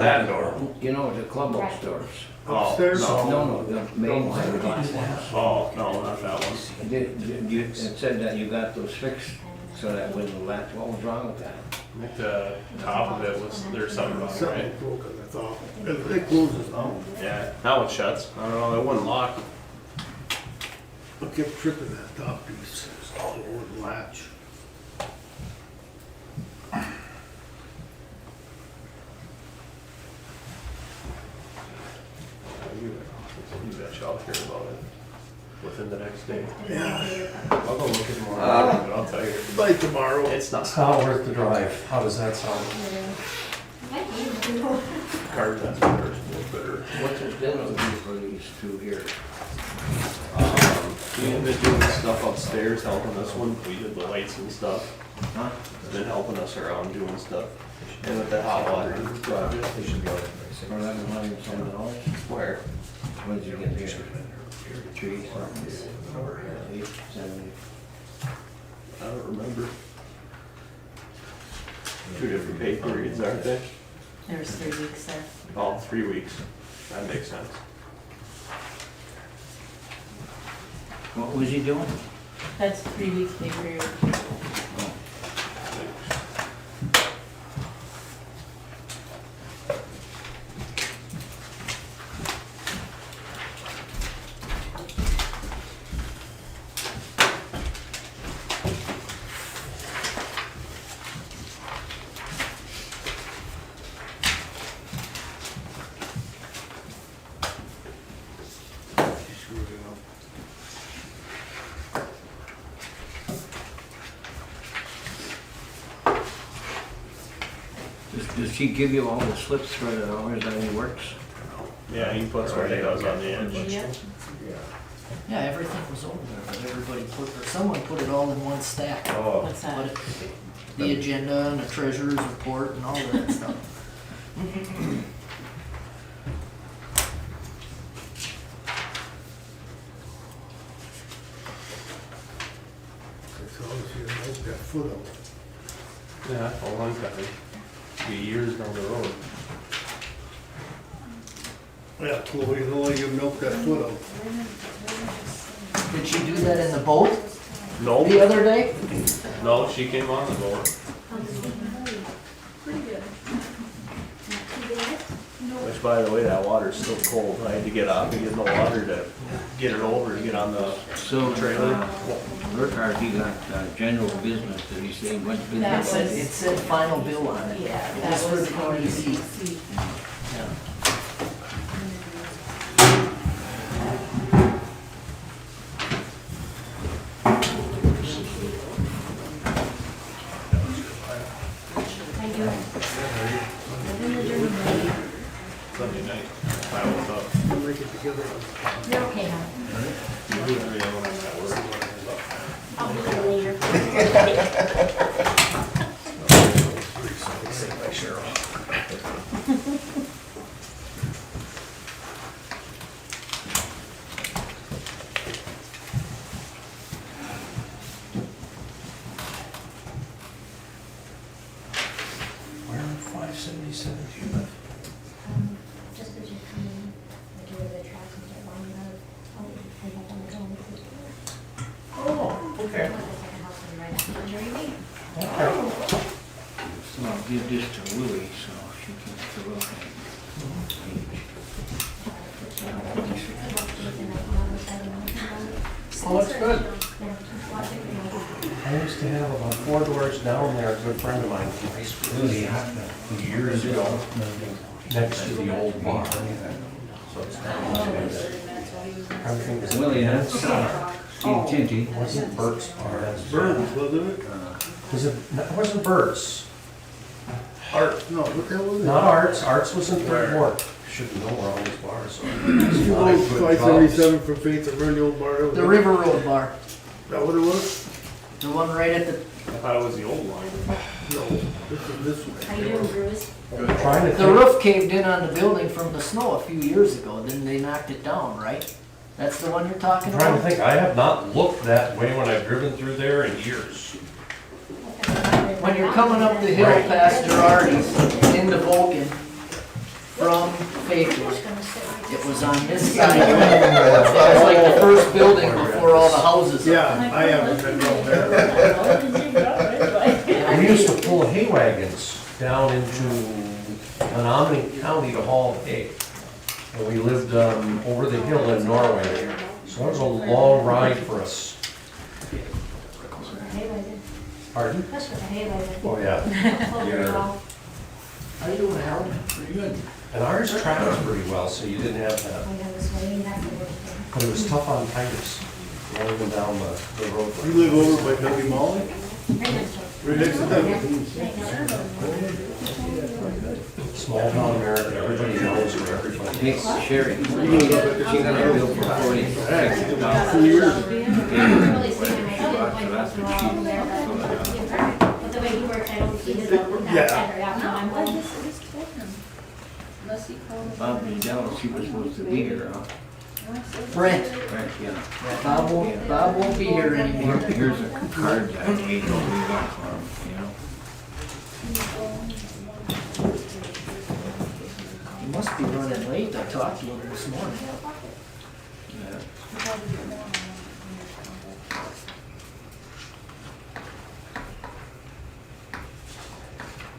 that door. You know, the clubhouse doors. Upstairs? No, the main one, the glass ones. Oh, no, not that one. It said that you got those fixed so that when the latch, what was wrong with that? I think the top of it was, there's something wrong, Something right? broken, I thought. It closes now. Yeah, that one shuts. I don't know, it wouldn't lock. I kept tripping that top piece. It wouldn't latch. You bet y'all hear about it within the next day. Yeah. I'll go look at tomorrow, but I'll tell you. By tomorrow. It's not It's not worth the drive. How does that sound? cars, that's better, better. What's it been on for these two here? We've been doing stuff upstairs, helping us when we did the lights and stuff. Huh? Been helping us around doing stuff. And with the hot water project, they should be able to fix it. Or $11,000? Where? When did you get here? 3 something? 8, 7. I don't remember. Two different pay periods, aren't they? There's 3 weeks there. Oh, 3 weeks. That makes sense. What was he doing? That's 3 weeks pay period. She screwed it up. Does she give you all the slips for the hours that he works? Yeah, he puts what he does on the edge. Yep. Yeah, everything was over there, but everybody put, or someone put it all in one stack. Oh, What's that? Put it- The agenda and the treasurer's report and all of that stuff. That's all she knocked that foot out. yeah, a long time. Be years down the road. Yeah, Chloe, the way you milked that foot out. Did she do that in the boat the No, other day? no, she came on the boat. Which, by the way, that water's still cold. I had to get up and get in the water to get it over to get on the So, trailer. Burkhardt, he got general business, did he say what It That business? said, it said final bill on it. Yeah, It that was for was the county seat. Yeah. Sunday night. I was up. We'll make it together. You're okay now. Usually I don't have that work. I'll be there later. Where on 577 do you live? Just as you come in, like you're the track and get long enough, I'll end up on the home. Oh, okay. There's like a house on right after Jeremy. Okay. So I'll give this to Willie, so she can fill out that. Oh, that's good. Yeah, just watch it, you know. I used to have about 4 doors down there, a good friend of mine, really years ago, next to the old bar. So it's everything was. Willie, that's Steve Tinty. Wasn't Bert's bar. that's- Burns, wasn't it? Was it, no, it wasn't Bert's. Art, no, what the hell was it? Not Arts. Arts was in Third Ward. Should know where all these bars are. You go 577 for Faith and run the old bar. The River Road bar, Is that what it was? the one right at the, I thought it was the old one. No, this is this How way. you doing, Bruce? Trying to the think. roof caved in on the building from the snow a few years ago, then they knocked it down, right? That's the one you're talking I'm trying to about? think, I have not looked that way when I've driven through there in years. When you're coming up the hill Right. past Girardi's into Vulcan, from Fayetteville. Just gonna sit right It was on this side. It was like the first building before all the houses. Yeah, I haven't been down there. We used to pull hay wagons down into Menominee County to haul hay. And we lived over the hill in Norway, so it was a long ride for us. Hay wagon. Pardon? That's what a hay wagon. Oh, yeah. How you doing, Harold? Pretty good. And ours traveled pretty well, so you didn't have that. I got this way, that's the worst thing. But it was tough on tires, rolling down the road. You live over by W Molly? Right next to it. Right next to them? Right next to it. Small town America, everybody knows where everybody Hey, is. Sherry, she got a bill for $46. 2 years. Really see him, I didn't quite go through all of there, but the way he works, I don't see his own, Yeah. every after I'm like, Bob Dallas, she was supposed to be here, huh? Brent, Right, yeah. Bob won't be here anymore. Here's a card that I made over we got for him, you know? He must be running late. I talked to him this morning. Yeah.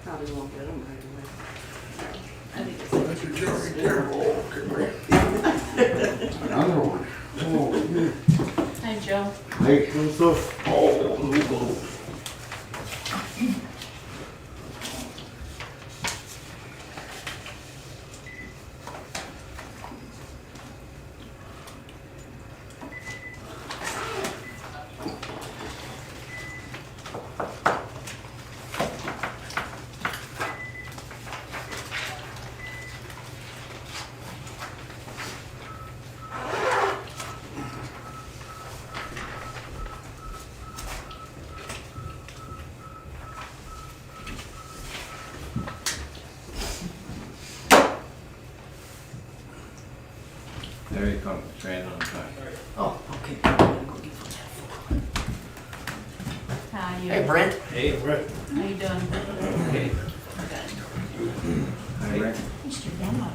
Probably won't get them right away. I think it's That's your Jerry Carroll. Another one. Hi, Joe. Hey, What's up? Oh, There he comes, right on time. Oh, okay. I'm gonna go get that phone. How you? Hey, Brent. Hey, right. How you doing? hey. Hi, Rick. Mr. Denmark.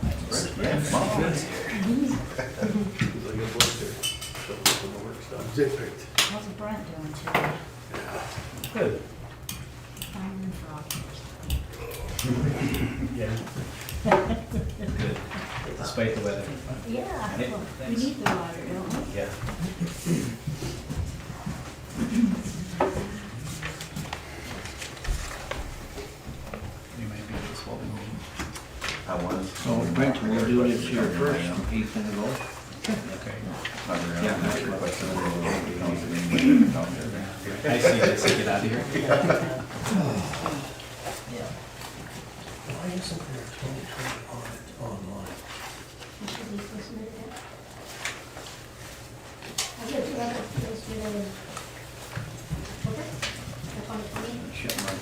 Zip it. How's Brent doing today? Good. Fine for all. Good. Despite the weather. Yeah, Hey, we thanks. need the water, don't we? Yeah. You might be just holding me. I was. So Brent, we'll do this here first. He's gonna go. Okay. Yeah. I see this, get out of here. Yeah. Why isn't there a 2020 audit online? I should be supposed to do that. I did two other things today. Okay, the 2020. Shut my.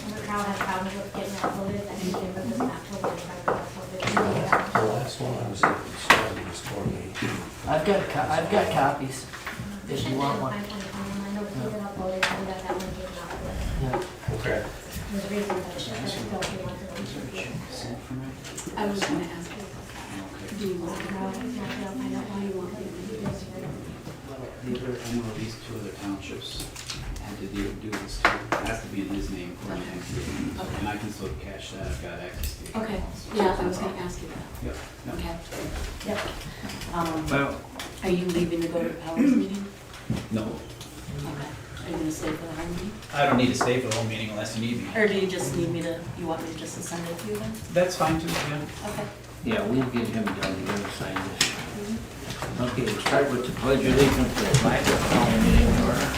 And the crowd had problems with getting uploaded, I think they were just not totally trying to upload it. The last one I was able to start was 2018. I've got copies. If you want one. I know he did upload it, and that one did not upload it. Yeah. Okay. There's a reason that it should, that it don't be one for each. I was gonna ask you about that. Do you want to know? I'll find out why you want it. I know these two other townships had to do this too. It has to be in his name for an accident. Okay. And I can still cash that, I've got access to it. Okay, yeah, I was gonna ask you that. Yep. Yep. Okay. Yep. Well, Are you leaving to go to the Powers meeting? No, Okay. Are you gonna stay for the whole meeting? I don't need to stay for the whole meeting unless you need me. Or do you just need me to, you want me just to send it to you then? That's fine too, yeah. Okay. yeah, we'll get him done, we're gonna sign this. Okay, we'll start with the pledge of allegiance to the flag of the meeting order.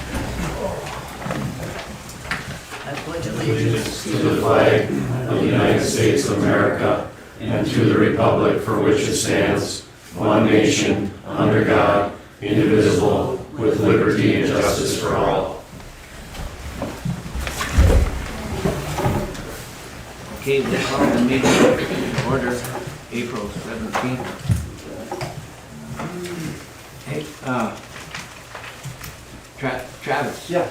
I pledge allegiance To the flag of the United States of America and to the republic for which it stands, one nation, under God, indivisible, with liberty and justice for all. Okay, we'll call the meeting to order, April 17th. Hey, Travis. Yeah.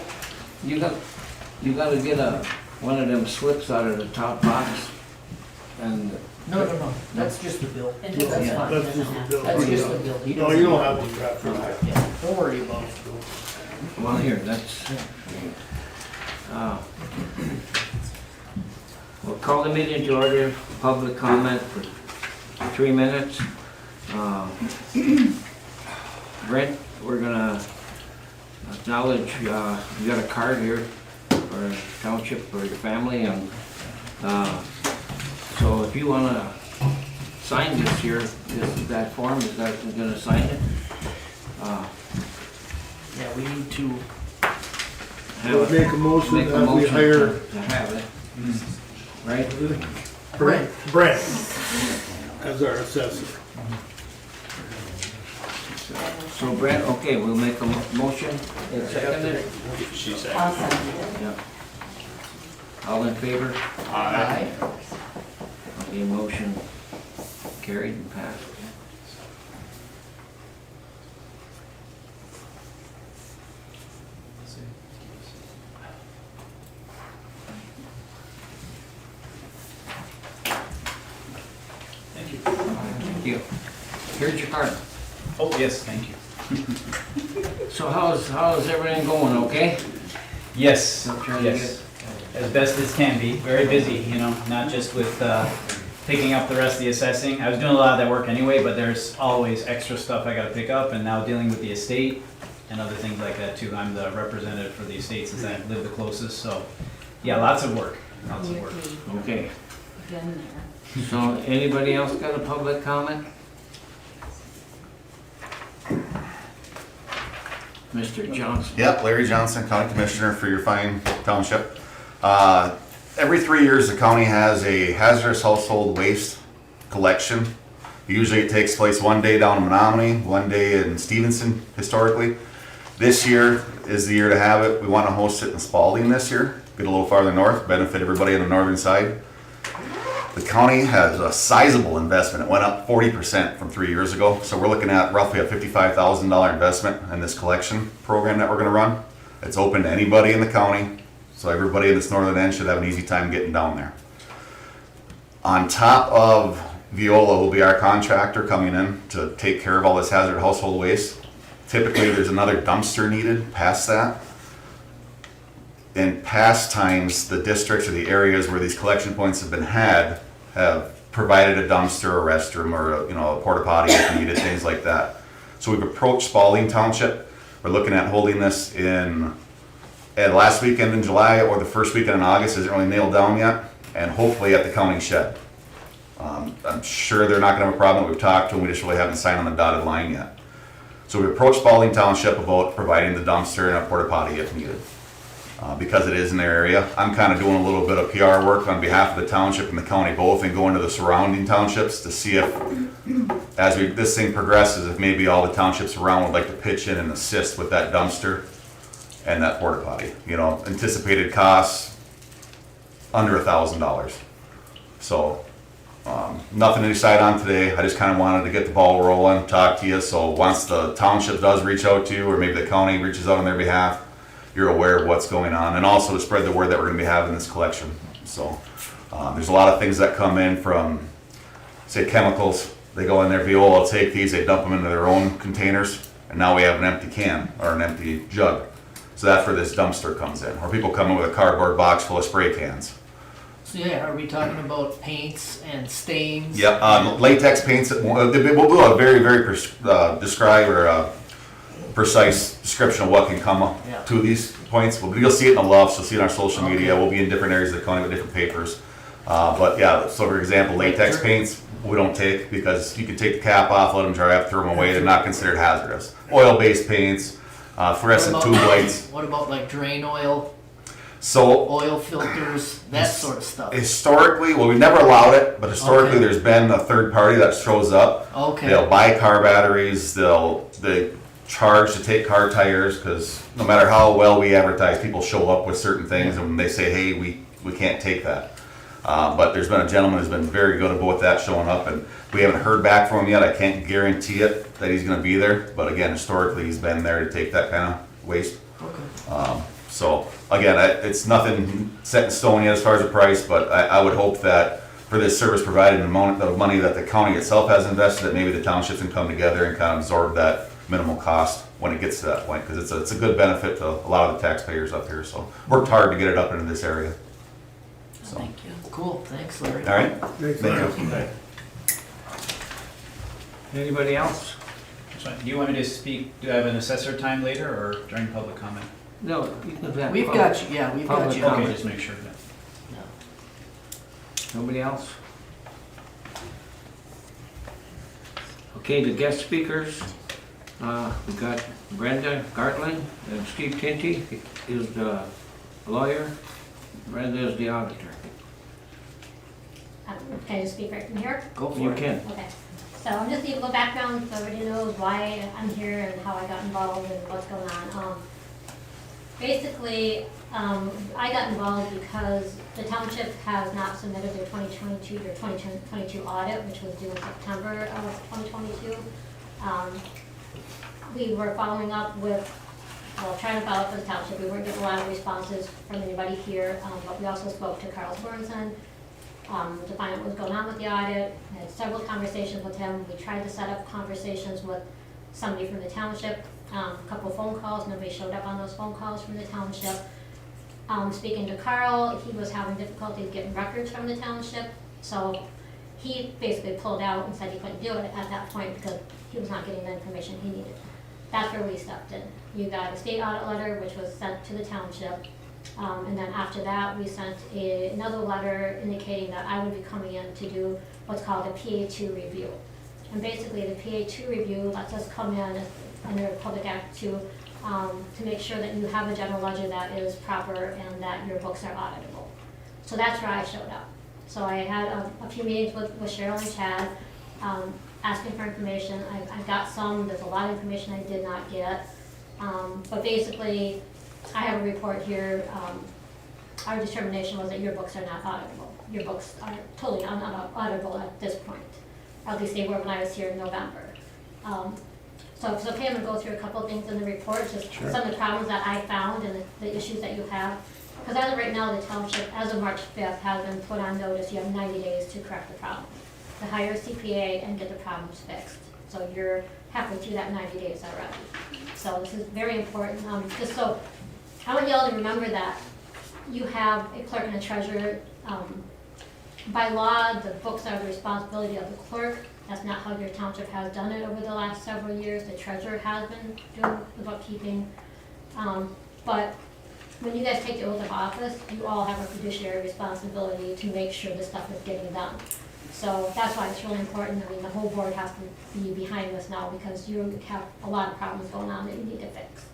You gotta get one of them slips out of the top box and No, that's just a bill. That's Yeah. fine. That's just a bill. That's just a bill. He No, doesn't- you don't have to grab for that. Yeah, don't worry about it. Well, here, that's, uh, we'll call the meeting to order, public comment for 3 minutes. Brent, we're gonna acknowledge, you got a card here for Township for your family, and, so if you wanna sign this here, that form, is that gonna sign it? Yeah, we need to, We'll make a motion Make a that we motion hire to have it, right? Brent as our assessor. So Brent, okay, we'll make a motion, and second it? She said. I'll second it. Yeah. All in favor? aye. Okay, motion carried and passed. Thank you. Here's your card. Oh, yes, thank you. So how's everything going, okay? Yes, I'm trying to yes. As best as can be. Very busy, you know, not just with picking up the rest of the assessing. I was doing a lot of that work anyway, but there's always extra stuff I gotta pick up, and now dealing with the estate and other things like that too. I'm the representative for the estate since I live the closest, so yeah, lots of work, lots of work. Okay, Again there. so anybody else got a public comment? Mr. Johnson? Yep, Larry Johnson, County Commissioner for your fine township. Every 3 years, the county has a hazardous household waste collection. Usually it takes place one day down in Menominee, one day in Stevenson historically. This year is the year to have it. We want to host it in Spalding this year, get a little farther north, benefit everybody on the northern side. The county has a sizable investment. It went up 40% from 3 years ago. So we're looking at roughly a $55,000 investment in this collection program that we're gonna run. It's open to anybody in the county. So everybody in this northern end should have an easy time getting down there. On top of Viola will be our contractor coming in to take care of all this hazard household waste. Typically there's another dumpster needed past that. In past times, the districts or the areas where these collection points have been had have provided a dumpster, a restroom, or a porta potty if needed, things like that. So we've approached Spalding Township. We're looking at holding this in last weekend in July or the first weekend in August. Isn't really nailed down yet, and hopefully at the county shed. I'm sure they're not going to have a problem. We've talked to them. We just really haven't signed on the dotted line yet. So we approached Spalding Township about providing the dumpster and a porta potty if needed. Because it is in their area. I'm kind of doing a little bit of PR work on behalf of the township and the county both, and going to the surrounding townships to see if, as this thing progresses, if maybe all the townships around would like to pitch in and assist with that dumpster and that porta potty. Anticipated costs under $1,000. So nothing to decide on today. I just kind of wanted to get the ball rolling, talk to you. So once the township does reach out to you, or maybe the county reaches out on their behalf, you're aware of what's going on, and also to spread the word that we're going to be having this collection. So there's a lot of things that come in from, say, chemicals. They go in there, Viola will take these, they dump them into their own containers, and now we have an empty can or an empty jug. So that's where this dumpster comes in. Or people come in with a cardboard box full of spray cans. So yeah, are we talking about paints and stains? Yep, latex paints. We'll do a very, very precise description of what can come to these points. You'll see it in the lofts, you'll see it on our social media. We'll be in different areas of the county with different papers. But yeah, so for example, latex paints we don't take, because you can take the cap off, let them dry up, throw them away. They're not considered hazardous. Oil-based paints, fluorescent tube lights. What about like drain oil, So oil filters, that sort of stuff? historically, well, we never allowed it, but historically there's been a third party that shows up. Okay. They'll buy car batteries, they charge to take car tires, because no matter how well we advertise, people show up with certain things and they say, hey, we can't take that. But there's been a gentleman who's been very good about that showing up, and we haven't heard back from him yet. I can't guarantee it that he's going to be there, but again, historically he's been there to take that kind of waste. Okay. So again, it's nothing set in stone yet as far as the price, but I would hope that for this service provided and the money that the county itself has invested, that maybe the townships can come together and kind of absorb that minimal cost when it gets to that point, because it's a good benefit to a lot of the taxpayers up here, so worked hard to get it up into this area. So, Thank you. Cool, thanks Larry. all right, Thanks, thank Larry. you. Anybody else? So, do you want me to speak, do I have an assessor time later or during public comment? No, you can have. We've got you, yeah, we've got Public you. comment. Okay, just make sure that. Nobody else? Okay, the guest speakers, we got Brenda Gartland and Steve Tinty is the lawyer, Brenda is the auditor. Can I just speak right from here? Go for You it. can. Okay, so I'm just gonna give a little background so everybody knows why I'm here and how I got involved and what's going on. Basically, I got involved because the township has not submitted their 2022 or 2022 audit, which was due in September of 2022. We were following up with, well, trying to follow up with the township. We weren't getting a lot of responses from anybody here, but we also spoke to Carl Sorensen to find out what was going on with the audit. I had several conversations with him. We tried to set up conversations with somebody from the township, a couple of phone calls. Nobody showed up on those phone calls from the township. Speaking to Carl, he was having difficulties getting records from the township, so he basically pulled out and said he couldn't do it at that point because he was not getting the information he needed. That's where we stepped in. You got a state audit letter, which was sent to the township. And then after that, we sent another letter indicating that I would be coming in to do what's called a PA2 review. And basically, the PA2 review lets us come in under Public Act 2 to make sure that you have a general ledger that is proper and that your books are auditable. So that's where I showed up. So I had a few meetings with Cheryl and Chad, asking for information. I got some, there's a lot of information I did not get. But basically, I have a report here. Our determination was that your books are not auditable. Your books are totally not auditable at this point. Or at least they were when I was here in November. So if it's okay, I'm gonna go through a couple of things in the report, just some of the problems that I found and the issues that you have. Because as of right now, the township, as of March 5th, has been put on notice. You have 90 days to correct the problem, to hire a CPA and get the problems fixed. So you're halfway through that 90 days already. So this is very important. Just so I want y'all to remember that you have a clerk and a treasurer. By law, the books are the responsibility of the clerk. That's not how your township has done it over the last several years. The treasurer has been doing the bookkeeping. But when you guys take the oath of office, you all have a fiduciary responsibility to make sure this stuff is getting done. So that's why it's really important. I mean, the whole board has to be behind this now because you have a lot of problems going on that you need to fix.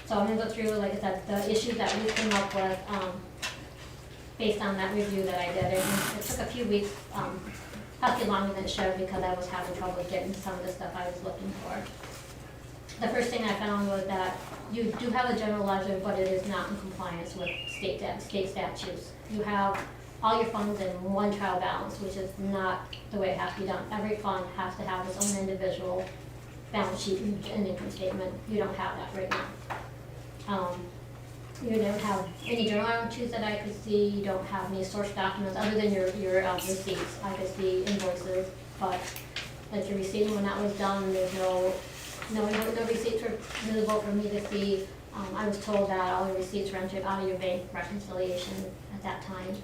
So I'm gonna go through, like I said, the issues that we came up with based on that review that I did. And it took a few weeks, probably longer than it should because I was having trouble getting some of the stuff I was looking for. The first thing I found was that you do have a general ledger, but it is not in compliance with state statutes. You have all your funds in one trial balance, which is not the way it has to be done. Every fund has to have its own individual balance sheet and income statement. You don't have that right now. You don't have any journal entries that I could see. You don't have any source documents other than your receipts. I could see invoices, but like your receipt when that was done, there's no receipts were visible for me to see. I was told that all the receipts were entered out of your bank reconciliation at that time.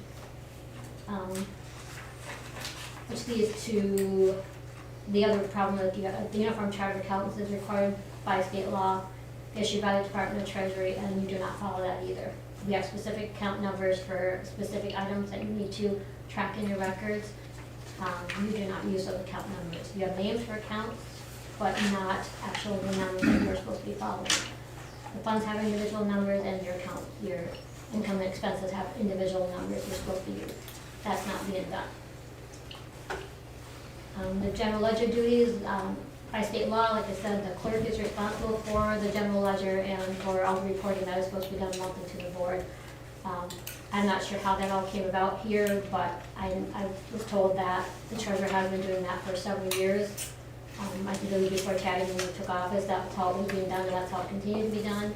Which leads to the other problem that you have. The Uniform Charter of Accountants is required by state law, issued by the Department of Treasury, and you do not follow that either. We have specific account numbers for specific items that you need to track in your records. You do not use those account numbers. You have names for accounts, but not actual numbers that you're supposed to be following. The funds have individual numbers and your income and expenses have individual numbers you're supposed to use. That's not being done. The general ledger duties, by state law, like I said, the clerk is responsible for the general ledger and for all the reporting that is supposed to be done monthly to the board. I'm not sure how that all came about here, but I was told that the treasurer has been doing that for several years. I think it was before Chad even took office, that's how it was being done, and that's how it continued to be done.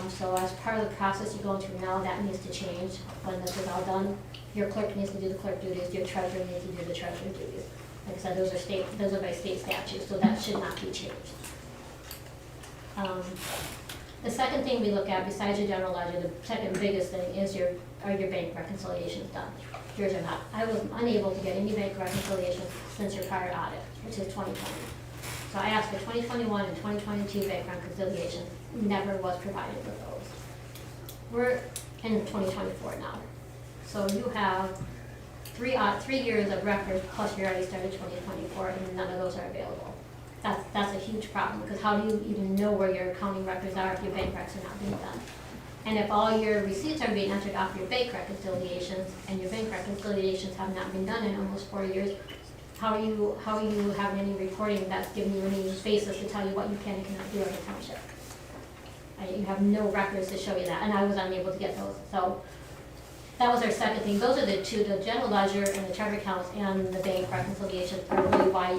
So as part of the process you're going through now, that needs to change when this is all done. Your clerk needs to do the clerk duties, your treasurer needs to do the treasurer duties. Like I said, those are by state statute, so that should not be changed. The second thing we look at, besides your general ledger, the second biggest thing is are your bank reconciliations done? Yours are not. I was unable to get any bank reconciliations since your prior audit, which is 2020. So I asked for 2021 and 2022 bank reconciliations, never was provided with those. We're in 2024 now. So you have 3 years of records, plus you already started 2024, and none of those are available. That's a huge problem, because how do you even know where your accounting records are if your bank recs are not being done? And if all your receipts are being entered off your bank reconciliations, and your bank reconciliations have not been done in almost 4 years, how are you having any reporting that's giving you any basis to tell you what you can and cannot do as a township? You have no records to show you that, and I was unable to get those. So that was our second thing. Those are the two, the general ledger and the charter accounts and the bank reconciliations are really why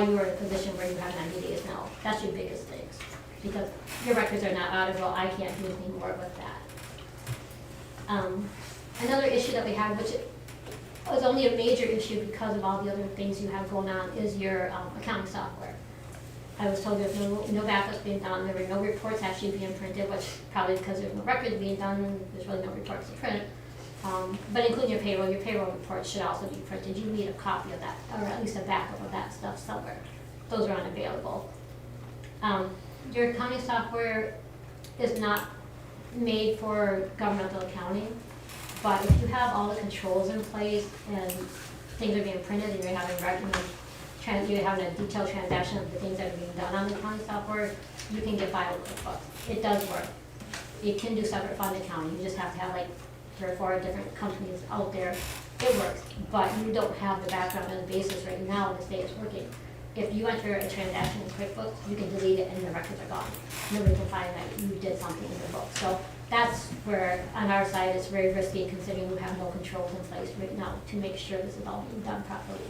you are in a position where you have 90 days now. That's your biggest things. Because your records are not auditable, I can't do anything more with that. Another issue that we have, which was only a major issue because of all the other things you have going on, is your accounting software. I was told there's no backups being done, there were no reports actually being printed, which probably because there's no records being done, there's really no reports to print. But including your payroll reports should also be printed. You need a copy of that, or at least a backup of that stuff somewhere. Those are unavailable. Your accounting software is not made for governmental accounting, but if you have all the controls in place and things are being printed and you're having a detailed transaction of the things that are being done on the accounting software, you can get by with QuickBooks. It does work. You can do separate fund accounting. You just have to have like 3 or 4 different companies out there. It works, but you don't have the background and the basis right now to say it's working. If you enter a transaction in QuickBooks, you can delete it and the records are gone. Nobody can find that you did something in the book. So that's where, on our side, it's very risky considering you have no controls in place right now to make sure this is all being done properly.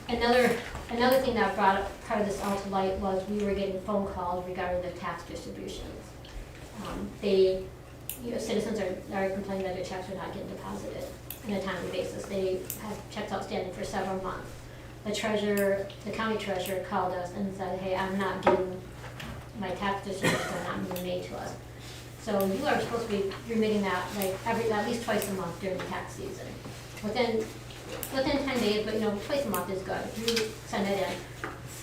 Another thing that brought part of this all to light was we were getting phone calls regarding the tax distributions. Citizens are complaining that their checks are not getting deposited on a timely basis. They have checks outstanding for several months. The county treasurer called us and said, hey, I'm not getting, my tax distributions are not being made to us. So you are supposed to be remitting that like at least twice a month during the tax season. Within 10 days, but twice a month is good. You send it in.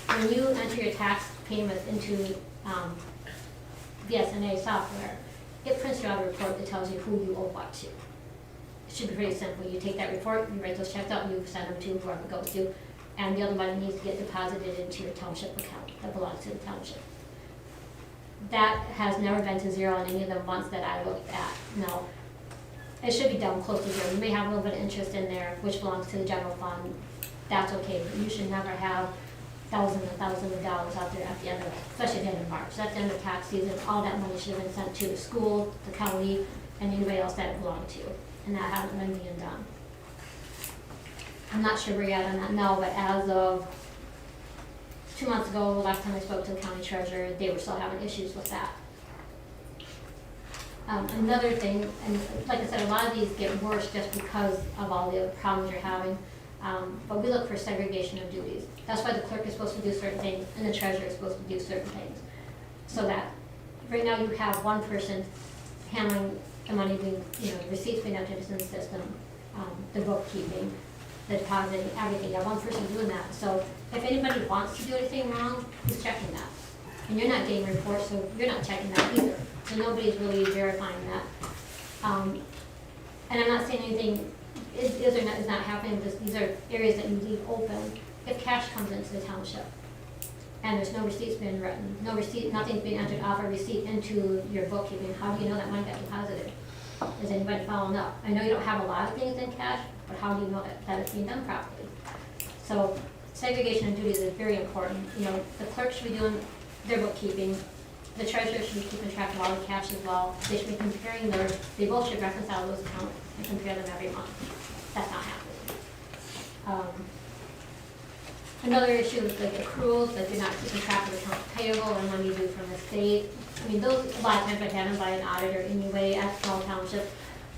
When you enter your tax payments into BSNA software, it prints you out a report that tells you who you owe what to. It should be pretty simple. You take that report, you write those checks out, and you send them to whoever it goes to, and the other money needs to get deposited into your township account that belongs to the township. That has never been to zero in any of the months that I looked at. No, it should be down close to zero. You may have a little bit of interest in there, which belongs to the general fund. That's okay, but you should never have thousands of dollars out there at the end of, especially at the end of March. That's the end of tax season. All that money should have been sent to the school, the county, and anybody else that it belonged to. And that hasn't been being done. I'm not sure where you're at on that now, but as of 2 months ago, last time I spoke to the county treasurer, they were still having issues with that. Another thing, and like I said, a lot of these get worse just because of all the problems you're having. But we look for segregation of duties. That's why the clerk is supposed to do certain things and the treasurer is supposed to do certain things. So that right now you have one person handling the money being, receipts being entered into the system, the bookkeeping, the depositing, everything. You have one person doing that. So if anybody wants to do anything wrong, who's checking that? And you're not getting reports, so you're not checking that either. So nobody's really verifying that. And I'm not saying anything is or not, is not happening, because these are areas that you leave open. If cash comes into the township and there's no receipts being written, nothing's being entered off a receipt into your bookkeeping, how do you know that money got deposited? Is anybody following up? I know you don't have a lot of things in cash, but how do you know that it's being done properly? So segregation of duties is very important. The clerk should be doing their bookkeeping. The treasurer should be keeping track of all the cash as well. They should be comparing they both should reconcile those accounts and compare them every month. That's not happening. Another issue is like accruals, that you're not keeping track of accounts payable and money due from the state. I mean, those, a lot of times are handled by an auditor anyway at small townships.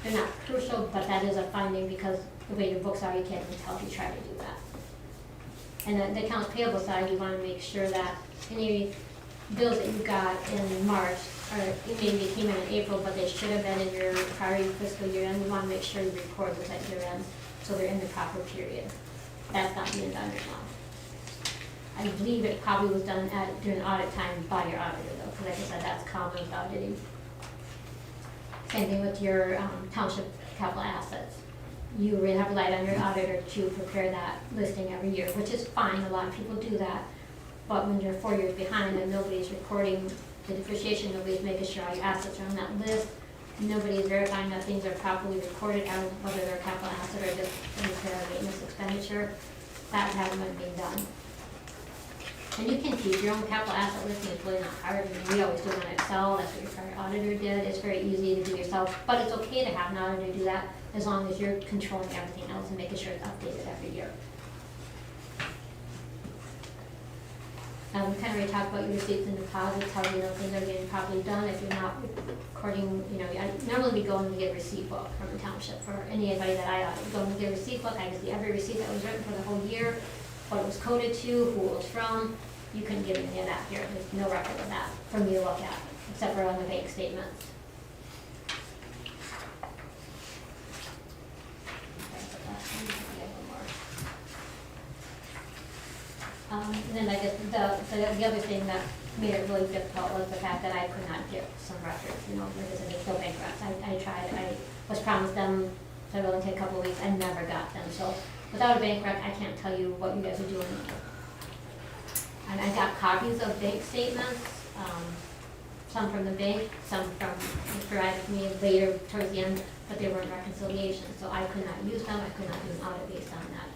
They're not crucial, but that is a finding because the way your books are, you can't even tell if you try to do that. And then the accounts payable side, you wanna make sure that any bills that you got in March, or maybe they came in April, but they should have been in your prior fiscal year end, you wanna make sure you record those at year end, so they're in the proper period. That's not being done right now. I believe it probably was done during audit time by your auditor though, because like I said, that's common with auditing. Same thing with your township capital assets. You really have relied on your auditor to prepare that listing every year, which is fine, a lot of people do that. But when you're 4 years behind and nobody's recording the depreciation, nobody's making sure all your assets are on that list, nobody's verifying that things are properly recorded out, whether they're capital asset or just any kind of maintenance expenditure, that hasn't been being done. And you can keep your own capital asset listing, it's really not hard. I mean, we always do it on Excel, that's what your prior auditor did, it's very easy to do yourself, but it's okay to have an auditor do that as long as you're controlling everything else and making sure it's updated every year. We kind of already talked about your receipts and deposits, how you know things are getting properly done. If you're not recording, I normally we go and we get a receipt book from the township for anybody that I audit. We go and get a receipt book, I can see every receipt that was written for the whole year, what it was coded to, who it was from. You couldn't get any of that here, there's no record of that for me to look at, except for on the bank statements. And then I guess the other thing that made it really difficult was the fact that I could not get some records, like I said, there's no bank recs. I tried, I was promised them, so it would only take a couple of weeks, I never got them. So without a bank rec, I can't tell you what you guys are doing. And I got copies of bank statements, some from the bank, some provided to me later towards the end, but they weren't reconciliations, so I could not use them, I could not do an audit based on that.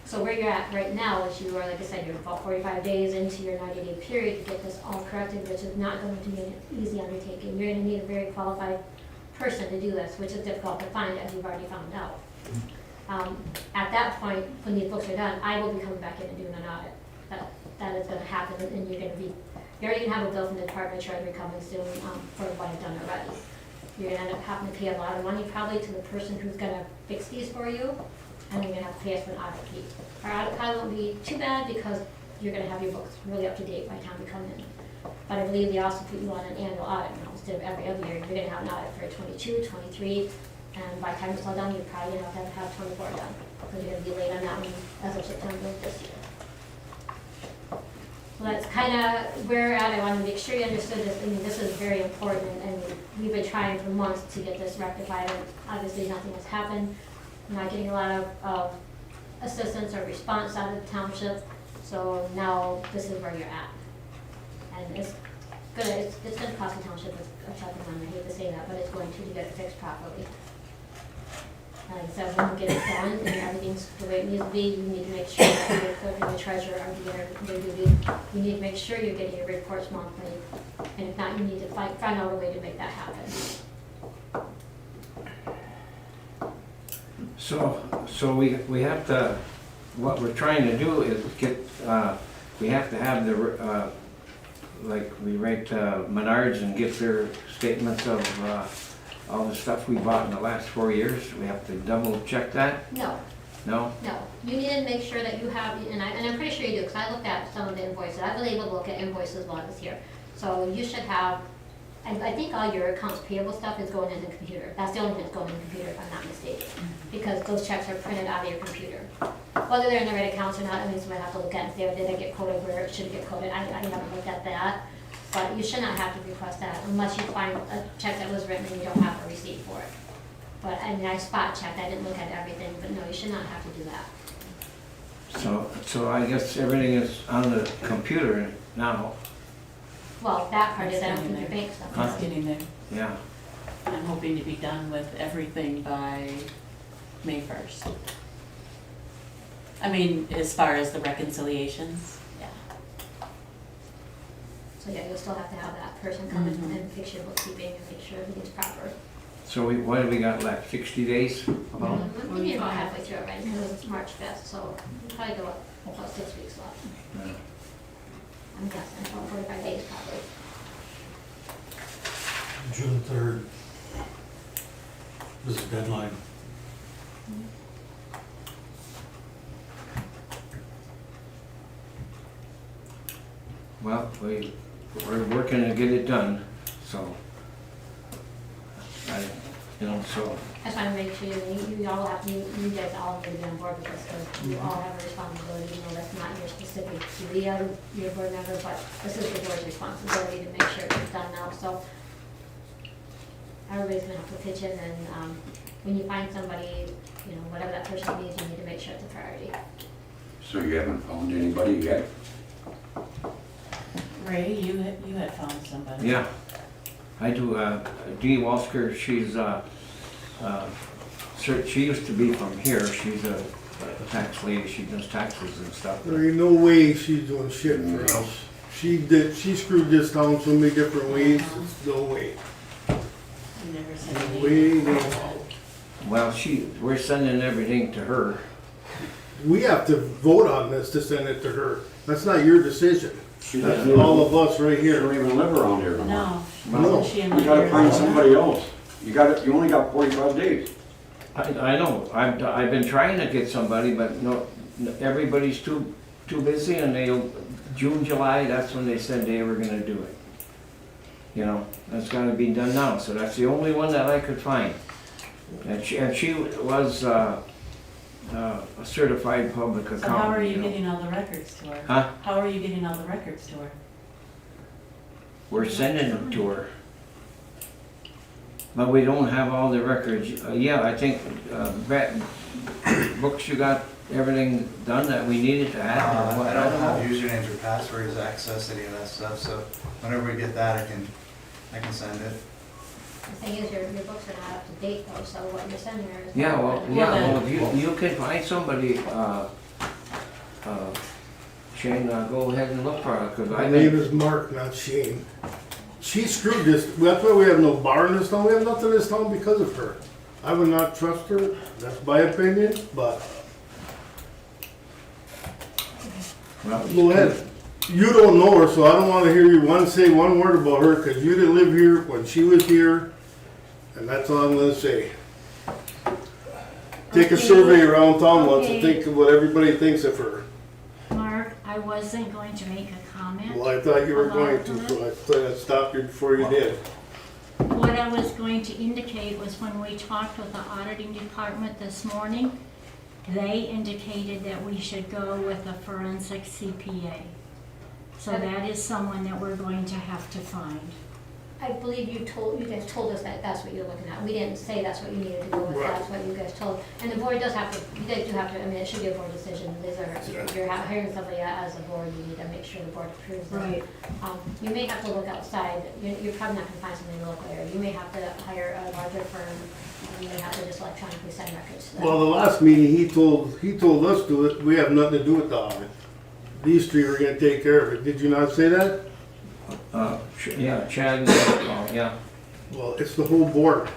So where you're at right now is you are, like I said, you're about 45 days into your 90-day period to get this all corrected, which is not going to be an easy undertaking. You're going to need a very qualified person to do this, which is difficult to find, as you've already found out. At that point, when these books are done, I will be coming back in and doing an audit. That is going to happen, and you're already going to have a bill from the Department of Treasury coming soon for what I've done already. You're going to end up having to pay a lot of money probably to the person who's going to fix these for you, and you're going to have to pay us for an audit fee. Our audit probably won't be too bad because you're going to have your books really up to date by the time you come in. But I believe they also put you on an annual audit now instead of every other year. You're going to have an audit for 22, 23, and by the time it's all done, you're probably going to have 24 done because you're going to be late on that one as of September of this year. So that's kind of where we're at. I want to make sure you understood this. I mean, this is very important, and we've been trying for months to get this rectified, and obviously nothing has happened. I'm not getting a lot of assistance or response out of the township, so now this is where you're at. And it's going to cost the township a chuck of money. I hate to say that, but it's going to get it fixed properly. Like I said, when you get it done and everything's the way it needs to be, you need to make sure that your clerk and the treasurer are doing their duty. You need to make sure you're getting your reports monthly, and if not, you need to find out a way to make that happen. So we have to, what we're trying to do is get, we have to have the, like we write Menards and get their statements of all the stuff we bought in the last 4 years. We have to double check that? No. No? No, you need to make sure that you have, and I'm pretty sure you do, because I looked at some of the invoices. I was able to look at invoices while I was here. So you should have, I think all your accounts payable stuff is going in the computer. That's the only thing that's going in the computer, if I'm not mistaken, because those checks are printed out of your computer. Whether they're in the right accounts or not, I mean, somebody have to look at and say, oh, did they get coded where it should get coded? I haven't looked at that, but you should not have to request that unless you find a check that was written and you don't have a receipt for it. But I mean, I spot checked, I didn't look at everything, but no, you should not have to do that. So I guess everything is on the computer now. Well, that part is, It's I don't getting think your there. bank stuff Huh? is. It's getting there. Yeah. I'm hoping to be done with everything by May 1st. I mean, as far as the reconciliations, yeah. So yeah, you'll still have to have that person come in and fix your bookkeeping and make sure everything's proper. So what do we got left, 60 days? About? We need about halfway through it, right, because it's March 5th, so we'll probably go up about 6 weeks left. Yeah. I'm guessing, about 45 days probably. June 3rd is the deadline. Well, we're working to get it done, so. So, I just wanna make sure, you all have, you guys all need to be on board with this, because you all have a responsibility, you know, that's not your specific to the other, your board member, but this is the board's responsibility to make sure it's done now, so. Everybody's gonna have to pitch in, and, when you find somebody, you know, whatever that person needs, you need to make sure it's a priority. So you haven't found anybody yet? Ray, you had found somebody. yeah. I do, Dee Walsker, she's, she used to be from here, she's a tax lady, she does taxes and stuff. There ain't no way she's doing shit for us. She screwed this town so many different ways, there's no way. You never said No anything. way, no. Well, we're sending everything to her. We have to vote on this to send it to her. That's not your decision. She That's doesn't even, all of us right she here. don't even live around here anymore. No, No. she and You gotta Meyer. find somebody else. You only got 45 days. I know, I've been trying to get somebody, but no, everybody's too busy, and June, July, that's when they said they were gonna do it. You know, that's gotta be done now, so that's the only one that I could find. And she was, a certified public accountant. So how are you know. getting all the records to her? Huh? How are you getting all the records to her? We're sending them to her. But we don't have all the records. Yeah, I think, books, you got everything done that we needed to have? or what? I don't have usernames or passwords, access any of that stuff, so whenever we get that, I can send it. The thing is, your books are not up to date though, so what you're sending her is. Yeah, well, Well, if you can find somebody, Shane, go ahead and look for her, because My I name think, is Mark, not Shane. She screwed this, that's why we have no bar in this town, we have nothing in this town because of her. I would not trust her, that's my opinion, but well, go ahead. You don't know her, so I don't wanna hear you say one word about her, cause you didn't live here when she was here, and that's all I'm gonna say. Take a Okay. survey around town once and Okay. think of what everybody thinks of her. Mark, I wasn't going to make a comment. Well, I thought you were going to, so I thought I'd stop you before you did. What I was going to indicate was when we talked with the auditing department this morning, they indicated that we should go with a forensic CPA. So that is someone that we're going to have to find. I believe you guys told us that that's what you're looking at. We didn't say that's what you needed to go with, Right. that's what you guys told. And the board does have to, you guys do have to, I mean, it should be a board decision. These are, if you're hiring somebody as a board, you need to make sure the board approves them. Right. You may have to look outside, you're probably not gonna find something local area. You may have to hire a larger firm, and you may have to just electronically send records to them. Well, the last meeting, he told us to it, we have nothing to do with the audit. These three were gonna take care of it. Did you not say that? yeah, Chad, yeah. Well, it's the whole board.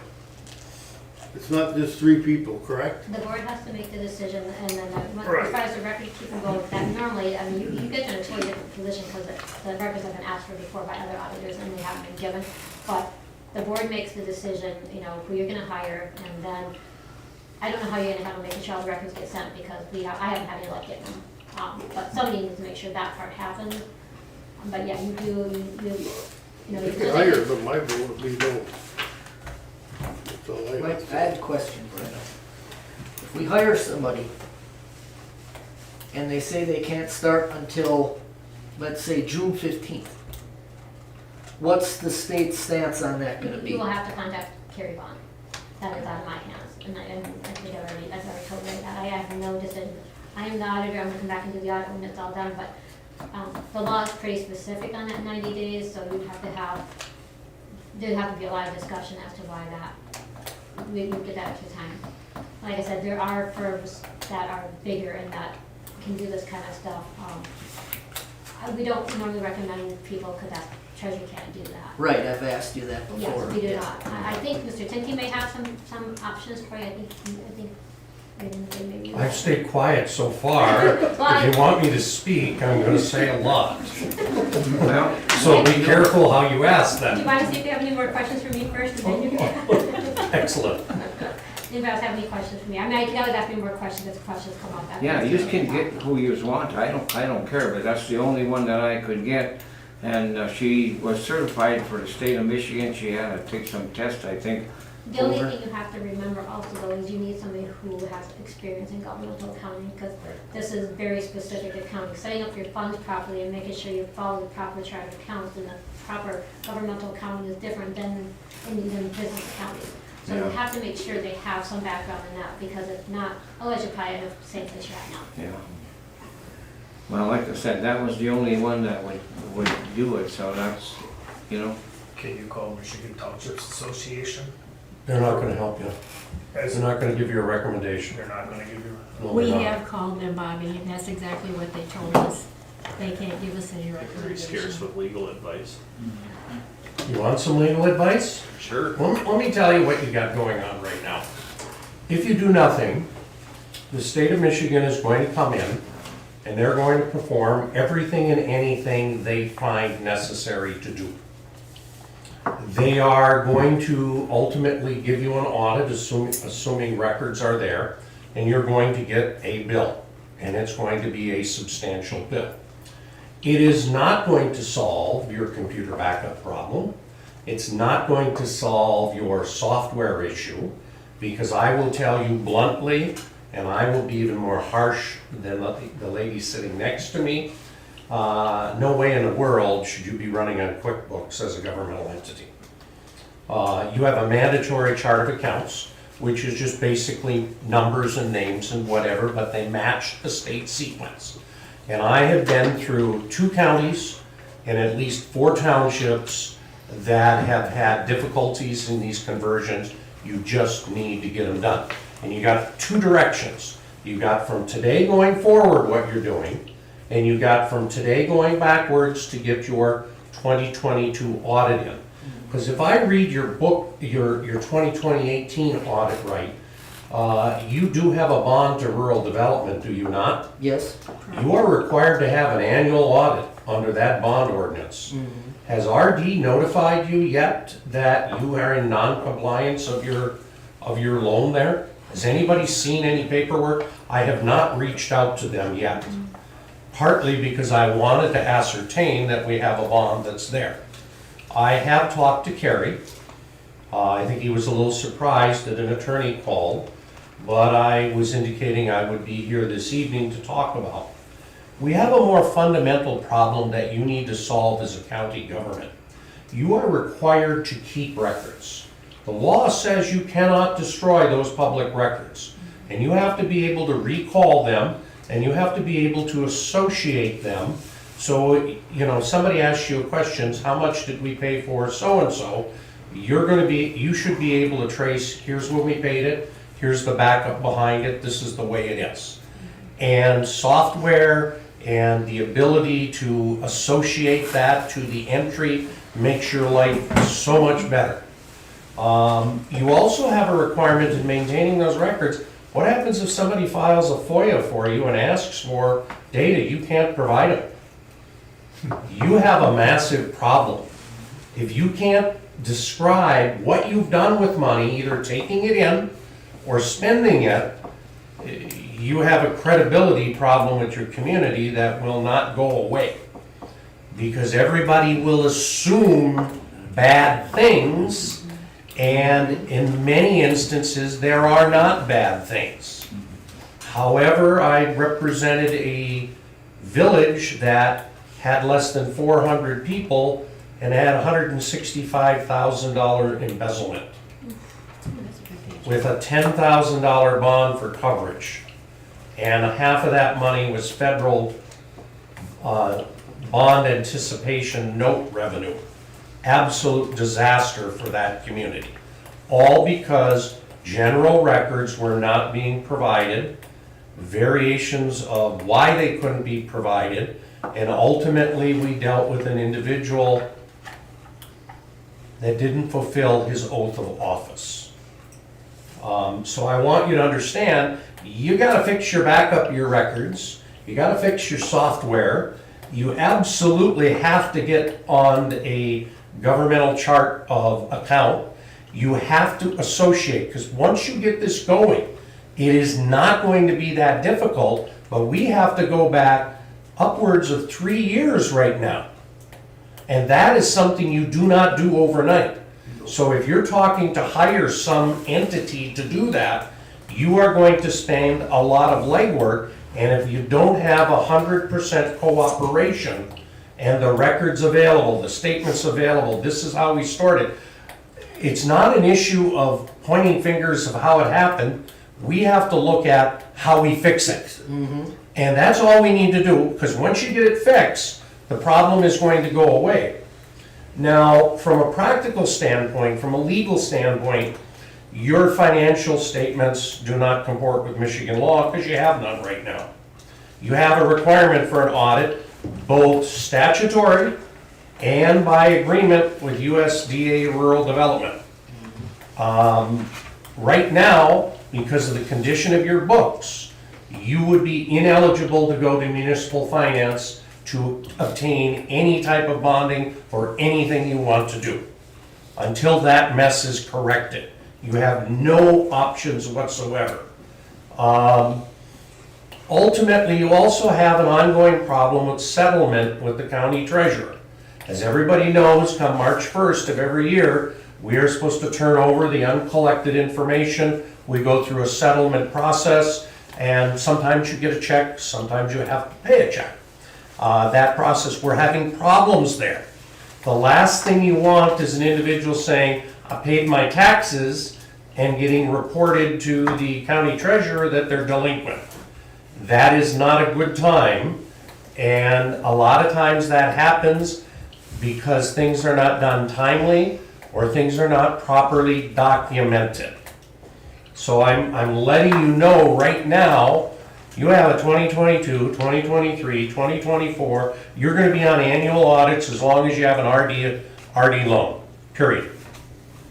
It's not just three people, correct? The board has to make the decision, and then, Right. as far as the record keeping goes, that normally, I mean, you guys are in a totally different position, because the records have been asked for before by other auditors, and they haven't been given. But the board makes the decision, you know, who you're gonna hire, and then, I don't know how you're gonna handle making sure all the records get sent, because I haven't had any luck getting them. But somebody needs to make sure that part happens. But yeah, you know, You you can hire, but my vote would be no. That's all I Mike, have to I had say. a question, Brenda. If we hire somebody and they say they can't start until, let's say, June 15th, what's the state's stance on that gonna be? You will have to contact Carrie Vaughn. That is out of my hands, and I think I've already told you that. I have no decision. I am the auditor, I'm gonna come back and do the audit when it's all done, but, the law is pretty specific on that 90 days, so there'd have to be a lot of discussion as to why we get that extra time. Like I said, there are firms that are bigger and that can do this kind of stuff. We don't normally recommend people, because that treasurer can't do that. Right, I've asked you that before. Yes, we do not. I think Mr. Tinty may have some options for you. I think maybe. I've stayed quiet so far. If you want me to speak, I'm gonna say a lot. Well, So be careful how you ask Do you them. want to see if you have any more questions for me first, and then you can? Excellent. Anybody else have any questions for me? I mean, I can always ask me more questions if questions come up. Yeah, you can get who you want, I don't care, but that's the only one that I could get. And she was certified for the state of Michigan, she had to take some tests, I think. The only over. thing you have to remember also though is you need somebody who has experience in governmental accounting, because this is very specific accounting. Setting up your funds properly and making sure you follow the proper chart of accounts, and the proper governmental accounting is different than in even business accounting. So you Yeah. have to make sure they have some background in that, because if not, otherwise you're probably in the same place you're at now. Yeah. Well, like I said, that was the only one that would do it, so that's, you know, Can you call Michigan Townships Association? They're not gonna help you. As They're not gonna give you a recommendation. they're not gonna give you. No, We they're not. have called them, Bobby, and that's exactly what they told us. They can't give us any Very scarce recommendations. with legal advice. You want some legal advice? Sure. Let me tell you what you got going on right now. If you do nothing, the state of Michigan is going to come in and they're going to perform everything and anything they find necessary to do. They are going to ultimately give you an audit, assuming records are there, and you're going to get a bill, and it's going to be a substantial bill. It is not going to solve your computer backup problem. It's not going to solve your software issue, because I will tell you bluntly, and I will be even more harsh than the lady sitting next to me, no way in the world should you be running on QuickBooks as a governmental entity. You have a mandatory chart of accounts, which is just basically numbers and names and whatever, but they match the state sequence. And I have been through 2 counties and at least 4 townships that have had difficulties in these conversions. You just need to get them done. And you got 2 directions. You got from today going forward what you're doing, and you got from today going backwards to get your 2022 audit in. Because if I read your book, your 2018 audit right, you do have a bond to rural development, do you not? Yes? You are required to have an annual audit under that bond ordinance. Has RD notified you yet that you are in non-compliance of your loan there? Has anybody seen any paperwork? I have not reached out to them yet. Partly because I wanted to ascertain that we have a bond that's there. I have talked to Kerry. I think he was a little surprised that an attorney called, but I was indicating I would be here this evening to talk about. We have a more fundamental problem that you need to solve as a county government. You are required to keep records. The law says you cannot destroy those public records, and you have to be able to recall them, and you have to be able to associate them. So, you know, somebody asks you questions, how much did we pay for so-and-so? You should be able to trace, here's when we paid it, here's the backup behind it, this is the way it is. And software and the ability to associate that to the entry makes your life so much better. You also have a requirement in maintaining those records. What happens if somebody files a FOIA for you and asks for data you can't provide them? You have a massive problem. If you can't describe what you've done with money, either taking it in or spending it, you have a credibility problem with your community that will not go away. Because everybody will assume bad things, and in many instances there are not bad things. However, I represented a village that had less than 400 people and had $165,000 embezzlement with a $10,000 bond for coverage. And half of that money was federal bond anticipation note revenue. Absolute disaster for that community. All because general records were not being provided, variations of why they couldn't be provided, and ultimately we dealt with an individual that didn't fulfill his oath of office. So I want you to understand, you gotta fix your backup, your records, you gotta fix your software, you absolutely have to get on a governmental chart of account. You have to associate, because once you get this going, it is not going to be that difficult, but we have to go back upwards of 3 years right now. And that is something you do not do overnight. So if you're talking to hire some entity to do that, you are going to spend a lot of legwork, and if you don't have 100% cooperation and the records available, the statements available, this is how we started. It's not an issue of pointing fingers of how it happened. We have to look at how we fix it. And that's all we need to do, because once you get it fixed, the problem is going to go away. Now, from a practical standpoint, from a legal standpoint, your financial statements do not comport with Michigan law because you have none right now. You have a requirement for an audit, both statutory and by agreement with USDA Rural Development. Right now, because of the condition of your books, you would be ineligible to go to municipal finance to obtain any type of bonding for anything you want to do until that mess is corrected. You have no options whatsoever. Ultimately, you also have an ongoing problem with settlement with the county treasurer. As everybody knows, come March 1st of every year, we are supposed to turn over the uncollected information. We go through a settlement process, and sometimes you get a check, sometimes you have to pay a check. That process, we're having problems there. The last thing you want is an individual saying, I paid my taxes, and getting reported to the county treasurer that they're delinquent. That is not a good time, and a lot of times that happens because things are not done timely or things are not properly documented. So I'm letting you know right now, you have a 2022, 2023, 2024, you're going to be on annual audits as long as you have an RD loan, period.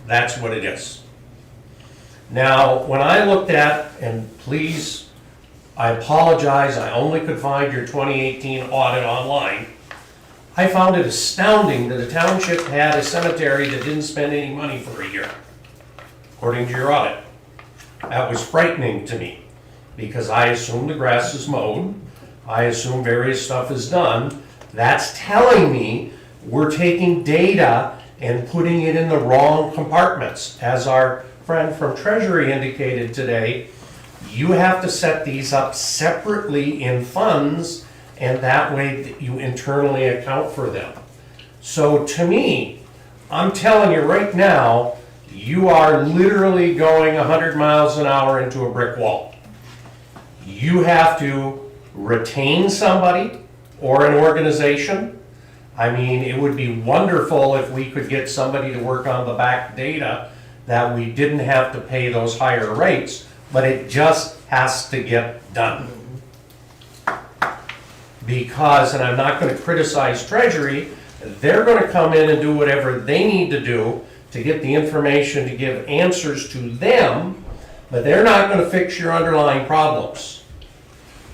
That's what it is. Now, when I looked at, and please, I apologize, I only could find your 2018 audit online. I found it astounding that a township had a cemetery that didn't spend any money for a year, according to your audit. That was frightening to me, because I assume the grass is mowed, I assume various stuff is done. That's telling me we're taking data and putting it in the wrong compartments. As our friend from Treasury indicated today, you have to set these up separately in funds, and that way you internally account for them. So to me, I'm telling you right now, you are literally going 100 miles an hour into a brick wall. You have to retain somebody or an organization. I mean, it would be wonderful if we could get somebody to work on the back data that we didn't have to pay those higher rates, but it just has to get done. Because, and I'm not going to criticize Treasury, they're going to come in and do whatever they need to do to get the information to give answers to them, but they're not going to fix your underlying problems.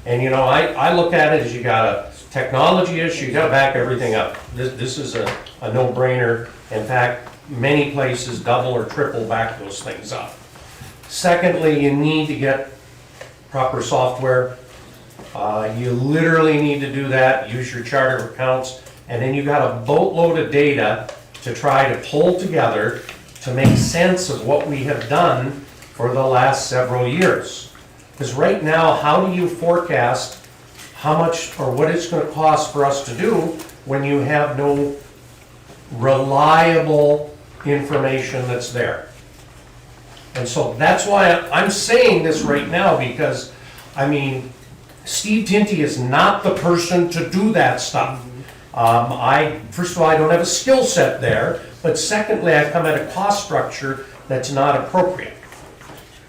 And you know, I look at it as you got a technology issue, you got to back everything up. This is a no-brainer. In fact, many places double or triple back those things up. Secondly, you need to get proper software. You literally need to do that, use your chart of accounts, and then you got a boatload of data to try to pull together to make sense of what we have done for the last several years. Because right now, how do you forecast how much or what it's going to cost for us to do when you have no reliable information that's there? And so that's why I'm saying this right now, because, I mean, Steve Tinty is not the person to do that stuff. First of all, I don't have a skill set there, but secondly, I come at a cost structure that's not appropriate.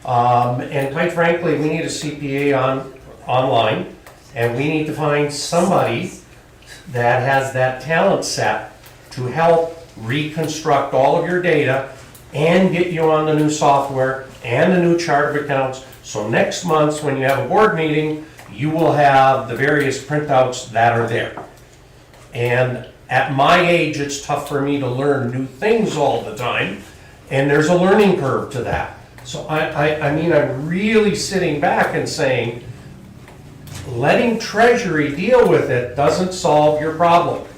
And quite frankly, we need a CPA online, and we need to find somebody that has that talent set to help reconstruct all of your data and get you on the new software and the new chart of accounts. So next month, when you have a board meeting, you will have the various printouts that are there. And at my age, it's tough for me to learn new things all the time, and there's a learning curve to that. So I mean, I'm really sitting back and saying, letting Treasury deal with it doesn't solve your problem.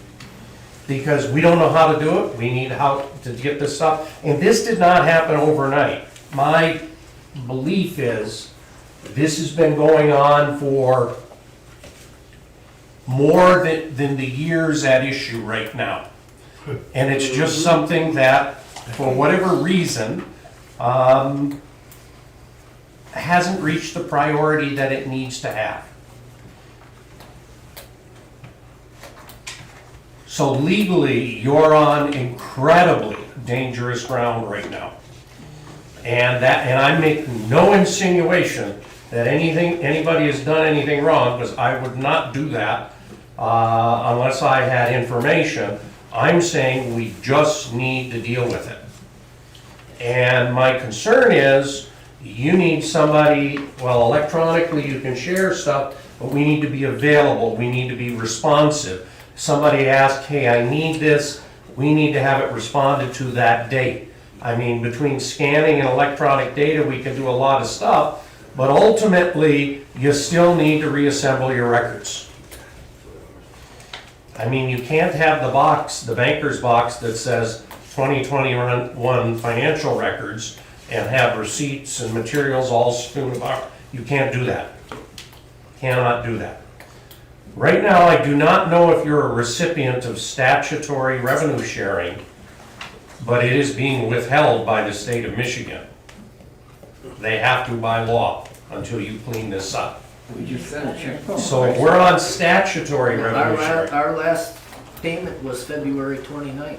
Because we don't know how to do it, we need how to get this stuff. And this did not happen overnight. My belief is this has been going on for more than the years at issue right now. And it's just something that, for whatever reason, hasn't reached the priority that it needs to have. So legally, you're on incredibly dangerous ground right now. And I'm making no insinuation that anybody has done anything wrong, because I would not do that unless I had information. I'm saying we just need to deal with it. And my concern is, you need somebody, well, electronically you can share stuff, but we need to be available, we need to be responsive. Somebody asked, hey, I need this, we need to have it responded to that date. I mean, between scanning and electronic data, we can do a lot of stuff, but ultimately, you still need to reassemble your records. I mean, you can't have the box, the banker's box that says 2021 financial records and have receipts and materials all strewn about. You can't do that. Cannot do that. Right now, I do not know if you're a recipient of statutory revenue sharing, but it is being withheld by the state of Michigan. They have to by law until you clean this up. We just got a check. So we're on statutory revenue sharing. Our last payment was February 29th.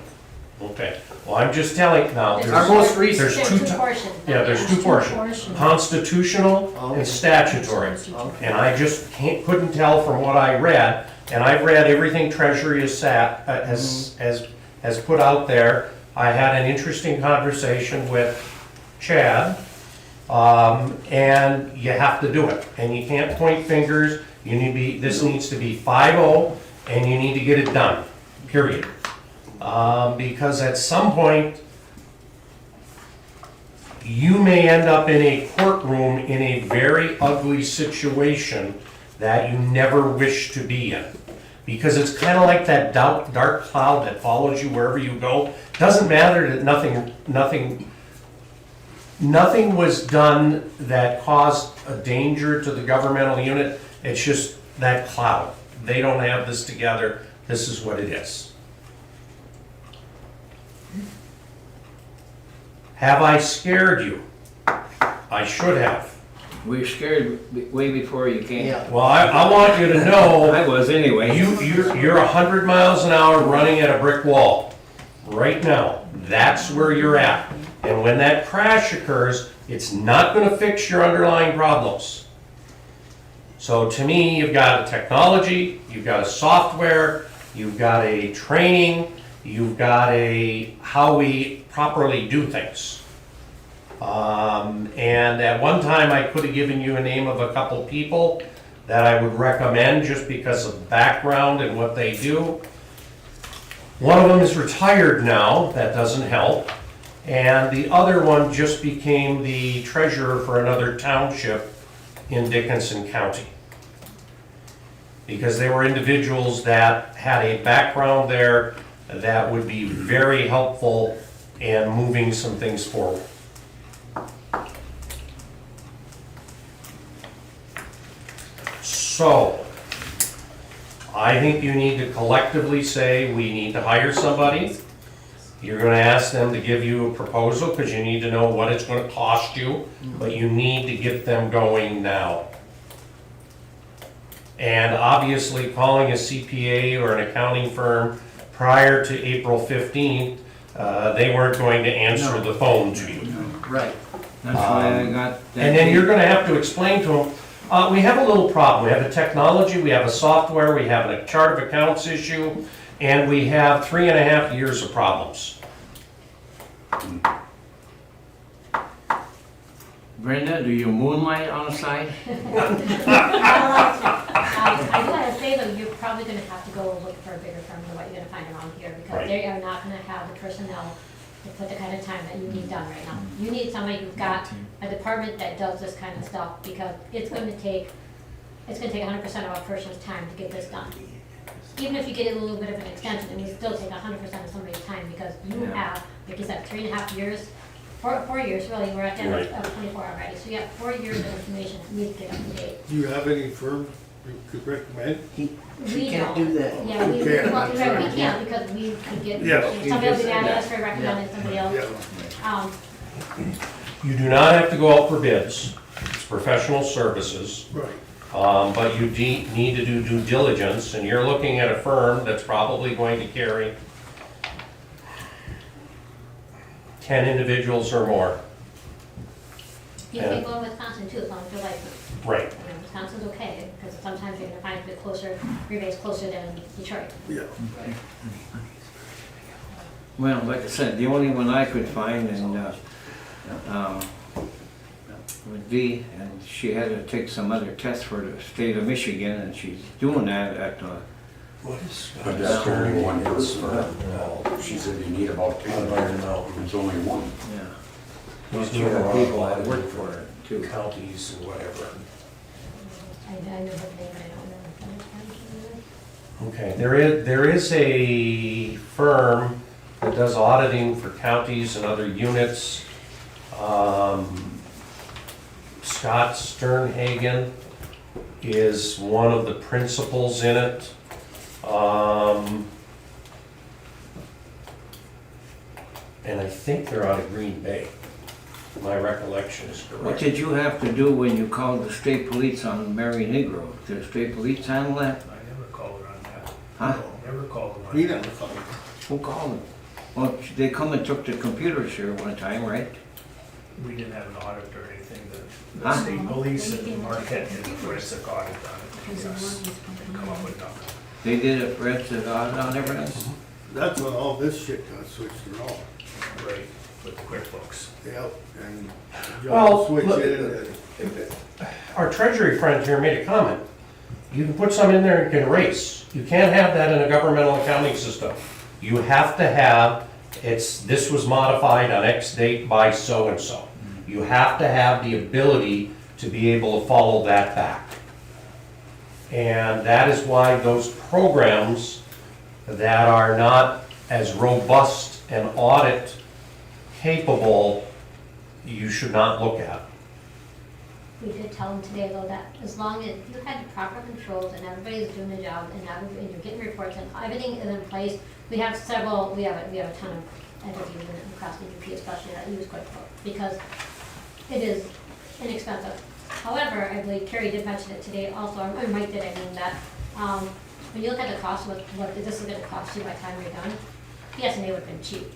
Okay, well, I'm just telling, now, Our most recent. there's two, portions. yeah, there's two portions. Constitutional and statutory. Okay. And I just couldn't tell from what I read, and I've read everything Treasury has put out there. I had an interesting conversation with Chad, and you have to do it. And you can't point fingers, this needs to be 5-0, and you need to get it done, period. Because at some point, you may end up in a courtroom in a very ugly situation that you never wish to be in. Because it's kind of like that dark cloud that follows you wherever you go. Doesn't matter that nothing was done that caused a danger to the governmental unit. It's just that cloud. They don't have this together. This is what it is. Have I scared you? I should have. We were scared way before you came. Yeah. Well, I want you to know, I was anyway. you're 100 miles an hour running at a brick wall. Right now, that's where you're at. And when that crash occurs, it's not gonna fix your underlying problems. So to me, you've got a technology, you've got a software, you've got a training, you've got a how we properly do things. And at one time, I could have given you a name of a couple people that I would recommend just because of background and what they do. One of them is retired now, that doesn't help. And the other one just became the treasurer for another township in Dickinson County. Because they were individuals that had a background there that would be very helpful in moving some things forward. So, I think you need to collectively say, we need to hire somebody. You're gonna ask them to give you a proposal, because you need to know what it's gonna cost you, but you need to get them going now. And obviously, calling a CPA or an accounting firm prior to April 15th, they weren't going to answer the phone to you. Right. That's why I got that. And then you're gonna have to explain to them, we have a little problem. We have a technology, we have a software, we have a chart of accounts issue, and we have 3.5 years of problems. Brenda, do you moonlight on the side? I do gotta say though, you're probably probably gonna have to go look for a bigger firm than what you're gonna find around here, because Right. they are not gonna have the personnel to put the kind of time that you need done right now. You need somebody who's got a department that does this kind of stuff, because it's gonna take 100% of a person's time to get this done. Even if you get a little bit of an extension, it will still take 100% of somebody's time, because you Yeah. have, like you said, 3.5 years, 4 years really, we're at the end Right. of 24 already, so you have 4 years of information that needs to get up to date. Do you have any firm you could recommend? She We can't don't. do that. Yeah, we, You can't, well, that's right, right. we can't, because we could get, Yeah, somebody you will just be said mad at that. us for recommending somebody else. Yeah. You do not have to go out for bids, it's professional services. Right. But you need to do due diligence, and you're looking at a firm that's probably going to carry 10 individuals or more. You can go in Wisconsin too, as long as you're licensed. Right. I mean, Wisconsin's okay, because sometimes you're gonna find a bit closer, Green closer than Detroit. Yeah. Well, like I said, the only one I could find and, would be, and she had to take some other tests for the state of Michigan, and she's doing that at, What is? But that's the only one for she said you need about 10. There's only one. yeah. He's Those doing are a people lot that of work for her too. counties and whatever. I know her name, but I don't know. Okay, there is a firm that does auditing for counties and other units. Scott Sternhagen is one of the principals in it. And I think they're out of Green Bay. My recollection is What correct. did you have to do when you called the state police on Mary Negro? Did the state police handle that? I never called her on that. Huh? Never called her on He that. never called. Who called them? Well, they come and took the computers here one time, right? We didn't have an audit or anything. The Huh? state police in Marquette did a forensic audit on it. Yes. And come up with nothing. They did a forensic audit on everything? That's when all this shit got switched around. Right, with the QuickBooks. Yep, and Well, John switched look- it in. Our treasury friend here made a comment. You can put some in there and can erase. You can't have that in a governmental accounting system. You have to have, this was modified on X date by so-and-so. You have to have the ability to be able to follow that back. And that is why those programs that are not as robust and audit capable, you should not look at. We did tell them today though that as long as you had the proper controls and everybody's doing the job and you're getting reports and everything is in place, we have a ton of entities across the UP especially that use QuickBooks because it is inexpensive. However, I believe Carrie did mention it today also, or Mike did, I mean that, when you look at the cost of what this is gonna cost you by the time you're done, PSNA would have been cheap.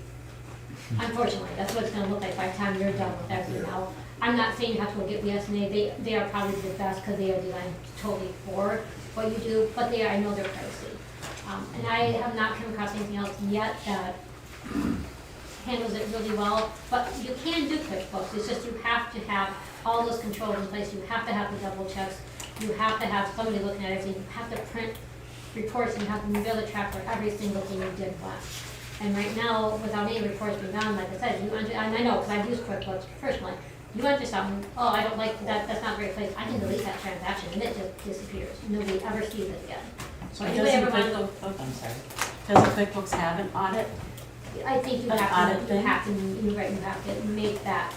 Unfortunately, that's what it's gonna look like by the time you're done with everything now. I'm not saying you have to go get BSNA, they are probably the best because they are designed totally for what you do, but I know they're pricey. And I have not come across anything else yet that handles it really well, but you can do QuickBooks, it's just you have to have all those controls in place, you have to have the double checks, you have to have somebody looking at everything, you have to print reports, and you have to be able to track for every single thing you did last. And right now, without any reports being done, like I said, you enter, and I know, because I've used QuickBooks personally, you enter something, oh, I don't like that, that's not very place, I can delete that transaction, and it just disappears, nobody ever sees it again. So anybody Doesn't ever want to QuickBooks, I'm sorry, doesn't QuickBooks have an audit? I think you An have audit to, thing? you're right, you have to make that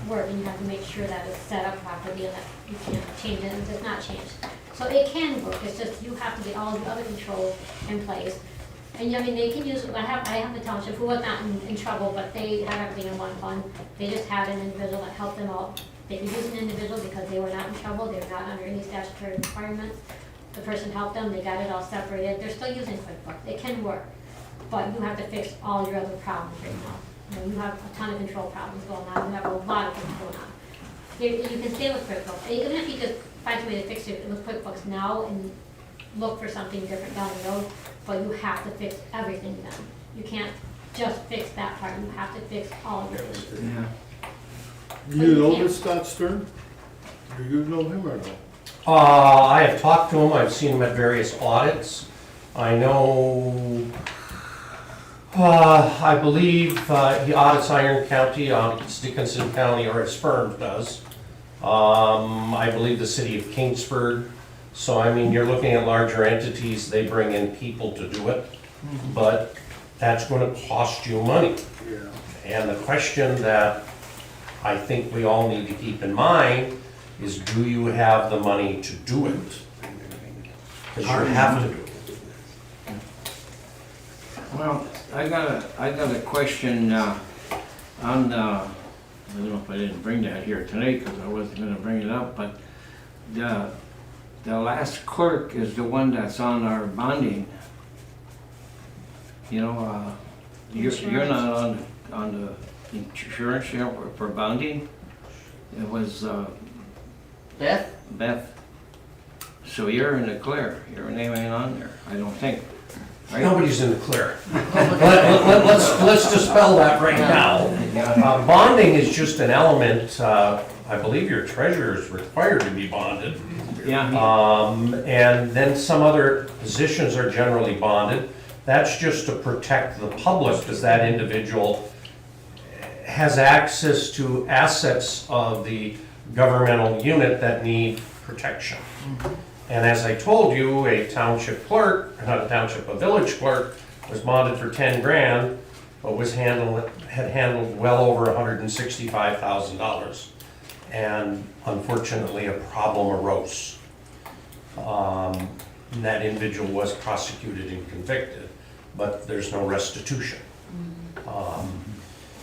work, and you have to make sure that it's set up properly, and that you can't change it, and it does not change. So it can work, it's just you have to get all the other controls in place. And I mean, they can use, I have the Township, who was not in trouble, but they have everything in one fund. They just had an individual that helped them out. They could use an individual because they were not in trouble, they were not under any statutory requirements. The person helped them, they got it all separated, they're still using QuickBooks, it can work. But you have to fix all your other problems right now. You know, you have a ton of control problems going on, you have a lot of things going on. You can stay with QuickBooks, even if you just find a way to fix it with QuickBooks now and look for something different down the road, but you have to fix everything then. You can't just fix that part, you have to fix all of it. Yeah. Do you know this Scott Stern? Do you know him or no? I have talked to him, I've seen him at various audits. I know, I believe he audits Iron County, audits Dickinson County, or his firm does. I believe the city of Kingsford. So I mean, you're looking at larger entities, they bring in people to do it, but that's gonna cost you money. Yeah. And the question that I think we all need to keep in mind is, do you have the money to do it? Because you have to do it. Well, I got a question on, I don't know if I didn't bring that here tonight because I wasn't gonna bring it up, but the last clerk is the one that's on our bonding. You know, you're not on the insurance, you know, for bonding. It was Beth? Beth. So you're in the clear, your name ain't on there, I don't think. Right? Nobody's in the clear. Let's dispel that right now. Bonding is just an element, I believe your treasurer is required to be bonded. Yeah. And then some other positions are generally bonded. That's just to protect the public, because that individual has access to assets of the governmental unit that need protection. And as I told you, a township clerk, not a township, a village clerk, was bonded for 10 grand, but had handled well over $165,000. And unfortunately, a problem arose. And that individual was prosecuted and convicted, but there's no restitution.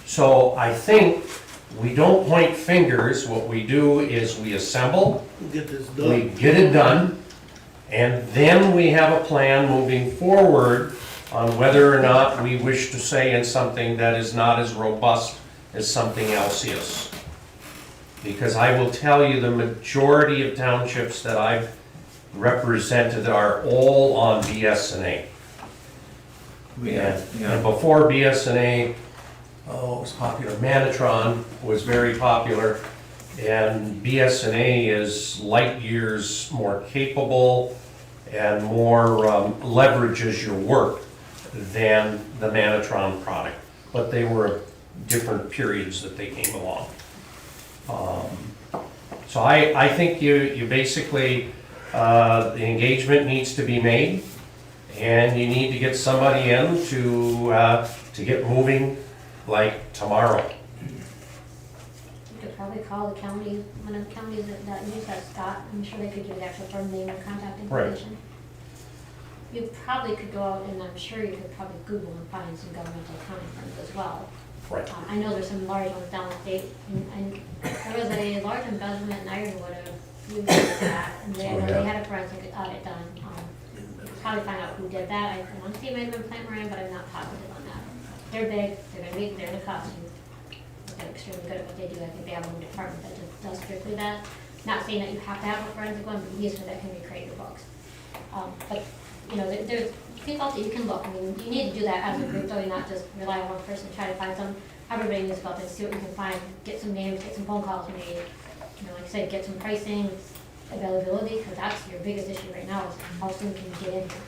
So I think we don't point fingers. What we do is we assemble, Get this we done. get it done, and then we have a plan moving forward on whether or not we wish to say in something that is not as robust as something else is. Because I will tell you, the majority of townships that I've represented are all on BS&A. And before BS&A, it was popular. Manatron was very popular, and BS&A is light years more capable and more leverages your work than the Manatron product. But they were different periods that they came along. So I think you basically, the engagement needs to be made, and you need to get somebody in to get moving like tomorrow. You could probably call the county, one of the counties that use that, Scott, I'm sure they could give you the actual firm name and contact information. You probably could go out, and I'm sure you could probably Google and find some governmental accounting firms as well. Right. I know there's some large ones down the state, and there was a large embezzlement in Ironwood a few years back, and they had a forensic audit done. Probably find out who did that. I want to say it might have been Plant Moran, but I'm not positive on that. They're big, they're gonna cost you. They're extremely good at what they do. I think they have a department that just does strictly that. Not saying that you have to have a forensic one, but these are that can recreate your books. But, you know, there's people that you can look. I mean, you need to do that as a group, though, you not just rely on one person, try to find some. Everybody needs to go out there and see what you can find, get some names, get some phone calls made. You know, like I said, get some pricing, availability, because that's your biggest issue right now, is how soon can you get in here.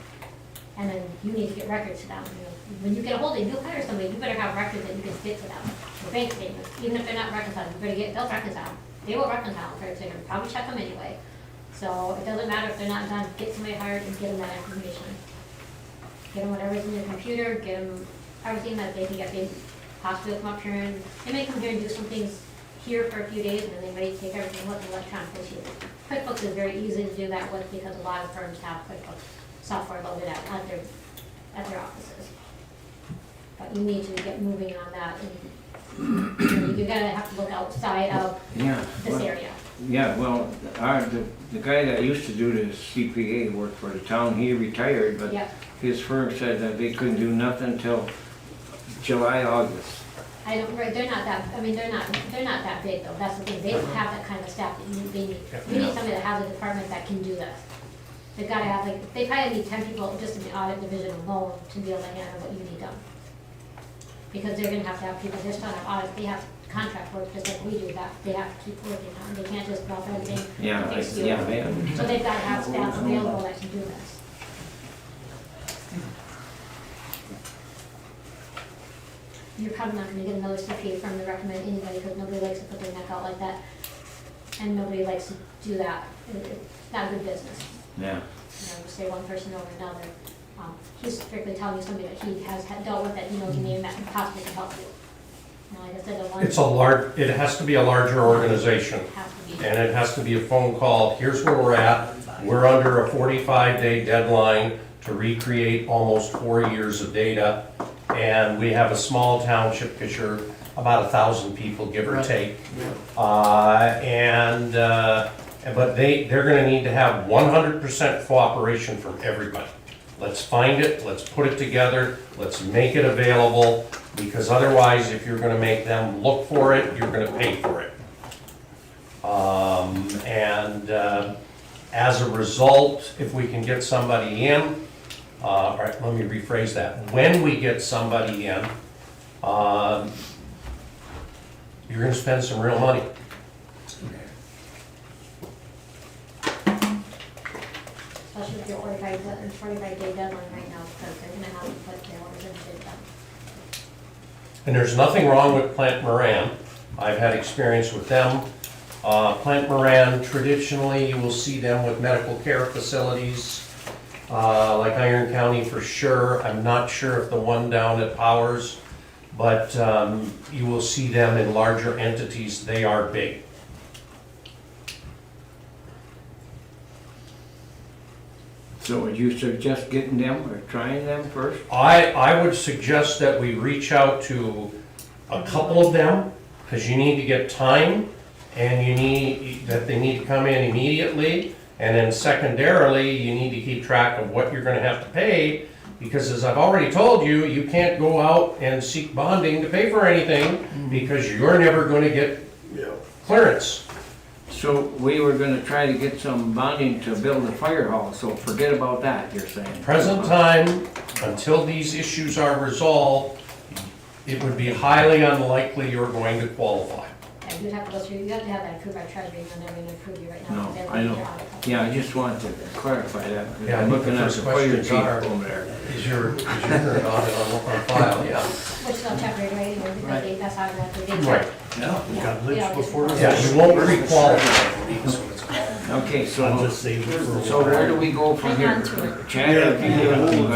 And then you need to get records to them. You know, when you get a hold of it, you hire somebody, you better have records that you can get to them. Your bank statements, even if they're not reconciled, you better they'll reconcile. They will reconcile, so they're gonna probably check them anyway. So it doesn't matter if they're not done, get somebody hired and get them that information. Get them whatever's in your computer, get them everything that they can get. They possibly come up here and, they may come here and do some things here for a few days, and then they may take everything with them electronically to you. QuickBooks is very easy to do that with, because a lot of firms have QuickBooks software loaded at their offices. But you need to get moving on that, and you're gonna have to look outside of this area. Yeah, well, the guy that used to do the CPA worked for the town, he retired, but Yeah. his firm said that they couldn't do nothing until July, August. They're not that big though, that's the thing, they don't have that kind of staff that they need. You need somebody that has a department that can do this. They've gotta have, like, they probably need 10 people just in the audit division alone to be able to handle what you need done. Because they're gonna have to have people, they're still have audits, they have contract work, just like we do, that they have to keep working on. They can't just drop everything. Yeah, and fix it. yeah, they, So they've got to have staff available that can do this. You're probably not gonna get another CPA firm to recommend anybody, because nobody likes to put their neck out like that. And nobody likes to do that. It's not good business. yeah. You know, say one person over another. He's strictly telling you somebody that he has dealt with, that he knows you name that possibly can help you. You know, like I said, the one. It has to be a larger organization. Has to be. And it has to be a phone call, here's where we're at, we're under a 45-day deadline to recreate almost 4 years of data, and we have a small township, because you're about 1,000 people, give or Right. take. But they're gonna need to have 100% cooperation from everybody. Let's find it, let's put it together, let's make it available, because otherwise, if you're gonna make them look for it, you're gonna pay for it. As a result, if we can get somebody in, all right, let me rephrase that. When we get somebody in, you're gonna spend some real money. Especially with your 45-day deadline right now, because they're gonna have to put their orders in to get done. And there's nothing wrong with Plant Moran. I've had experience with them. Plant Moran, traditionally, you will see them with medical care facilities, like Iron County for sure. I'm not sure if the one down at Powers, but you will see them in larger entities. They are big. So would you suggest getting them or trying them first? I would suggest that we reach out to a couple of them, because you need to get time, and they need to come in immediately, and then secondarily, you need to keep track of what you're gonna have to pay, because as I've already told you, you can't go out and seek bonding to pay for anything, because you're never gonna get clearance. So we were gonna try to get some bonding to build a fire hall, so forget about that, you're saying? Present time, until these issues are resolved, it would be highly unlikely you're going to qualify. And you'd have to go through, you have to have that approved by Treasury, and they're gonna approve you right now. No, because they're I know. your audit. Yeah, I just wanted to clarify that. Yeah, I I'm think the looking at first the fire questions chief are- over there. Is your current audit on file? Yeah. Which they'll check right away, because Right. that's automatically. They check. Right. Yeah, we got Yeah, lynched just- before. Yeah, you won't re-qualify. Okay, I'll just save it for a so while. where do we go from Hang here? on to it. Chad,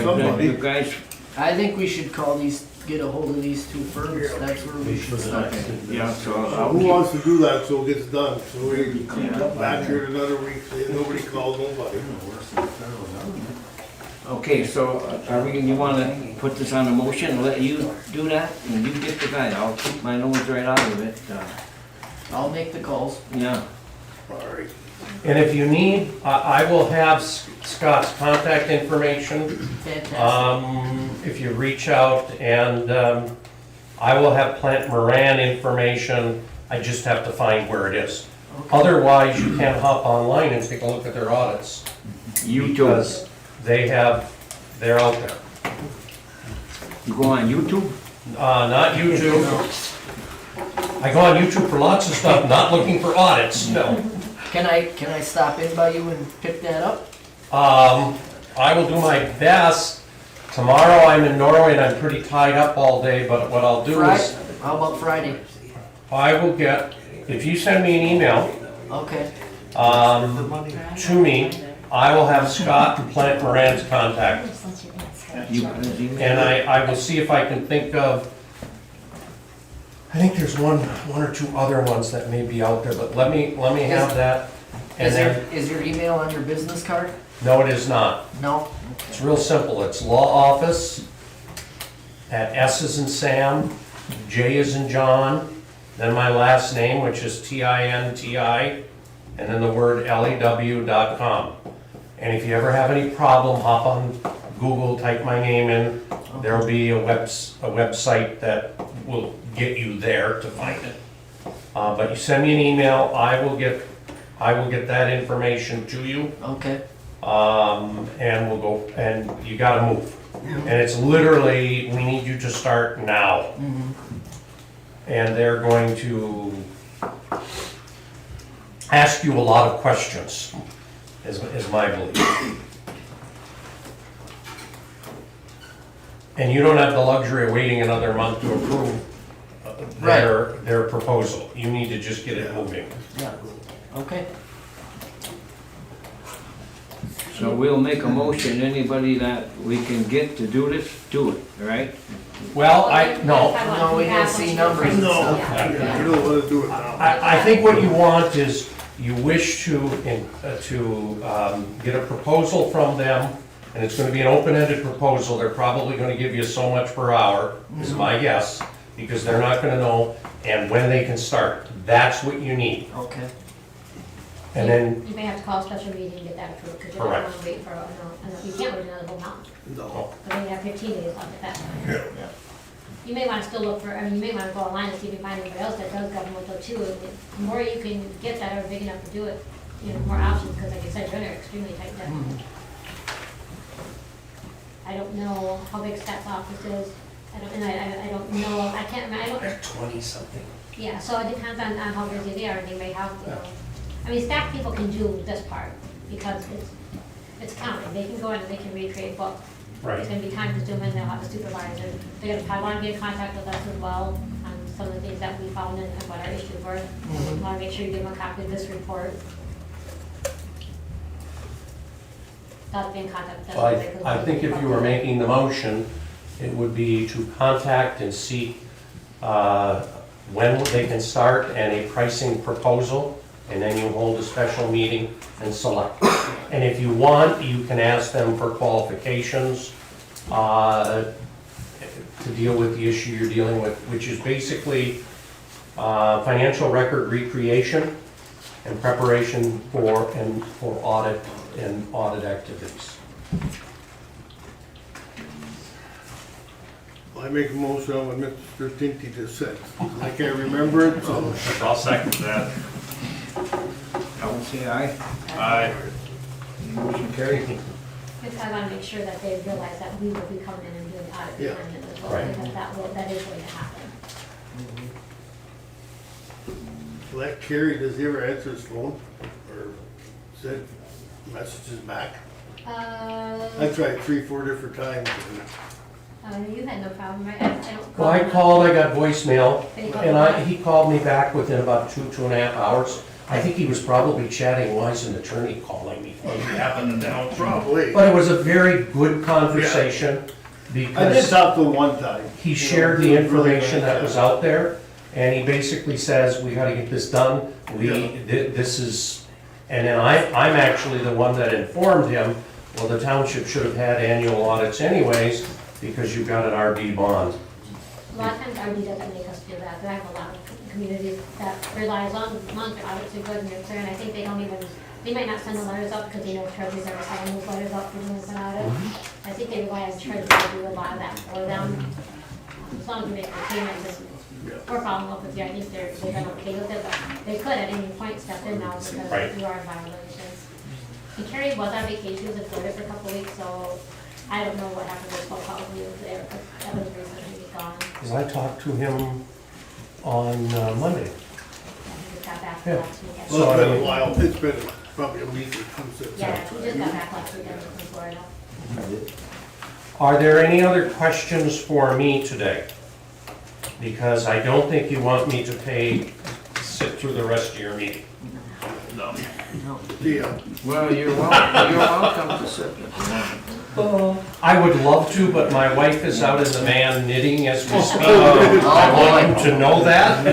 Somebody. you guys, I think we should get a hold of these two firms, that's where we should start. yeah, so I'll Who keep, wants to do that so it gets done? So we come Yeah. back here in another week, saying nobody called nobody. okay, so you wanna put this on a motion, and let you do that, and you get the guy, I'll keep my nose right out of it, I'll make the calls. yeah. All right. And if you need, I will have Scott's contact information. Fantastic. If you reach out, and I will have Plant Moran information. I just have to find where it is. Otherwise, you can hop online and take a look at their audits. YouTube, Because they're out there. you go on YouTube? Not YouTube. I go on YouTube for lots of stuff, not looking for audits, no. Can I stop in by you and pick that up? I will do my best. Tomorrow I'm in Norway and I'm pretty tied up all day, but what I'll do Friday? is, How about Friday? I will get, if you send me an email, Okay, to me, I will have Scott and Plant Moran's contact. And I will see if I can think of, I think there's one or two other ones that may be out there, but let me have that. And then, is your email on your business card? no, it is not. No? It's real simple. It's law office at S as in Sam, J as in John, then my last name, which is TINTI, and then the word LEW.com. And if you ever have any problem, hop on Google, type my name in. There'll be a website that will get you there to find it. But you send me an email, I will get that information to you. Okay. And we'll go, and you gotta move. And it's literally, we need you to start now. and they're going to ask you a lot of questions, is my belief. And you don't have the luxury of waiting another month to approve their proposal. You need to just get it moving. Yeah, okay. So we'll make a motion, anybody that we can get to do this, do it, all right? Well, No, we gotta see numbers and No, stuff. you don't wanna do it now. I think what you want is, you wish to get a proposal from them, and it's gonna be an open-ended proposal. They're probably gonna give you so much per hour, is my guess, because they're not gonna know, and when they can start. That's what you need. Okay. And then, You may have to call a special meeting to get that approved, because you don't want Correct. to wait for, you can't wait another whole month. No. I mean, you have 15 days left at that point. You may want to still look for, you may want to go online and see if you can find anybody else that does governmental too. And the more you can get that are big enough to do it, more options, because like you said, you're under extremely tight deadline. I don't know how big Scott's office is. I don't know, I can't remember, they're 20-something. yeah, so it depends on how busy they are, they may have, I mean, staff people can do this part, because it's counted, they can go in and they can recreate books. Right. It's gonna be time consuming, they'll have a supervisor, they're gonna probably wanna get in contact with us as well, on some of the things that we found and what our issues were. We wanna make sure you give them a copy of this report. They'll be in contact with us. I think if you were making the motion, it would be to contact and seek when they can start and a pricing proposal, and then you hold a special meeting and select. And if you want, you can ask them for qualifications to deal with the issue you're dealing with, which is basically financial record recreation and preparation for audit and audit activities. I make a motion on what Mr. Tinty just said. I can't remember it, so. I'll second that. I will say aye. Aye. Motion carried. Because I wanna make sure that they realize that we will be coming in and doing audit Yeah. behind it as well, Right. because that is going to happen. Well, that Kerry, does he ever answer his phone or send messages back? I tried 3-4 different times. You had no problem, right? I don't. Well, I called, I got voicemail, Did he call and you back? he called me back within about 2.5 hours. I think he was probably chatting, why is an attorney calling me? What happened now? Probably. But it was a very good conversation, I did because talk to him one time. he shared the information that was out there, and he basically says, we gotta get this done. This is, and then I'm actually the one that informed him, well, the township should have had annual audits anyways, because you've got an RD bond. A lot of times RD doesn't make us do that, but I have a lot of communities that rely as long as the audits are good and they're clear, and I think they don't even, they might not send the letters up because they know treasurers are signing those letters up for doing an audit. I think they rely on treasurers to do a lot of that for them. As long as you make the payments or following up with you, I think they've been okay with it, but they could at any point step in now because Right. you are in violations. And Carrie was on vacation, she was in Florida for a couple weeks, so I don't know what happened with phone calls when he was there, but that was the reason he was gone. Because I talked to him on Monday. He just got back Yeah. last weekend. Well, it's been a while. It's been probably a week or two since. Yeah, he just got back last weekend from Florida. Are there any other questions for me today? Because I don't think you want me to sit through the rest of your meeting. No. Yeah. Well, you're welcome to sit. I would love to, but my wife is out in the van knitting as we speak. I want you to know that.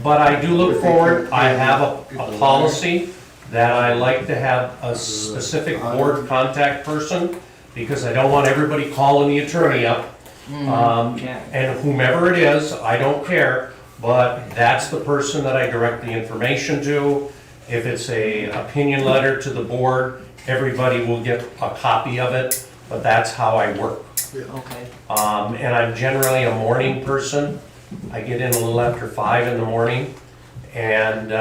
But I do look forward, I have a policy that I like to have a specific board contact person, because I don't want everybody calling the attorney up. And whomever it is, I don't care, but that's the person that I direct the information to. If it's a opinion letter to the board, everybody will get a copy of it, but that's how I work. Okay. And I'm generally a morning person. I get in a little after 5 in the morning, but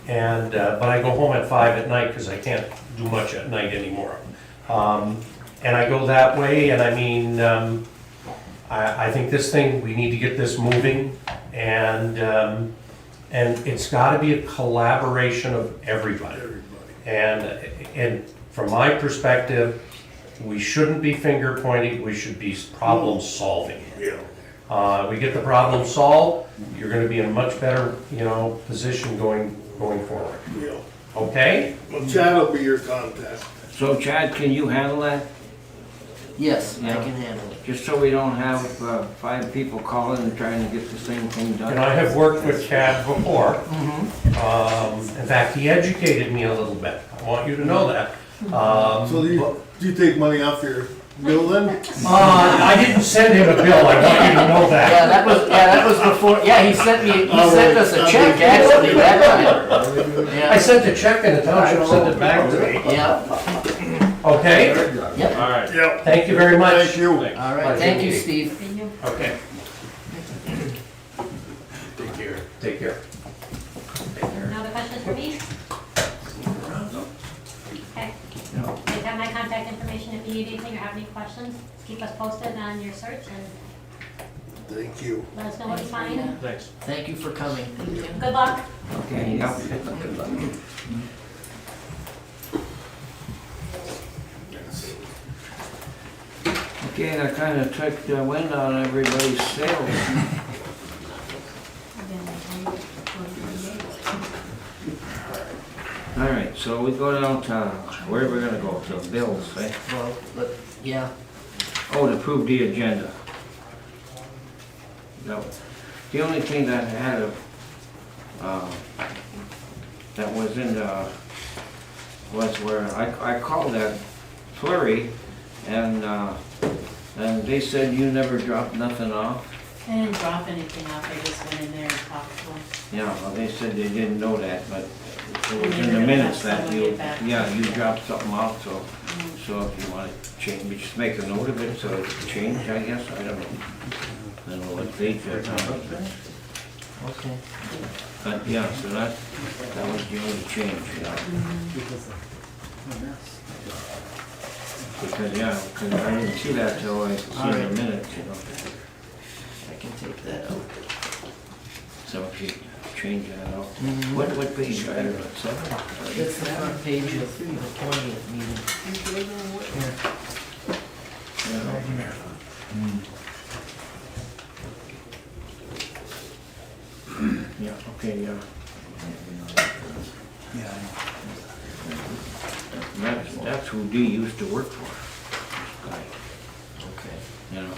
I go home at 5 at night because I can't do much at night anymore. And I go that way, and I mean, I think this thing, we need to get this moving, and it's gotta be a collaboration of everybody. And from my perspective, we shouldn't be finger pointing, we should be problem solving. We get the problem solved, you're gonna be in a much better, position going forward. Okay? Well, Chad will be your contact. So Chad, can you handle that? Yes, I Yeah. can handle it. Just so we don't have 5 people calling and trying to get the same thing done. And I have worked with Chad before. In fact, he educated me a little bit. I want you to know that. So do you take money off your bill then? I didn't send him a bill, I want you to know that. Yeah, that was before, he sent us a check actually that time. I Yeah, sent the check and the township sent it back to me. yeah, Okay? yep. All right. Yep. Thank you very much. Thank you. All right, thank you, Steve. Okay. Take care. Any other questions for me? Okay. You have my contact information if you need anything or have any questions. Keep us posted on your search and Thank you. let us know what you find. Thanks. Thank you for coming. Good luck. Okay, yeah. Okay, that kind of took the wind out of everybody's sails. All right, so we go downtown. Where are we gonna go? To bills, eh? Well, yeah, Oh, to approve the agenda. No, the only thing that had that was in the, was where I called that flurry, and they said you never dropped nothing off. I didn't drop anything off, I just went in there and talked to them. Yeah, well, they said they didn't know that, but it was And in they the were gonna minutes have that someone you, get back to yeah, us. you dropped something off, so if you want to change, just make a note of it, so it's changed, I guess, I don't know. I don't know what page that's on, okay. but yeah, so that was the only change, you know. Because, yeah, because I didn't see that till I see the minutes, you know. I can take that out. So if you change that out. What page are you at, 7? That's the front page of the 20th meeting. Yeah, okay, yeah. That's who Dee used to work for, this guy, Okay. you know.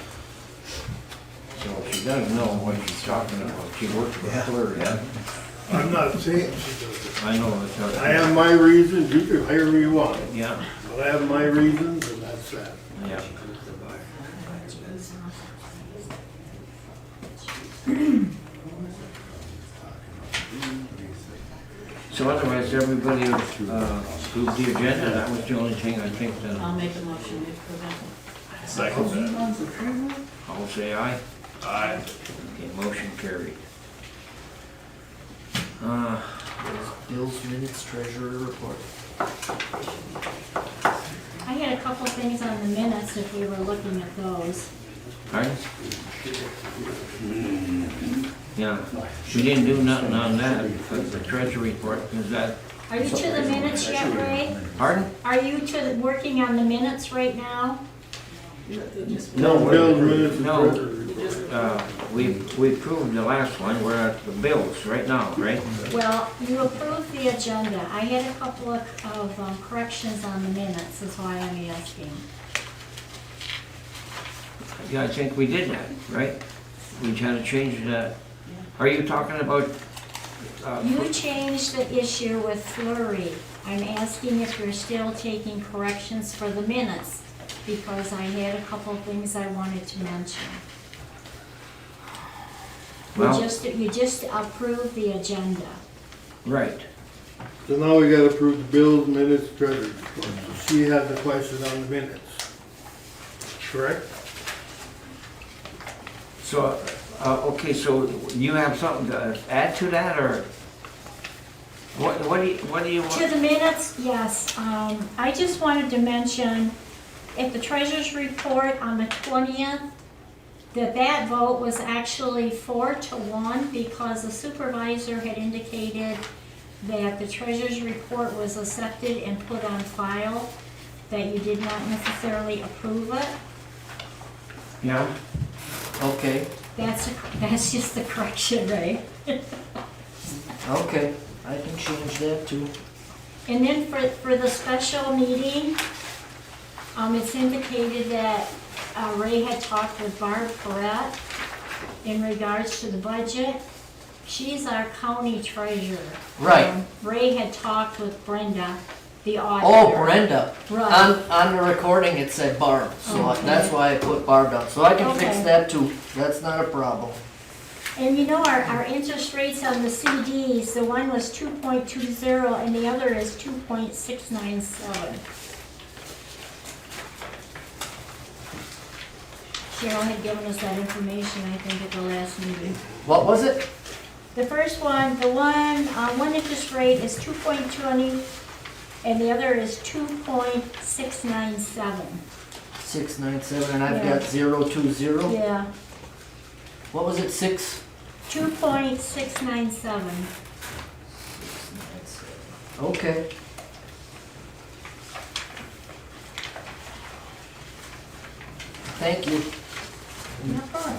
So she does know what she's talking about. She worked for Fleur, yeah. I'm not saying she does it. I know it's her. I have my reasons, you can hire me you want, Yeah, but I have my reasons and that's that. yeah. So otherwise, everybody approved the agenda. That was the only thing I think that I'll make a motion to approve it. Second that. I'll say aye. Aye. Okay, motion carried. Bills, minutes, treasurer report. I had a couple things on the minutes if we were looking at those. Pardon? Yeah, she didn't do nothing on that, because the treasury report, is that, Are you to the minutes yet, Ray? pardon? Are you working on the minutes right now? No, Bills, minutes, and no. treasurer report. We approved the last one, we're at the bills right now, right? Well, you approved the agenda. I had a couple of corrections on the minutes, is why I'm asking. Yeah, I think we did that, right? We had to change that. Are you talking about? You changed the issue with Flurry. I'm asking if you're still taking corrections for the minutes, because I had a couple of things I wanted to mention. Well- You just approved the agenda. Right. So now we gotta approve the bills, minutes, treasurer report. So she has a question on the minutes. Correct? So, okay, so you have something to add to that, or what do you want? To the minutes, yes. I just wanted to mention, at the treasurer's report on the 20th, that vote was actually 4-1 because the supervisor had indicated that the treasurer's report was accepted and put on file, that you did not necessarily approve it. Yeah, Okay, That's just the correction, right? okay, I can change that too. And then for the special meeting, it's indicated that Ray had talked with Barb Perrette in regards to the budget. She's our county treasurer. Right. Ray had talked with Brenda, the auditor. Oh, Brenda. Right. On the recording, it said Barb, so Okay. that's why I put Barb down. So I can fix Okay. that too. That's not a problem. And you know, our interest rates on the CDs, the one was 2.20 and the other is 2.697. Cheryl had given us that information, I think, at the last meeting. What was it? The first one, one interest rate is 2.20 and the other is 2.697. 697, and I've Yeah. got 020. Yeah, What was it, 6? 2.697. Okay. Thank you. No problem.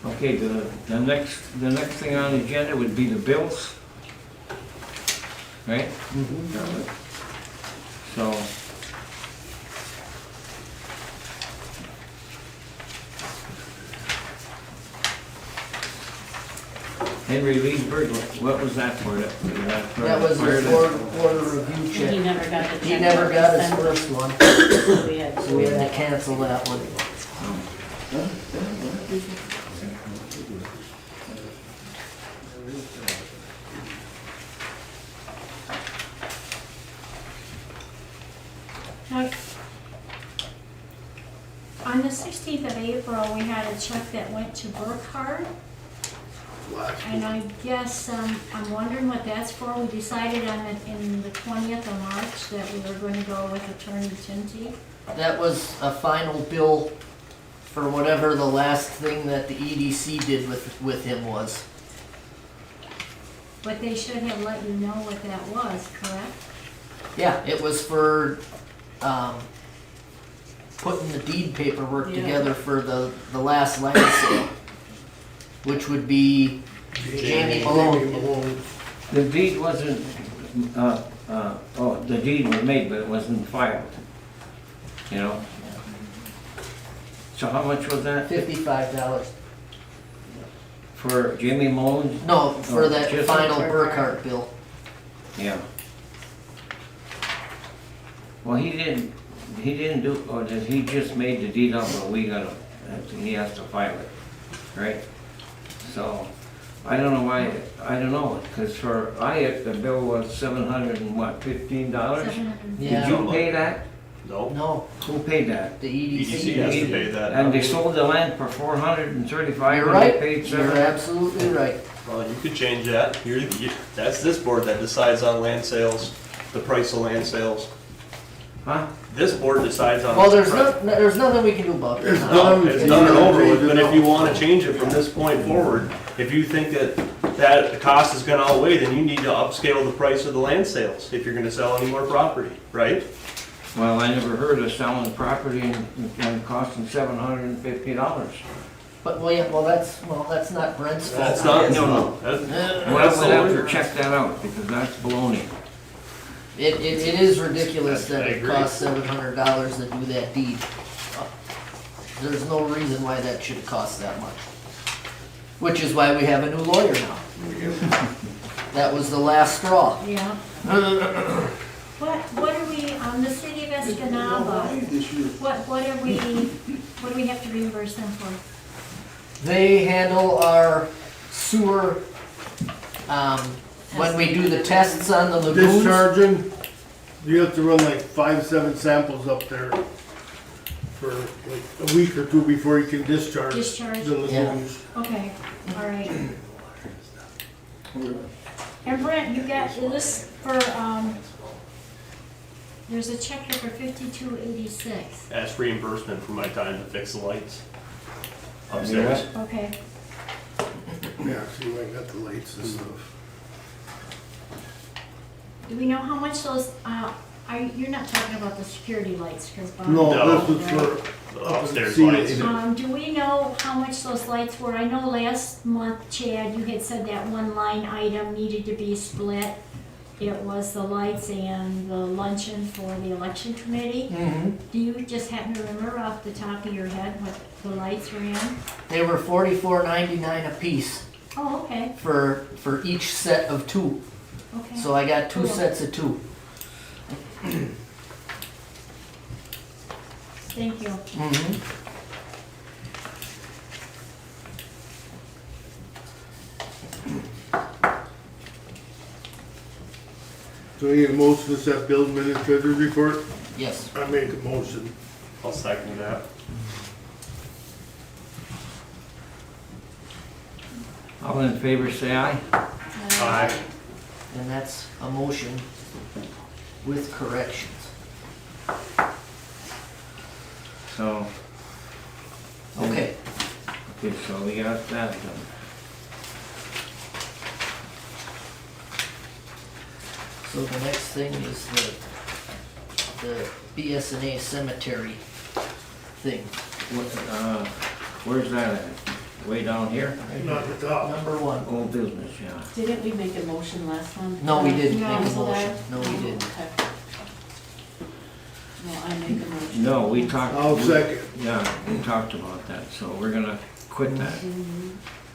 okay, the next thing on the agenda would be the bills. Right? So. Henry Leesburg, what was that for? That was the quarter review He check. never got the check. He never got his sent. first one, So we had so we had to cancel that one. Now, on the 16th of April, we had a check that went to Burkhardt. And I guess, I'm wondering what that's for. We decided in the 20th of March that we were going to go with Attorney Tinty. That was a final bill for whatever the last thing that the EDC did with him was. But they should have let you know what that was, correct? Yeah, it was for, putting the deed paperwork Yeah. together for the last land sale, which would be Jamie Malone. The deed wasn't, the deed was made, but it wasn't filed. You know? So how much was that $55. for Jimmy Mullins? No, for Oh, that just- final Burkhardt bill. Yeah. Well, he didn't do, or did he just made the deed up, but we gotta, he has to file it, right? So, I don't know why, I don't know, cause for the bill was $715? Yeah. Did you pay that? No, No, Who paid that? the EDC EDC. has to pay that. And they sold the land for $435 You're and they right, paid you're $700. absolutely right. Well, you could change that. That's this board that decides on land sales, the price of land sales. Huh? This board decides on. Well, the there's price. there's nothing we can do about There's it. No, it's done and over with, but if you wanna Change change it from this point forward, if you think that the cost is gonna outweigh, then you need to upscale the price of the land sales, if you're gonna sell any more property, right? Well, I never heard of selling property and costing $750. But, that's not Brent's fault. That's not, No. That's Well, we'll have to check that out, because that's baloney. It is ridiculous that I it agree. costs $700 to do that deed. There's no reason why that should cost that much. Which is why we have a new lawyer now. That was the last straw. Yeah. What are we, the city of Escanaba, what do we have to reimburse them for? They handle our sewer, when we do the tests on the lagoons. Discharging, you have to run like 5-7 samples up there for like a week or two before you can discharge Discharge? the lagoons. Okay, all right. And Brent, you got this for, There's a check here for $52.86. That's reimbursement for my time to fix the lights You know upstairs. what? Okay. Yeah, see, I got the lights and stuff. Do we know how much those, you're not talking about the security lights, because Bob. No, No. this is for. The upstairs See, lights. it- Do we know how much those lights were? I know last month, Chad, you had said that one line item needed to be split. It was the lights and the luncheon for the election committee. Mm-hmm. Do you just happen to remember off the top of your head what the lights were in? They were $44.99 a piece Oh, okay, for each set of two. okay. So I got two Cool. sets of two. Thank you. Mm-hmm. So you need a motion to set bill administrator's report? Yes. I make a motion. I'll second that. All in favor, say aye. Aye. And that's a motion with corrections. So, Okay. okay, so we got that done. So the next thing is the BSNA cemetery thing. Where's that at? Way down here? Not the top. Number one. Old business, yeah. Didn't we make a motion last one? No, we didn't No, make a so motion. that- No, we didn't. Okay. No, I make a motion. No, we talked. I'll second. Yeah, we talked about that, so we're gonna quit that,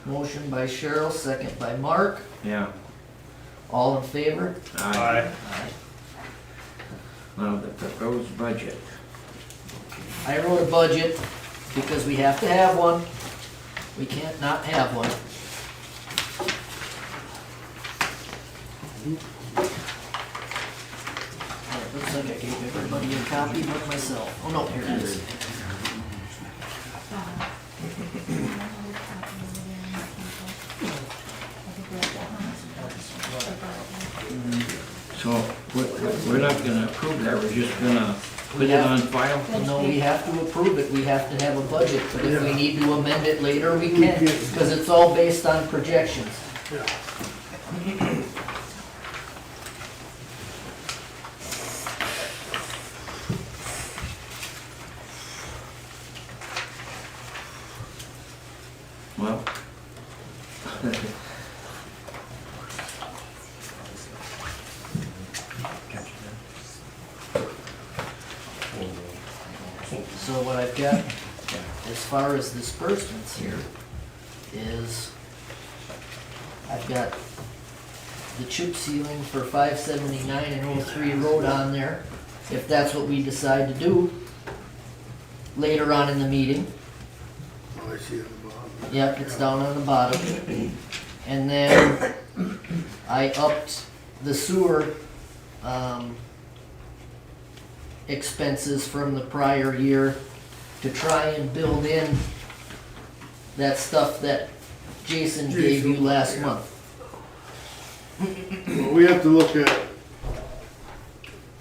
Motion by Cheryl, second by Mark. yeah. All in favor? Aye. Now, the proposed budget. I wrote a budget because we have to have one. We can't not have one. It looks like I gave everybody a copy but myself. Oh no, here it is. So, we're not gonna approve that, we're just gonna put it on file? No, we have to approve it, we have to have a budget, but if we need to amend it later, we can, because it's all based on projections. Yeah. Well. So what I've got, as far as disbursements here, is I've got the chip sealing for 579 and 03 Road on there, if that's what we decide to do later on in the meeting. Oh, I see it on the bottom. Yep, it's down on the bottom. And then I upped the sewer, expenses from the prior year to try and build in that stuff that Jason gave you last month. Well, we have to look at,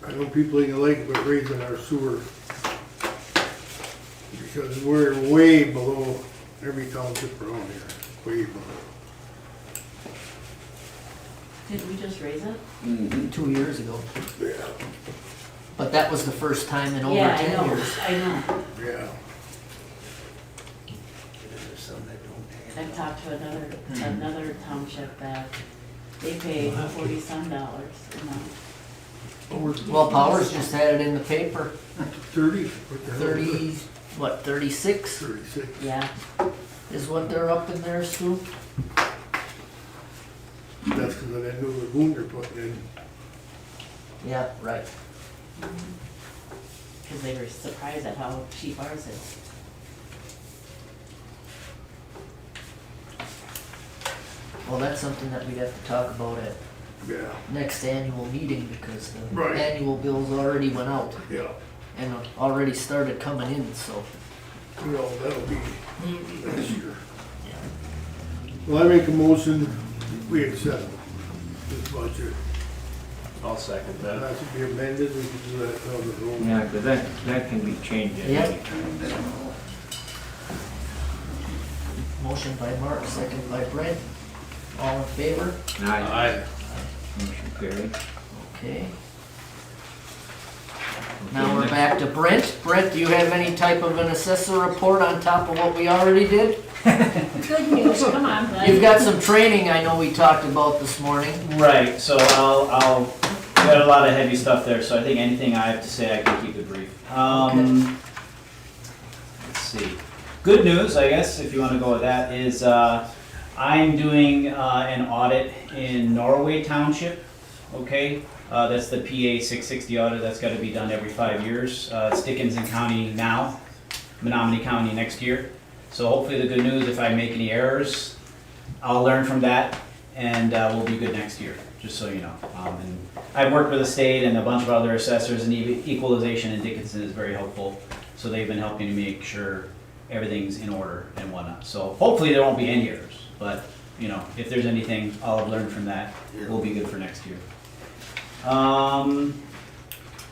I know people ain't like it, but raising our sewer. Because we're way below every township around here, way below. Did we just raise it? 2 years ago. Yeah, But that was the first time in over Yeah, 10 I know, years. I know. yeah. I've talked to another township that they pay $40-some a month. Well, Powers just had it in the paper, 30? What the hell is 30, what, 36 it? 36. Yeah, is what they're up in there, Stu? That's because of that new lagoon they're putting in. Yeah, right. because they were surprised at how cheap ours is. Well, that's something that we'd have to talk about at Yeah, next annual meeting, because the Right. annual bills already went out yeah. and already started coming in, so. Well, that'll be next year. Well, I make a motion, we accept this budget. I'll second that. That should be amended, we could do that on the road. Yeah, because that can be changed at Yep. any time. Motion by Mark, second by Brent. All in favor? Aye. Motion carried. Okay. Now we're back to Brent. Brent, do you have any type of an assessor report on top of what we already did? Good news, come on, bud. You've got some training I know we talked about this morning. Right, so I'll got a lot of heavy stuff there, so I think anything I have to say, I can keep it brief. Let's see. Good news, I guess, if you want to go with that, is I'm doing an audit in Norway Township, okay? That's the PA 660 audit, that's got to be done every 5 years. It's Dickinson County now, Menominee County next year. So hopefully the good news, if I make any errors, I'll learn from that and we'll be good next year, just so you know. And I've worked with the state and a bunch of other assessors, and equalization in Dickinson is very helpful. So they've been helping to make sure everything's in order and whatnot. So hopefully there won't be any errors, but you know, if there's anything, I'll have learned from that. We'll be good for next year.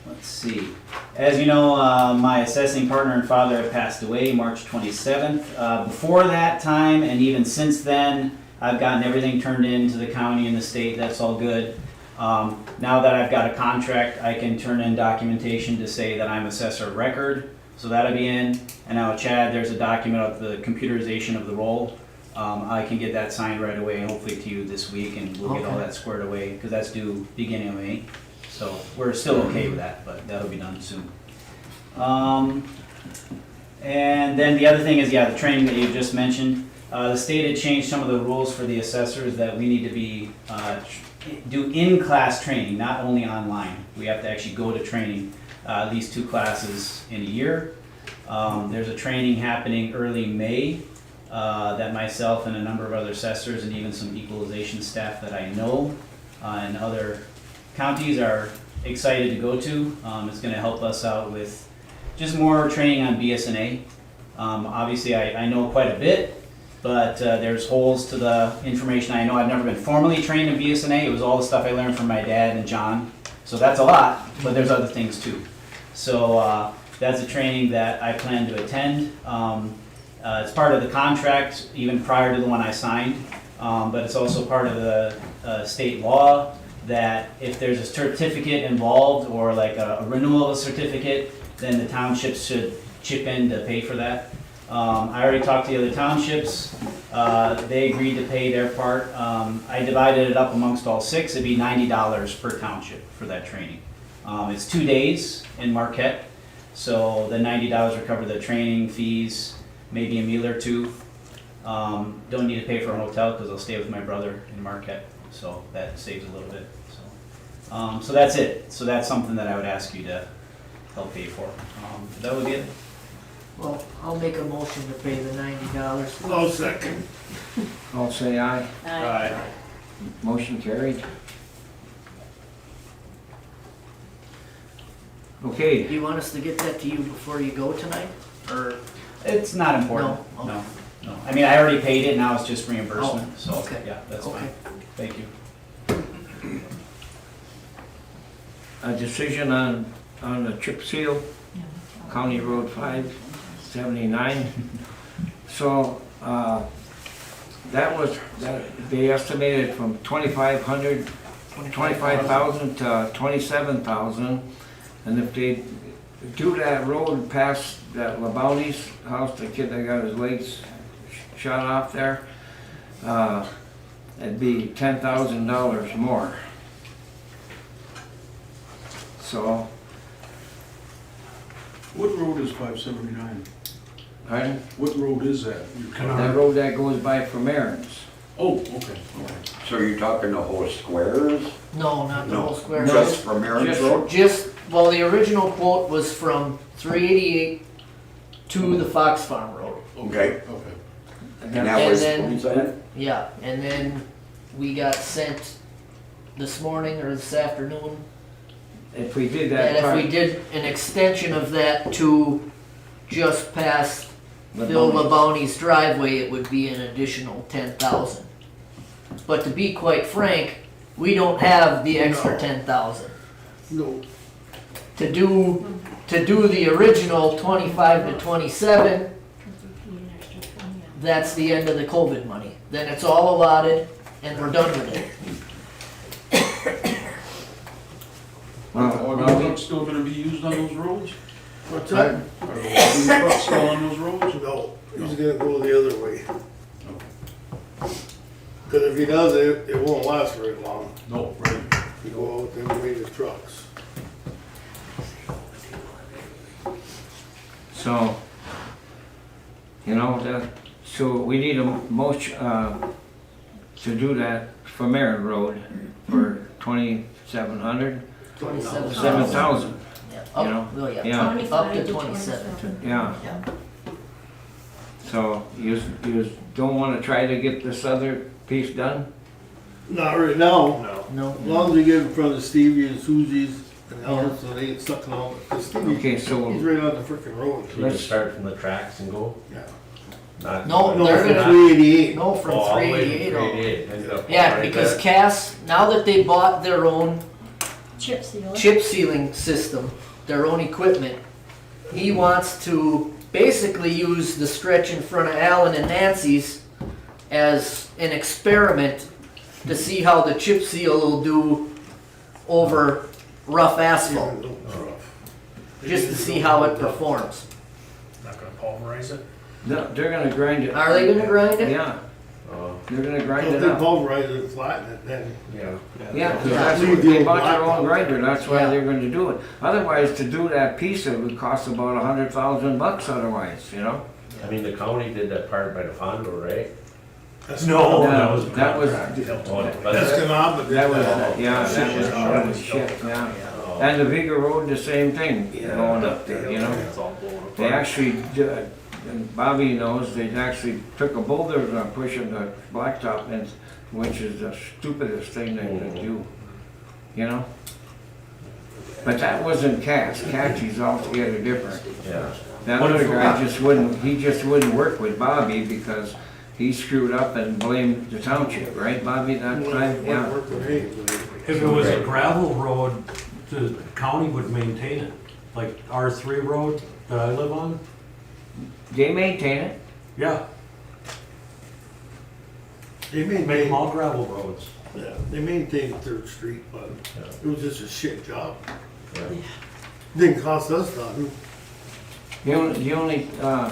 Let's see. As you know, my assessing partner and father have passed away March 27th. Before that time, and even since then, I've gotten everything turned in to the county and the state. That's all good. Now that I've got a contract, I can turn in documentation to say that I'm assessor of record. So that'll be in. And now, Chad, there's a document of the computerization of the roll. I can get that signed right away, and hopefully to you this week, and we'll get all that squared away, because that's due beginning of May. So we're still okay with that, but that'll be done soon. And then the other thing is, yeah, the training that you just mentioned. The state had changed some of the rules for the assessors that we need to be do in-class training, not only online. We have to actually go to training, at least 2 classes in a year. There's a training happening early May that myself and a number of other assessors and even some equalization staff that I know in other counties are excited to go to. It's going to help us out with just more training on BS&A. Obviously, I know quite a bit, but there's holes to the information I know. I've never been formally trained in BS&A. It was all the stuff I learned from my dad and John. So that's a lot, but there's other things too. So that's a training that I plan to attend. It's part of the contract even prior to the one I signed, but it's also part of the state law that if there's a certificate involved or like a renewal of a certificate, then the townships should chip in to pay for that. I already talked to the other townships. They agreed to pay their part. I divided it up amongst all 6. It'd be $90 per township for that training. It's 2 days in Marquette, so the $90 will cover the training fees, maybe a meal or 2. Don't need to pay for a hotel because I'll stay with my brother in Marquette, so that saves a little bit. So that's it. So that's something that I would ask you to help pay for. That would be it. Well, I'll make a motion to pay the $90. No second. All say aye. Aye. Motion carried. Okay, Do you want us to get that to you before you go tonight? Or, It's not important. No? No. No. I mean, I already paid it. Now it's just reimbursement. So okay. yeah, that's Okay. fine. Thank you. a decision on the chip seal, County Road 579. So, they estimated from 25,000 to 27,000. And if they do that road past that LeBounty's house, the kid that got his legs shot off there, it'd be $10,000 more. So, What road is 579? pardon? What road is that? That road that goes by from Aaron's. Oh, okay. So you're talking the whole squares? no, not the whole square. Just from Aaron's Road? Well, the original quote was from 388 to the Fox Farm Road. Okay. Okay. And that was then- 27? Yeah, and then we got sent this morning or this afternoon If we did that that if part, we did an extension of that to just past Bill LeBounty's. LeBounty's driveway, it would be an additional 10,000. But to be quite frank, we don't have the extra 10,000. No, To do the original 25 to 27, that's the end of the COVID money. Then it's all allotted and we're done with it. Are the trucks still gonna be used on those roads? what's that? Are the trucks still on those roads? No, he's gonna go the other way. Cause if he does it, it won't last very long. No, right. You go out there with the trucks. So, you know, so we need a motion, to do that for Meyer Road for 2,700, 27,000. 7,000, Yeah, you know? well, yeah, Yeah. up 25 to to 27. Yeah. Yeah. So you don't wanna try to get this other piece done? Not right now. No. No. As long as we get in front of Stevie and Susie's and Alice, so they ain't sucking out. Cause Stevie, Okay, he's so right on the frickin' road. You can start from the tracks and go? Yeah. Not- No, No, they're from gonna, 388. no, from Oh, all the way to 388 on. 388, end up Yeah, right because there. Cass, now that they bought their own Chip seal. chip sealing system, their own equipment, he wants to basically use the stretch in front of Alan and Nancy's as an experiment to see how the chip seal will do over rough asphalt, Yeah, no, it's rough. just to see how it performs. Not gonna pulverize it? No, they're gonna grind it. Are they gonna grind it? Yeah, Oh, they're gonna grind If it they up. pulverize it and flatten it, then yeah. Yeah, 'cause Yeah. that's Leave what the they old bought their own blacktop. grinder, that's why Yeah. they're gonna do it. Otherwise, to do that piece, it would cost about $100,000 otherwise, you know? I mean, the county did that part by the Fondo, right? that's No, not- that was, That's that was gonna, but yeah, that's that was shit, yeah. And the Vega Road, the same thing, going up there, you know? It's all blowing apart. They actually, and Bobby knows, they actually took a boulder and pushing the blacktop in, which is the stupidest thing they could do, you know? But that wasn't Catchy's altogether different. Yeah. That other guy just wouldn't work with Bobby because he screwed up and blamed the township, right, Bobby, that time? Yeah. If it was a gravel road, the county would maintain it, like R3 road that I live on. They maintain it. Yeah, They make them maintain, all gravel roads. yeah, they maintained Third Street, but it was just a shit job. Didn't cost us nothing. The only, I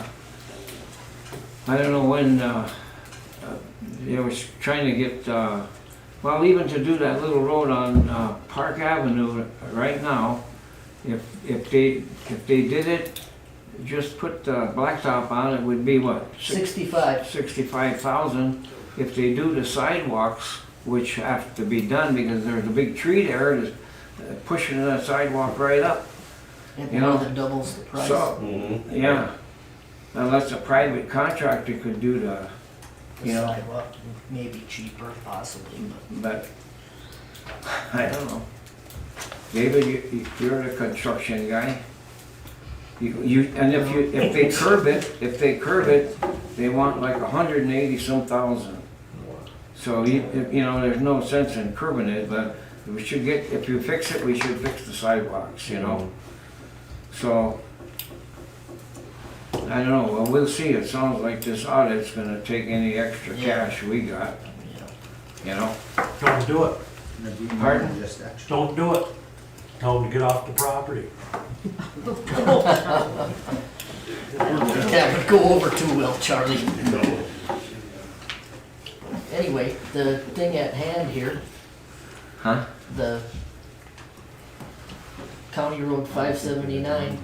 don't know when, they was trying to get, well, even to do that little road on, Park Avenue right now, if they did it, just put the blacktop on, it would be what? 65. 65,000. If they do the sidewalks, which have to be done because there's a big tree there that's pushing that sidewalk right up. It You more know, than doubles the price. So, yeah, unless a private contractor could do the, The you know, sidewalk, maybe cheaper, possibly, but but, I don't know. David, you're the construction guy. And if they curb it, they want like 180-some thousand. So, you know, there's no sense in curbing it, but we should get, if you fix it, we should fix the sidewalks, you know? So, I don't know, well, we'll see, it sounds like this audit's gonna take any extra Yeah. cash we got, you know? Don't do it, Pardon? don't do it. Tell them to get off the property. that would go over too well, Charlie. Anyway, the thing at hand here, Huh? the County Road 579,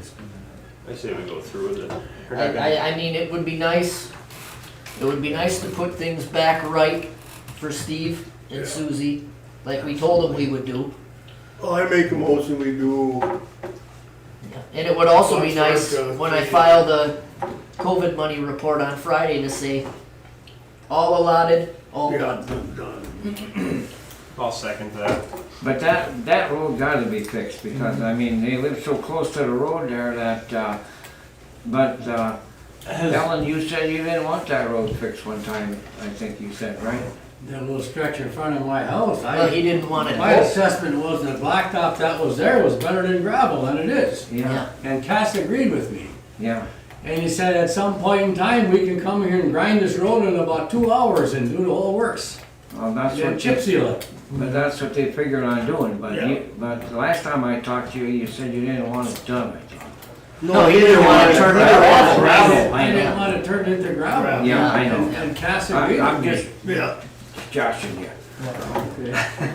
I say we go through with it. We're not gonna- I mean, it would be nice to put things back right for Steve and Susie, like we told them we would do. Well, I make a motion, we do, And it would also be That's nice right, when I file the COVID money report on Friday to say, all allotted, all yeah, done. done. I'll second that. But that road gotta be fixed, because, I mean, they live so close to the road there that, but, Ellen, you said you didn't want that road fixed one time, I think you said, right? That little stretch in front of my house, Well, he didn't want it. my assessment was the blacktop that was there was better than gravel, and it is. Yeah, And Cass agreed with me. yeah. And he said at some point in time, we can come here and grind this road in about 2 hours and do the whole works. Well, that's And what chip you, seal it. but that's what they figured on doing, but Yeah. but the last time I talked to you, you said you didn't want it done, I think. No, he didn't want to turn it off. Gravel. I didn't want to turn it into gravel. Yeah, I know. And Cass agreed I'm with just me. Yeah. joshing you.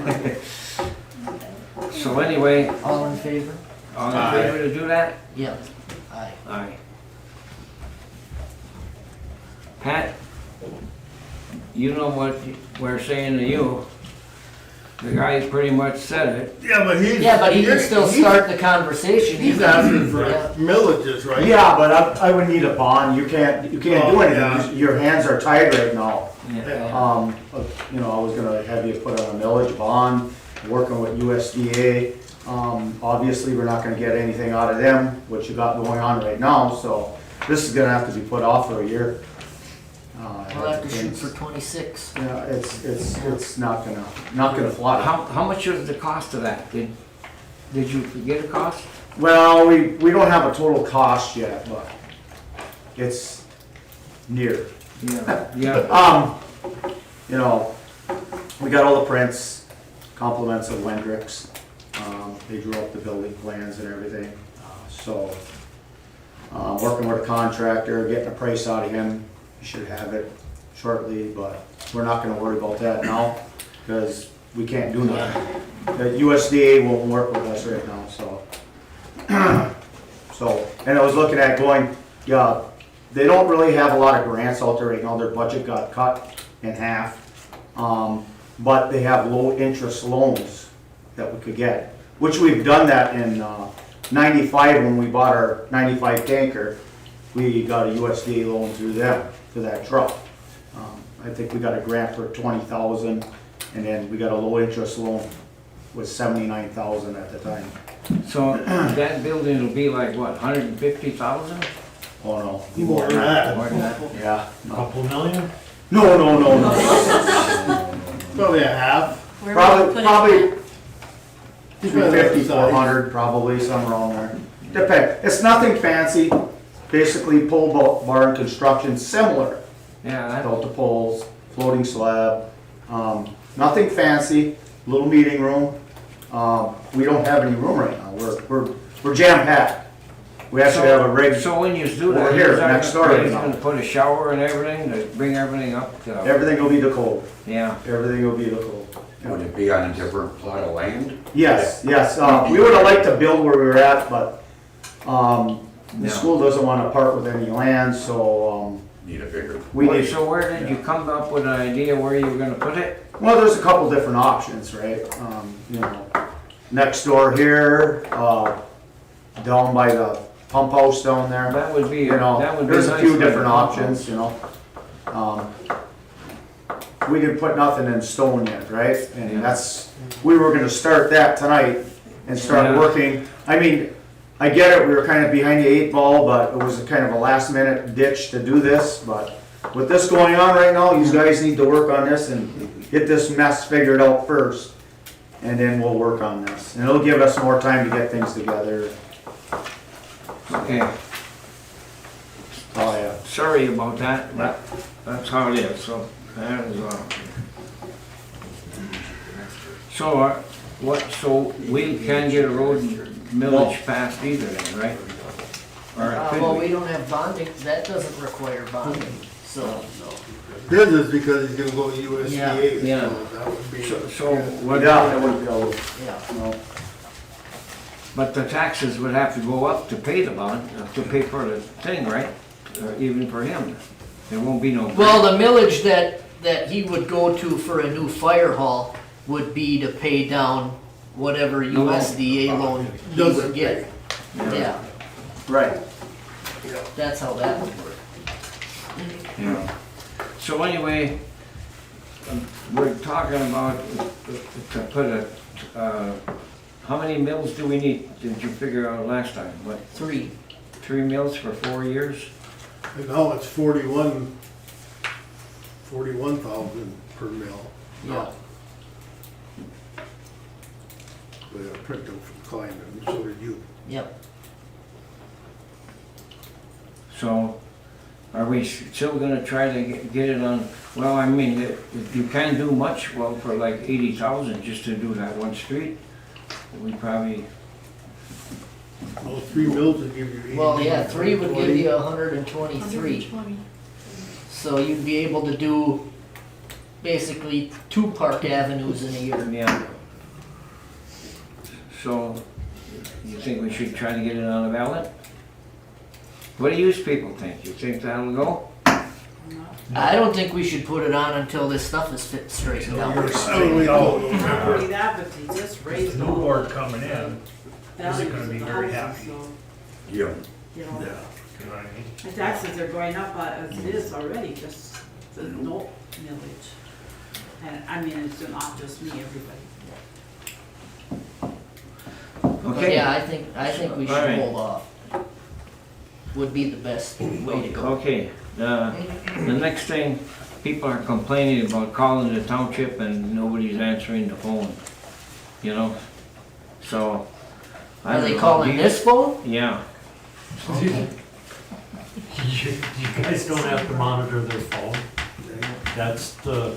Okay. So anyway, All in favor? all in favor to do that? Yeah. Aye. Aye. Pat, you know what we're saying to you. The guy pretty much said it. Yeah, but he's. Yeah, but he can still start the conversation. He's asking for Yeah. millages, right? Yeah, but I would need a bond, you can't do Oh, anything, yeah. your hands are tied right now. Yeah. You know, I was gonna have you put on a millage bond, working with USDA. Obviously, we're not gonna get anything out of them, what you got going on right now, so this is gonna have to be put off for a year. We'll have to shoot for 26. Yeah, it's not gonna fly. How much was the cost of that? Did you get a cost? Well, we don't have a total cost yet, but it's near. Yeah, yeah. You know, we got all the prints, compliments of Wendricks. They drew up the building plans and everything. Working with a contractor, getting a price out of him. You should have it shortly, but we're not gonna worry about that now, because we can't do nothing. The USDA won't work with us right now, so. And I was looking at going, yeah, they don't really have a lot of grants out there right now, their budget got cut in half. But they have low interest loans that we could get, which we've done that in, 95 when we bought our 95 tanker. We got a USDA loan through them for that truck. I think we got a grant for 20,000, and then we got a low interest loan with 79,000 at the time. So that building will be like what, 150,000? Oh no. More than that. More than that? Yeah. Couple million? No. Probably a half. Where would you put it? Probably Depends on the 350, size. 400, probably, somewhere around there. Depend, it's nothing fancy, basically pole barn construction, similar. Yeah, that, Built the poles, floating slab, nothing fancy, little meeting room. We don't have any room right now, we're jam packed. We actually have a rig, so when you do over that, here, you're next door right gonna now. put a shower and everything to bring everything up to, Everything will be the cold, yeah. everything will be the cold. Would it be on a different plot of land? Yes, we would have liked to build where we were at, but, Yeah. the school doesn't wanna part with any land, so, Need a bigger. we need. So where did you come up with an idea where you were gonna put it? Well, there's a couple different options, right? You know, next door here, down by the pump house down there. That would be, You know, that would be there's a nice few for different the options, you know. We didn't put nothing in stone yet, right? Yeah. And we were gonna start that tonight and start Yeah. working. I mean, I get it, we were kind of behind the 8 ball, but it was a kind of a last minute ditch to do this, but with this going on right now, you guys need to work on this and get this mess figured out first, and then we'll work on this. And it'll give us more time to get things together. Okay, Oh, yeah. sorry about that, but that's how it is, so that is, so we can get a road millage passed either then, right? Or could Well, we? we don't have bonding, that doesn't require bonding, so. This is because he's gonna go to USDA. Yeah. So that would be. So what? Yeah, it would be all, Yeah. no. But the taxes would have to go up to pay the bond, to pay for the thing, right? Even for him. There won't be no. Well, the millage that he would go to for a new fire hall would be to pay down whatever The loan. USDA loan he Doesn't would get. Yeah, Right. that's how that would work. Yeah. So anyway, we're talking about to put how many mills do we need? Did you figure out last time? What, 3. 3 mills for 4 years? And now it's 41,000 per mil. Yeah. We got a printout from Klein, and so did you. Yep. So, are we still gonna try to get it on, well, I mean, if you can't do much, well, for like 80,000 just to do that one street, we probably, Well, 3 mills would give you 80. Well, yeah, 3 would give you 123. 120. So you'd be able to do basically 2 park avenues in a year. yeah. So, you think we should try to get it on the ballot? What do you people think? You think that'll go? I don't think we should put it on until this stuff is straightened out. Oh, Not only that, but he just raised New all board coming in, values gonna be of the very houses, happy. so, Yeah. you know, Yeah. you know what I mean? the taxes are going up as it is already, just the no millage. And I mean, it's not just me, everybody. But Okay. yeah, I think we should Alright. hold off. Would be the best way to go. Okay, the next thing, people are complaining about calling the township and nobody's answering the phone, you know? So. I Are don't they know, calling do you- this phone? Yeah, You guys don't have to monitor their phone. That's the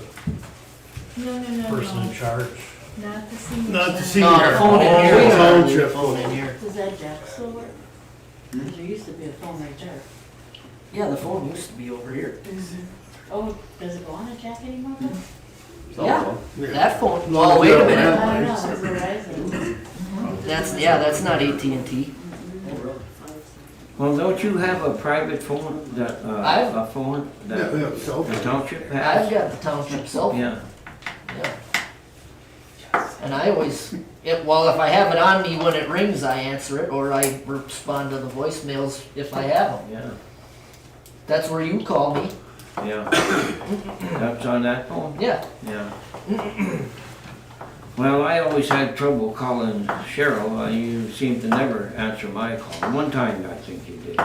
No, person in charge. not the senior. Not the center. senior. No, the phone in Oh, here. township The phone in here. Does that jack still work? There used to be a phone right there. Yeah, the phone used to be over here. Oh, does it go on a jack anymore? Yeah, Yeah. that phone. Oh, wait a I minute. don't know, it's Verizon. That's not AT&T. well, don't you have a private phone, that, I've- a phone Yeah, that we have a cell the phone. township I've has? got the township cell phone. Yeah, Yeah. And I always, well, if I have it on me when it rings, I answer it, or I respond to the voicemails if I have them. yeah, That's where you call me. yeah. That's on that phone? Yeah. Yeah. Well, I always had trouble calling Cheryl. You seem to never answer my call. One time, I think you did.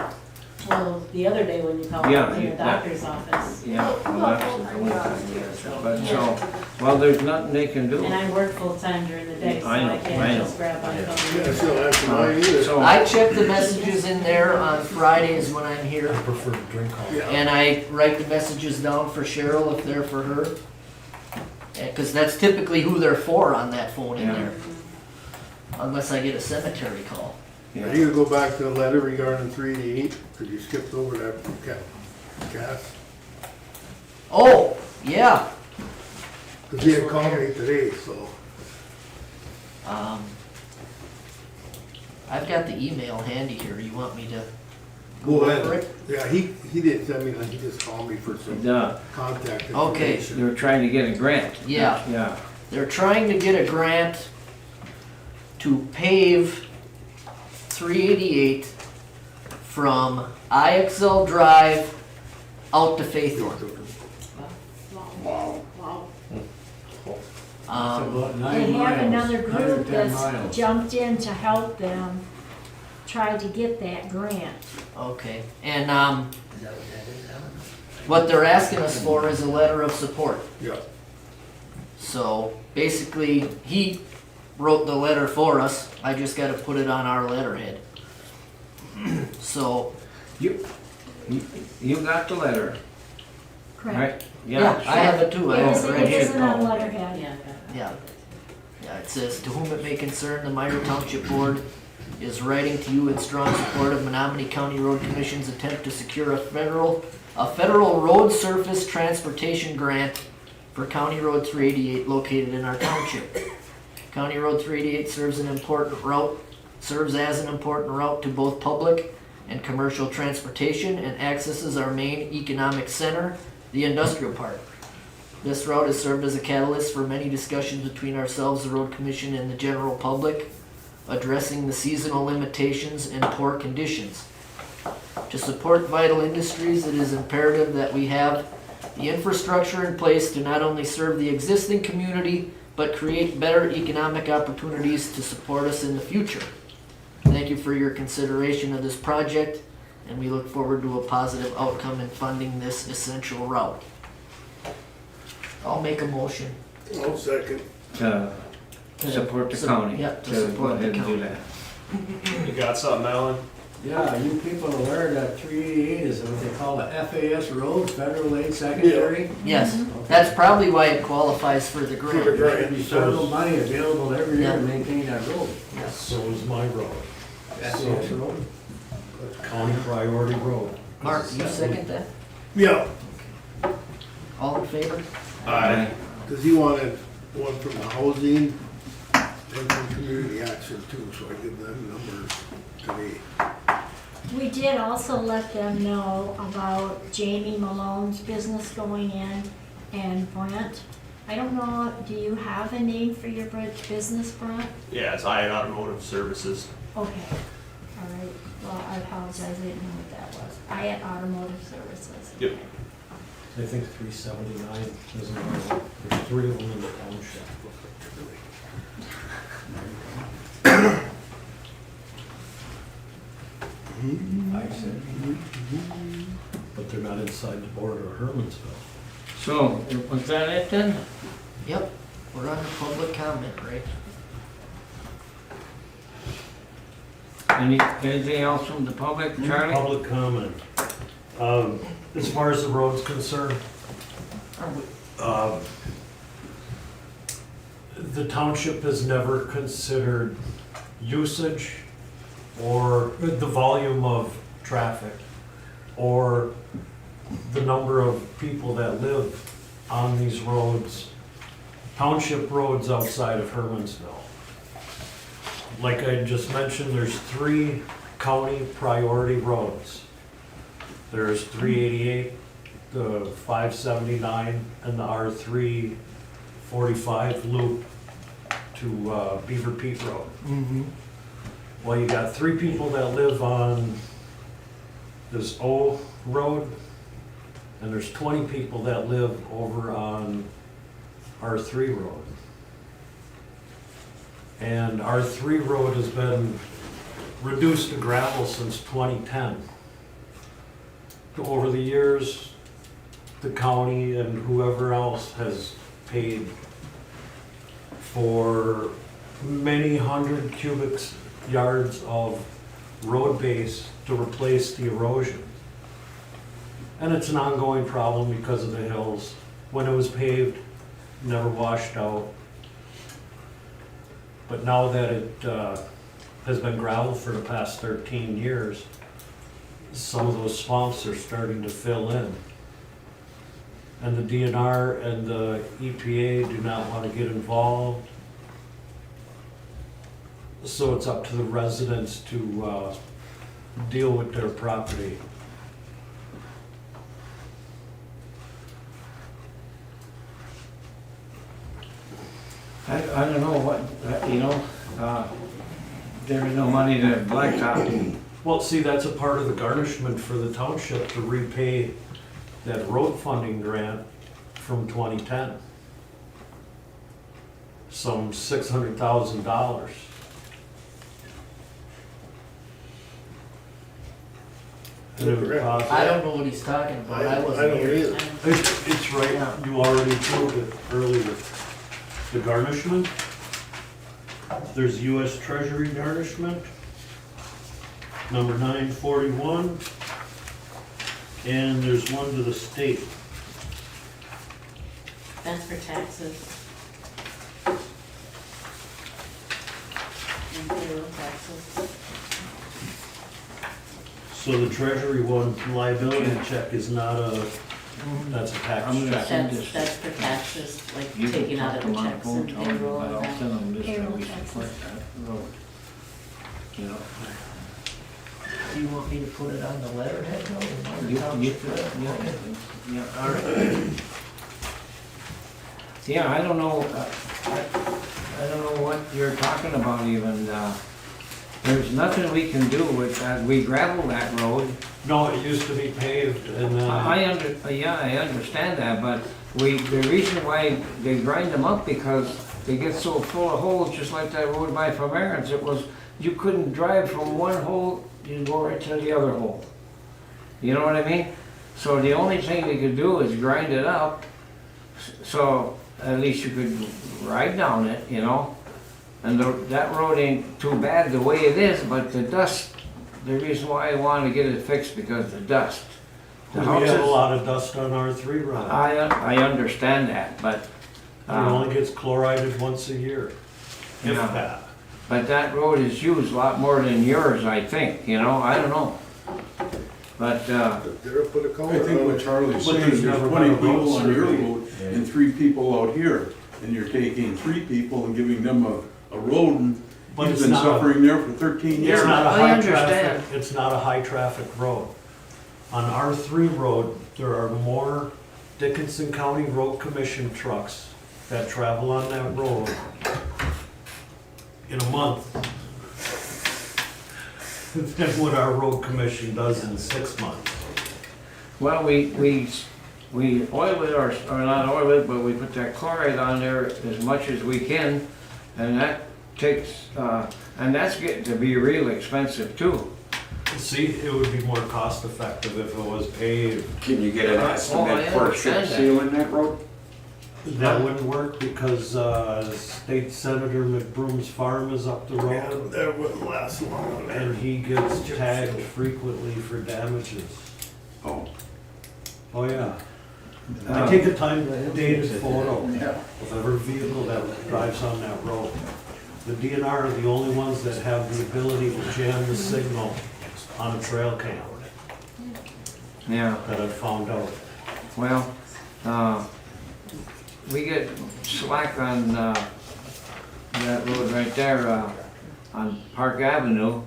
Well, the other day when you called Yeah, in the that- doctor's office, Yeah, well, that's the only time you answered. But so, well, there's nothing they can do. and I work full-time during the day, so I know, I I can't know. just grab my Yeah, phone. she'll answer mine either. So, I check the messages in there on Fridays when I'm here, I prefer to drink coffee. Yeah. and I write the messages down for Cheryl if they're for her. Because that's typically who they're for on that phone in Yeah. there. Unless I get a cemetery call. Are yeah. you gonna go back to the letter regarding 388? Because you skipped over that Cass. Oh, yeah. Because he had called me today, so. I've got the email handy here. You want me to Go go over ahead. it? Yeah, he didn't send me, he just called me for some contact Okay. information. They're trying to get a grant. Yeah. Yeah, They're trying to get a grant to pave 388 from IXL Drive out to Faithorn. Wow. About 9 They have miles, another group 110 that's miles. jumped in to help them try to get that grant. Okay, and what they're asking us for is a letter of support. Yeah. So basically, he wrote the letter for us. I just gotta put it on our letterhead. So, you got the letter, Correct. right? yeah, I have it too. I It have is, it it right is here. on letterhead. Yeah. Yeah. Yeah, it says, "To whom it may concern, the Meyer Township Board is writing to you in strong support of Menominee County Road Commission's attempt to secure a federal road surface transportation grant for County Road 388 located in our township. County Road 388 serves as an important route to both public and commercial transportation and accesses our main economic center, the industrial park. This route has served as a catalyst for many discussions between ourselves, the road commission, and the general public, addressing the seasonal limitations and poor conditions. To support vital industries, it is imperative that we have the infrastructure in place to not only serve the existing community, but create better economic opportunities to support us in the future. Thank you for your consideration of this project and we look forward to a positive outcome in funding this essential route. I'll make a motion. I'll second. To support the county. Yep, to go support the ahead and do county. that. You got something, Alan? Yeah, you people aware that 388 is what they call the FAS road, federal aid secondary? Yes, that's probably why it qualifies for the grant. There'll be federal money available every year to Yeah. maintain that road. Yes. So is my road. FAS road? County priority road. Mark, you second that? Yeah, All in favor? Aye. cause he wanted one from the housing and from community action too, so I give them numbers today. We did also let them know about Jamie Malone's business going in and Brent. I don't know, do you have a name for your business, Brent? Yeah, it's I Automotive Services. Okay, all right. Well, I apologize, I didn't know what that was. I Automotive Services. Yep. I think 379 is in our, there's 3 of them in the township. But they're not inside the border of Hermansville. So, was that it then? Yep, we're under public comment, right? Anything else from the public, Charlie? Public comment. As far as the road's concerned, the township has never considered usage or the volume of traffic or the number of people that live on these roads, township roads outside of Hermansville. Like I just mentioned, there's 3 county priority roads. There's 388, the 579, and the R3 45 loop to Beaver Peak Road. Mm-hmm. Well, you got 3 people that live on this O road, and there's 20 people that live over on R3 road. And R3 road has been reduced to gravel since 2010. Over the years, the county and whoever else has paid for many hundred cubic yards of road base to replace the erosion. And it's an ongoing problem because of the hills. When it was paved, never washed out. But now that it has been gravel for the past 13 years, some of those swamps are starting to fill in. And the DNR and the EPA do not want to get involved. So it's up to the residents to deal with their property. I don't know what, there is no money to blacktop. Well, see, that's a part of the garnishment for the township to repay that road funding grant from 2010. Some $600,000. And it would cost- I don't know what he's talking about, I I wasn't don't here. either. It's right, you already proved it earlier. The garnishment, there's US Treasury garnishment, number 941, and there's one to the state. That's for taxes. And payroll taxes. So the Treasury one, liability check is not a, that's a tax I'm gonna check. send this. That's for taxes, like You can taking out talk of the to them on checks phone, and tell them, payroll but and I'll that. send them this, Payroll that we taxes. support that road. You know, Do you want me to put it on the letterhead though? yeah, all right. Yeah, I don't know, I don't know what you're talking about even, there's nothing we can do with that, we gravel that road. No, it used to be paved and then, I understand that, but the reason why they grind them up because they get so full of holes, just like that road by Meyer, it was, you couldn't drive from one hole, you go right to the other hole. You know what I mean? So the only thing we could do is grind it up, so at least you could ride down it, you know? And that road ain't too bad the way it is, but the dust, the reason why I wanted to get it fixed because the dust. The We have a houses, lot of dust on our 3 road. I understand that, but, It only gets chlorided once a year, if Yeah. that. but that road is used a lot more than yours, I think, you know, I don't know. But, They're up with a I culvert think on what it. Charlie's But saying, there's there's never 20 been a road people on your survey. road and 3 people out here, and you're taking 3 people and giving them a road, and But he's it's been not a- suffering there for 13 years. It's not a I high understand. traffic, it's not a high traffic road. On our 3 road, there are more Dickinson County Road Commission trucks that travel on that road in a month than what our road commission does in 6 months. well, we oil it, or not oil it, but we put that chloride on there as much as we can, and that takes, and that's getting to be real expensive too. See, it would be more cost effective if it was paved. Can you get an Oh, I estimate for understand chip that. sealing that road? That wouldn't work because State Senator McBroom's farm is up the road. That wouldn't last long. And he gets tagged frequently for damages. Oh. Oh, yeah. I take a time dated photo of every vehicle that drives on that road. The DNR are the only ones that have the ability to jam the signal on a trail cam Yeah, that I've found out. well, we get slack on, that road right there, on Park Avenue.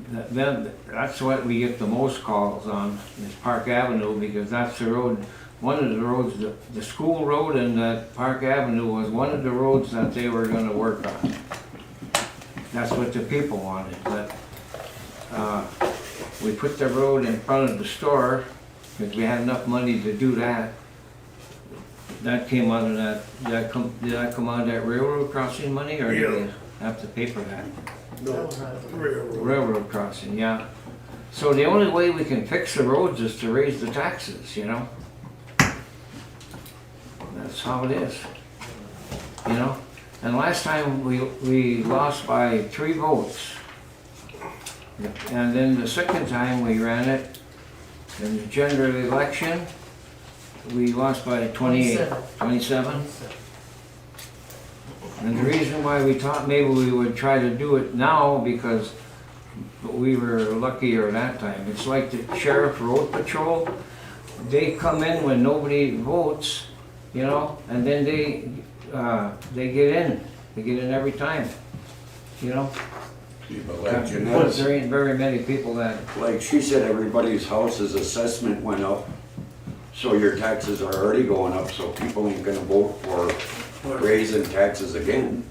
Then, that's what we get the most calls on, is Park Avenue, because that's the road, one of the roads, the school road and that Park Avenue was one of the roads that they were gonna work on. That's what the people wanted, but, we put the road in front of the store, because we had enough money to do that. That came out of that, did that come out of that railroad crossing money, or did we have to pay for that? No, railroad. Railroad crossing, yeah. So the only way we can fix the roads is to raise the taxes, you know? That's how it is, you know? And last time we lost by 3 votes. And then the second time we ran it, in the general election, we lost by 27. And the reason why we thought maybe we would try to do it now, because we were luckier that time. It's like the sheriff road patrol, they come in when nobody votes, you know, and then they get in. They get in every time, you know? But like But Jeanette's, there ain't very many people that, like she said, everybody's house's assessment went up, so your taxes are already going up, so people ain't gonna vote for raising taxes again.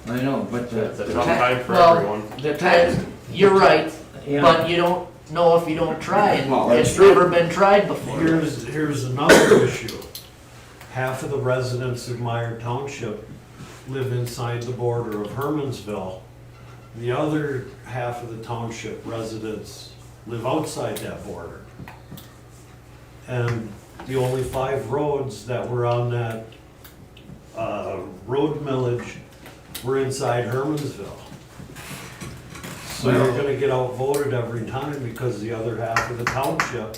I know, but It's a the tough tax, time for Well, everyone. the tax, You're right, yeah. but you don't know if you don't try, and Well, that's it's true. never been tried before. Here's another issue. Half of the residents of Meyer Township live inside the border of Hermansville. The other half of the township residents live outside that border. And the only 5 roads that were on that road millage were inside Hermansville. So you're gonna get outvoted every time because the other half of the township.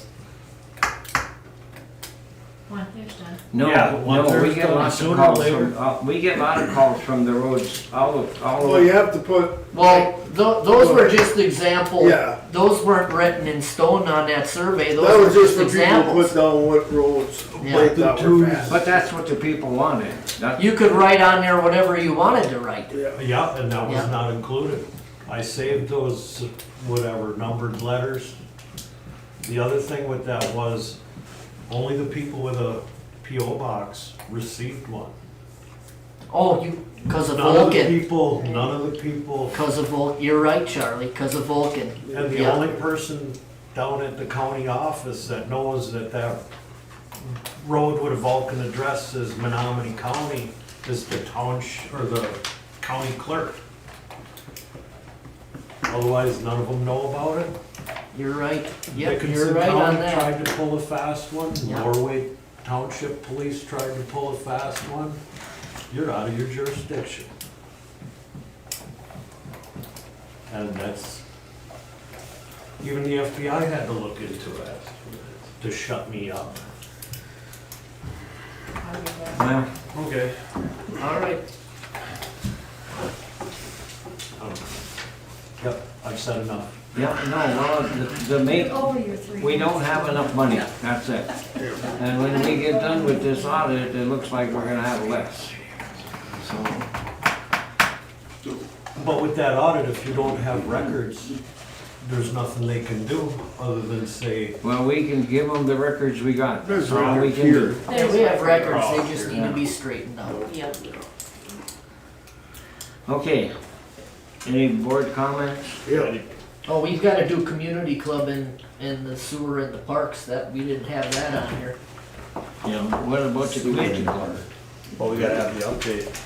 Well, there's done. No, Yeah, once no, we there's get done, lots of sooner or calls later- from, we get a lot of calls from the roads, all Well, you over. have to put, Well, those were just examples. Yeah. Those weren't written in stone on that survey, those that were was just just for people to put examples. down what roads Yeah. like that were fast. But that's what the people wanted. That- You could write on there whatever you wanted to write. Yeah, and that was Yeah. not included. I saved those, whatever, numbered letters. The other thing with that was, only the people with a PO box received one. Oh, cause of None of the Vulcan, people, cause of Vulcan, you're right, Charlie, cause of Vulcan. and the Yeah. only person down at the county office that knows that that road with a Vulcan address is Menominee County is the township, or the county clerk. Otherwise, none of them know about it. You're right. Yep, you're Dickinson right on County that. tried to pull a fast one, Yeah. Norway Township Police tried to pull a fast one. You're out of your jurisdiction. And that's, even the FBI had to look into it to shut me up. Well, Okay. All right. Yep, I've said enough. yeah, no, well, the main, Over your 3 we don't have enough money, that's it. And when we get done with this audit, it looks like we're gonna have less. So, But with that audit, if you don't have records, there's nothing they can do other than say, well, we can give them the records we got. There's That's all we records can do. here. Yeah, we have records, they just need to be straightened out. Yep. Okay. Any board comments? Yeah. Oh, we've gotta do community club in the sewer and the parks, that, we didn't have that on here. Yeah, what about the community club? Well, we gotta have the update.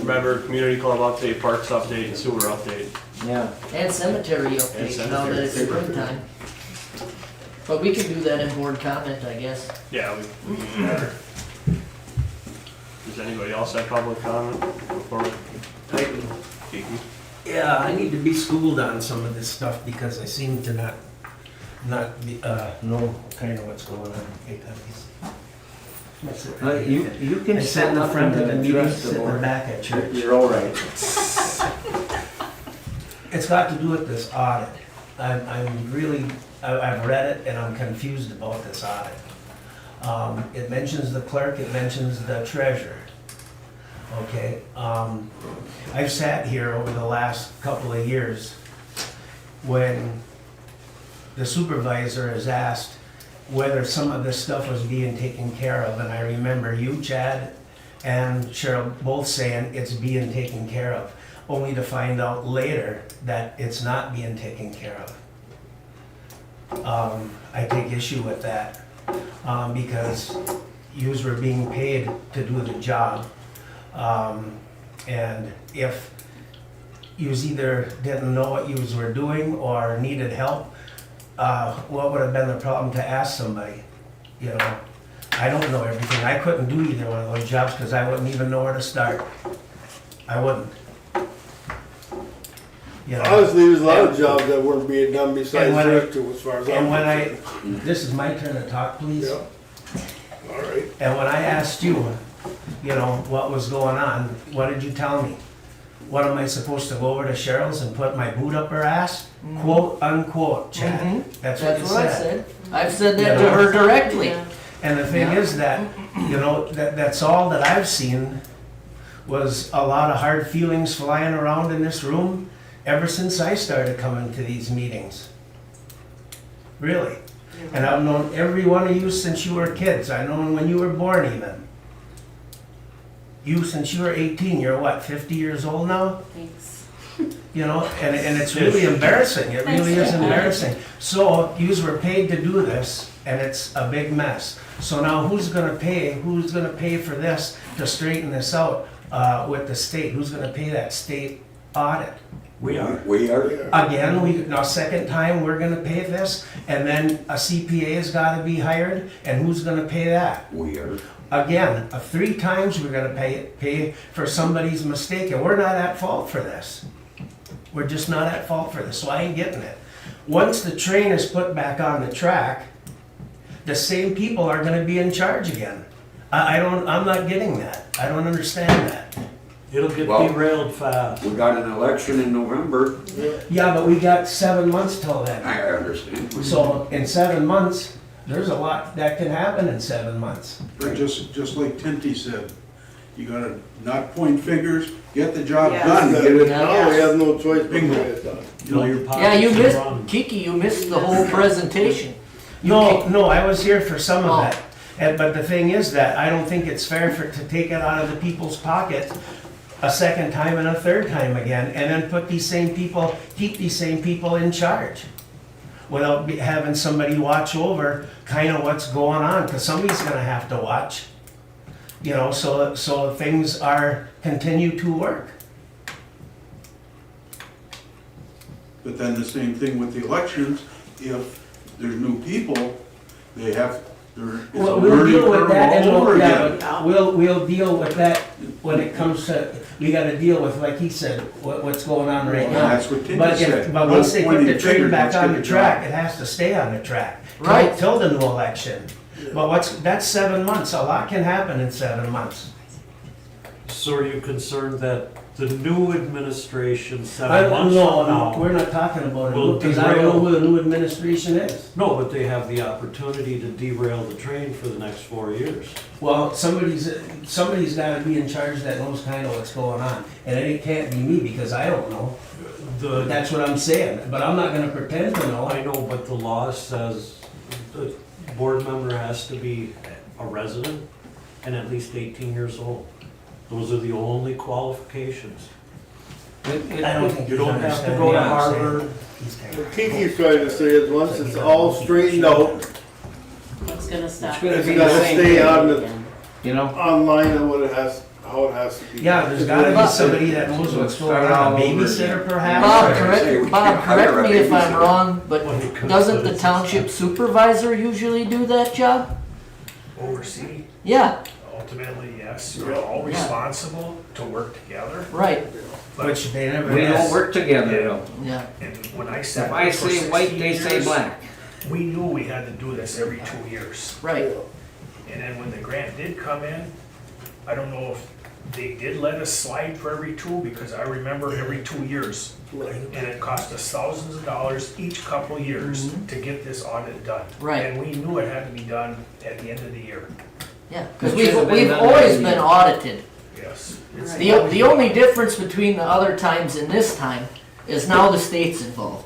Remember, community club update, parks update, and sewer update. Yeah, And cemetery update, now that it's springtime. But we can do that in board comment, I guess. Yeah, we better. Does anybody else have public comment before we? Kiki? Yeah, I need to be schooled on some of this stuff because I seem to not know kind of what's going on. you can I sat stand in the up front of the and meeting, address sit the in the board. back at church. You're all right. It's got to do with this audit. I'm really, I've read it and I'm confused about this audit. It mentions the clerk, it mentions the treasurer. Okay, I've sat here over the last couple of years when the supervisor is asked whether some of this stuff was being taken care of, and I remember you, Chad, and Cheryl both saying it's being taken care of, only to find out later that it's not being taken care of. I take issue with that, because yous were being paid to do the job. And if yous either didn't know what yous were doing or needed help, what would have been the problem to ask somebody? You know, I don't know everything. I couldn't do either one of those jobs because I wouldn't even know where to start. I wouldn't. You know? Honestly, there's a lot of jobs that weren't being done besides And when I- this too, as far as I'm And when concerned. this is my turn to talk, please. Yeah. All right. And when I asked you, you know, what was going on, what did you tell me? What am I supposed to go over to Cheryl's and put my boot up her ass? Quote unquote, Chad. That's what you That's what I said. said. I've said that to her directly. Yeah. And the thing is that, you know, that's all that I've seen was a lot of hard feelings flying around in this room ever since I started coming to these meetings. Really. And I've known every one of you since you were kids. I've known when you were born even. You, since you were 18, you're what, 50 years old now? Thanks. You know, and it's really embarrassing, it really is embarrassing. So, yous were paid to do this, and it's a big mess. So now who's gonna pay for this to straighten this out, with the state? Who's gonna pay that state audit? we are. We are. Again, now second time, we're gonna pay this, and then a CPA's gotta be hired, and who's gonna pay that? We are. Again, 3 times we're gonna pay for somebody's mistake, and we're not at fault for this. We're just not at fault for this, so I ain't getting it. Once the train is put back on the track, the same people are gonna be in charge again. I'm not getting that. I don't understand that. It'll get Well- derailed fast. We got an election in November. Yeah, but we got 7 months till then. I understand. So in 7 months, there's a lot that can happen in 7 months. Just like Tinty said, you gotta not point fingers, get the job Yeah. done, get it. Now we have no choice but to Bingo. get it done. Fill your Yeah, pockets you and missed, run. Kiki, you missed the whole presentation. No, I was here for some Oh. of it. But the thing is that I don't think it's fair to take it out of the people's pockets a second time and a third time again, and then keep these same people in charge without having somebody watch over kind of what's going on, because somebody's gonna have to watch, you know, so things continue to work. But then the same thing with the elections, if there's new people, they have, it's a Well, we'll learning deal with curve that, and all over yeah, again. but we'll deal with that when it comes to, we gotta deal with, like he said, what's going on right Well, now. that's what Tinty But said. but No once they put pointing the train fingers, back let's on get the the track, job. it has to stay on the track. Right. Till the new election. But that's 7 months, a lot can happen in 7 months. So are you concerned that the new administration, I 7 don't months know, from now? we're not talking about will it, because I don't know derail- who the new administration is. No, but they have the opportunity to derail the train for the next 4 years. Well, somebody's gotta be in charge that knows kinda what's going on, and it can't be me, because I don't know. That's what I'm saying, but I'm not gonna pretend to know. I know, but the law says the board member has to be a resident and at least 18 years old. Those are the only qualifications. I don't think You don't have to go to Harvard. What Kiki's trying to say is once it's all straightened out, What's gonna stop? It's gonna it's be gotta the same stay thing. on the, You know? online of what it has, how it has to be. Yeah, there's gotta be somebody that knows what's going on, a babysitter perhaps. Bob, or- correct me if I'm wrong, but doesn't the township supervisor usually do that job? Oversee, Yeah, ultimately, yes, we're all responsible to work together. right, But- Which they never. We don't has. work together though. yeah. And when I sat If I there for say white, 16 they say years, black. we knew we had to do this every 2 years. Right. And then when the grant did come in, I don't know if they did let us slide for every 2, because I remember every 2 years. And it cost us thousands of dollars each couple of years to get this audit done. Right. And we knew it had to be done at the end of the year. Yeah, because It should have been we've done always already. been audited. Yes. It's- The only difference between the other times and this time is now the state's involved.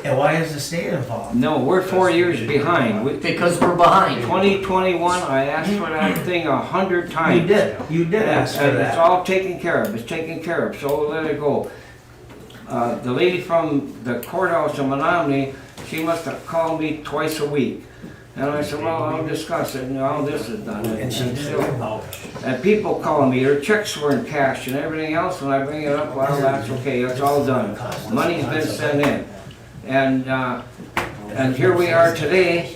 And why is the state involved? No, we're 4 years behind. Because we're behind. 2021, I asked for that thing 100 times. You did ask for And it's that. all taken care of, it's taken care of, so let it go. The lady from the courthouse in Menominee, she must have called me twice a week. And I said, well, I'll discuss it, and all this is done. And she did. still- And people call me, their checks weren't cashed and everything else, and I bring it up, well, that's okay, it's all done. Money's been sent in. And here we are today.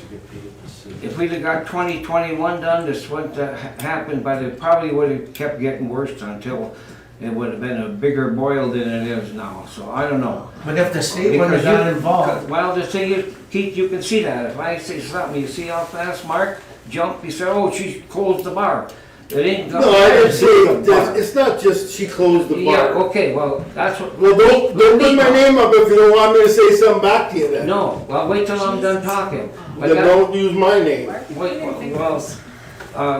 If we'd have got 2021 done, this wouldn't have happened, but it probably would have kept getting worse until it would have been a bigger boil than it is now, so I don't know. But if the state would have Because got involved, Well, the thing is, Keith, you can see that. If I say something, you see how fast Mark jumped, you say, oh, she closed the bar. It ain't. No, I didn't say, that. It's not just she closed the Yeah, bar. okay, well, that's what. Well, don't bring my name up if you don't want me to say something back to you then. No, well, wait till I'm done talking. But Then that- don't use my name. Wait, well,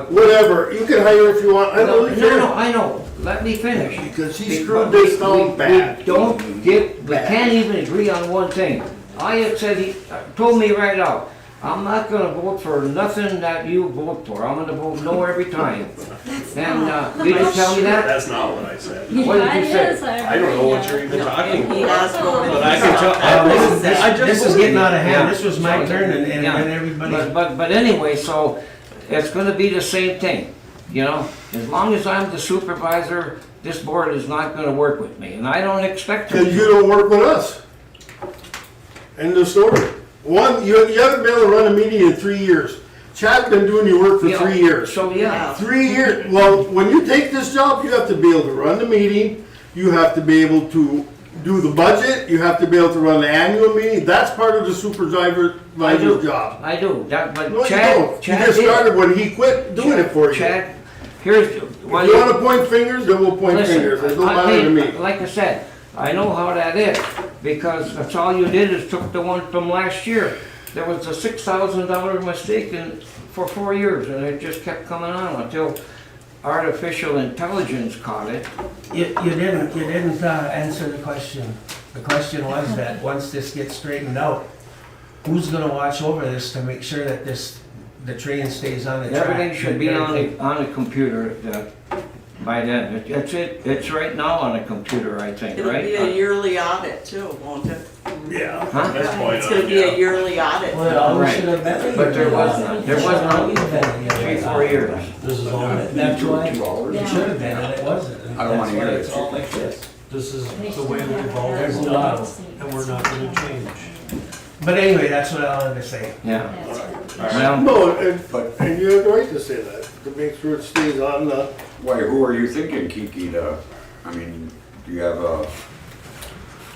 Whatever, you can hire if you want, I no, don't no, care. I know, let me finish. Because she Be- screwed but this we- town we bad. don't get, we can't even agree on one thing. I had said, he told me right out, I'm not gonna vote for nothing that you vote for, I'm gonna vote no every time. And, did you tell me that? That's not what I said. What did you say? I don't know what you're even talking He about. has voted. But I can tell, this is getting out of hand, Yeah. this was my turn and Yeah. everybody. But anyway, so it's gonna be the same thing, you know? As long as I'm the supervisor, this board is not gonna work with me, and I don't expect Because them you to. don't work with us. End of story. One, you haven't been able to run a meeting in 3 years. Chad's been doing your work for Yeah, 3 years. So, yeah, 3 years, well, when you take this job, you have to be able to run the meeting, you have to be able to do the budget, you have to be able to run the annual meeting, that's part of the supervisor's job. I do, that, No, but you Chad, don't. You Chad just did. started when he quit doing it for you. Chad, here's, If you wanna point fingers, then we'll point listen, fingers, it don't I matter to mean, me. like I said, I know how that is, because that's all you did is took the one from last year. There was a $6,000 mistake for 4 years, and it just kept coming on until artificial intelligence caught it. You didn't answer the question. The question was that once this gets straightened out, who's gonna watch over this to make sure that the train stays on the track? Everything should be on the computer by then. It's right now on a computer, I think, It'll right? be a yearly audit too, won't it? yeah, Huh? at this point It's gonna on, be a yeah. yearly audit. Well, we Right. should have been. But there was none. There was none. Always been. 3-4 years. This is all, That's why it should have been, and it wasn't. And I don't wanna that's why hear it's it. all like this. this is the way we've There's always a done lot it, and we're not gonna change. But anyway, that's what I wanted to say. Yeah. No, Well, and you have the right to say that, to make sure it stays on the. Why, who are you thinking, Kiki, I mean, do you have a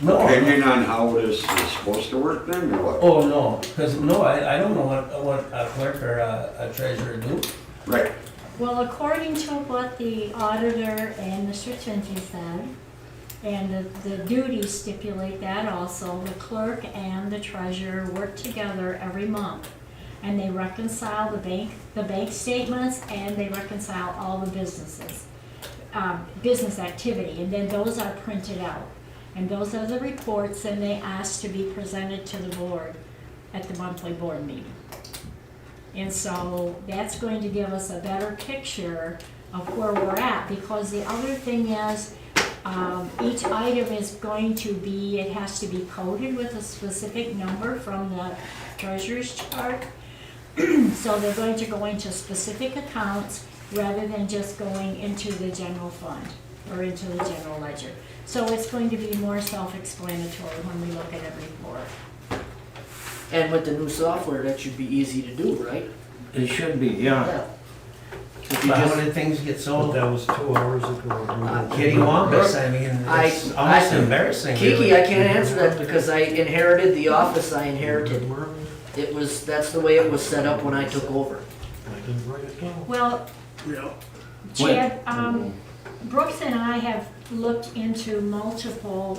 no. opinion on how this is supposed to work then, or what? Oh, no, because, no, I don't know what a clerk or a treasurer do. Right. Well, according to what the auditor and Mr. Tinty said, and the duties stipulate that also, the clerk and the treasurer work together every month. And they reconcile the bank statements, and they reconcile all the businesses, business activity, and then those are printed out. And those are the reports, and they ask to be presented to the board at the monthly board meeting. And so that's going to give us a better picture of where we're at, because the other thing is, each item is going to be, it has to be coded with a specific number from the treasurer's chart. So they're going to go into specific accounts rather than just going into the general fund or into the general ledger. So it's going to be more self-explanatory when we look at every report. And with the new software, that should be easy to do, right? it should be, yeah. Yeah. But how many things get But sold? that was 2 hours ago. Kitty Wampus, I mean, it's almost embarrassing. Kiki, really. I can't answer that because I inherited the office I inherited. That's the way it was set up when I took over. I didn't write it down. Well, Chad, Brooks and I have looked into multiple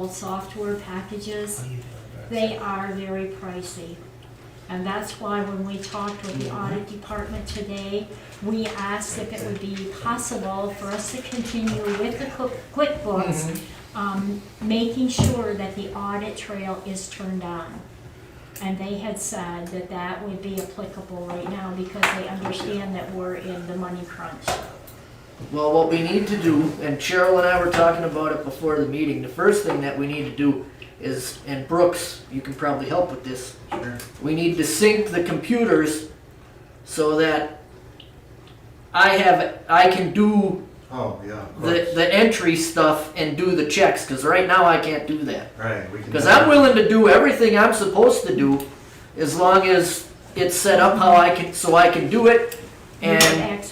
software packages. They are very pricey. And that's why when we talked with the audit department today, we asked if it would be possible for us to continue with the QuickBooks, making sure that the audit trail is turned on. And they had said that that would be applicable right now because they understand that we're in the money crunch. Well, what we need to do, and Cheryl and I were talking about it before the meeting, the first thing that we need to do is, and Brooks, you can probably help with this. Sure. We need to sync the computers so that I can do the entry stuff and do the checks, because right now I can't do that. Right. Because I'm willing to do everything I'm supposed to do as long as it's set up how I can do it and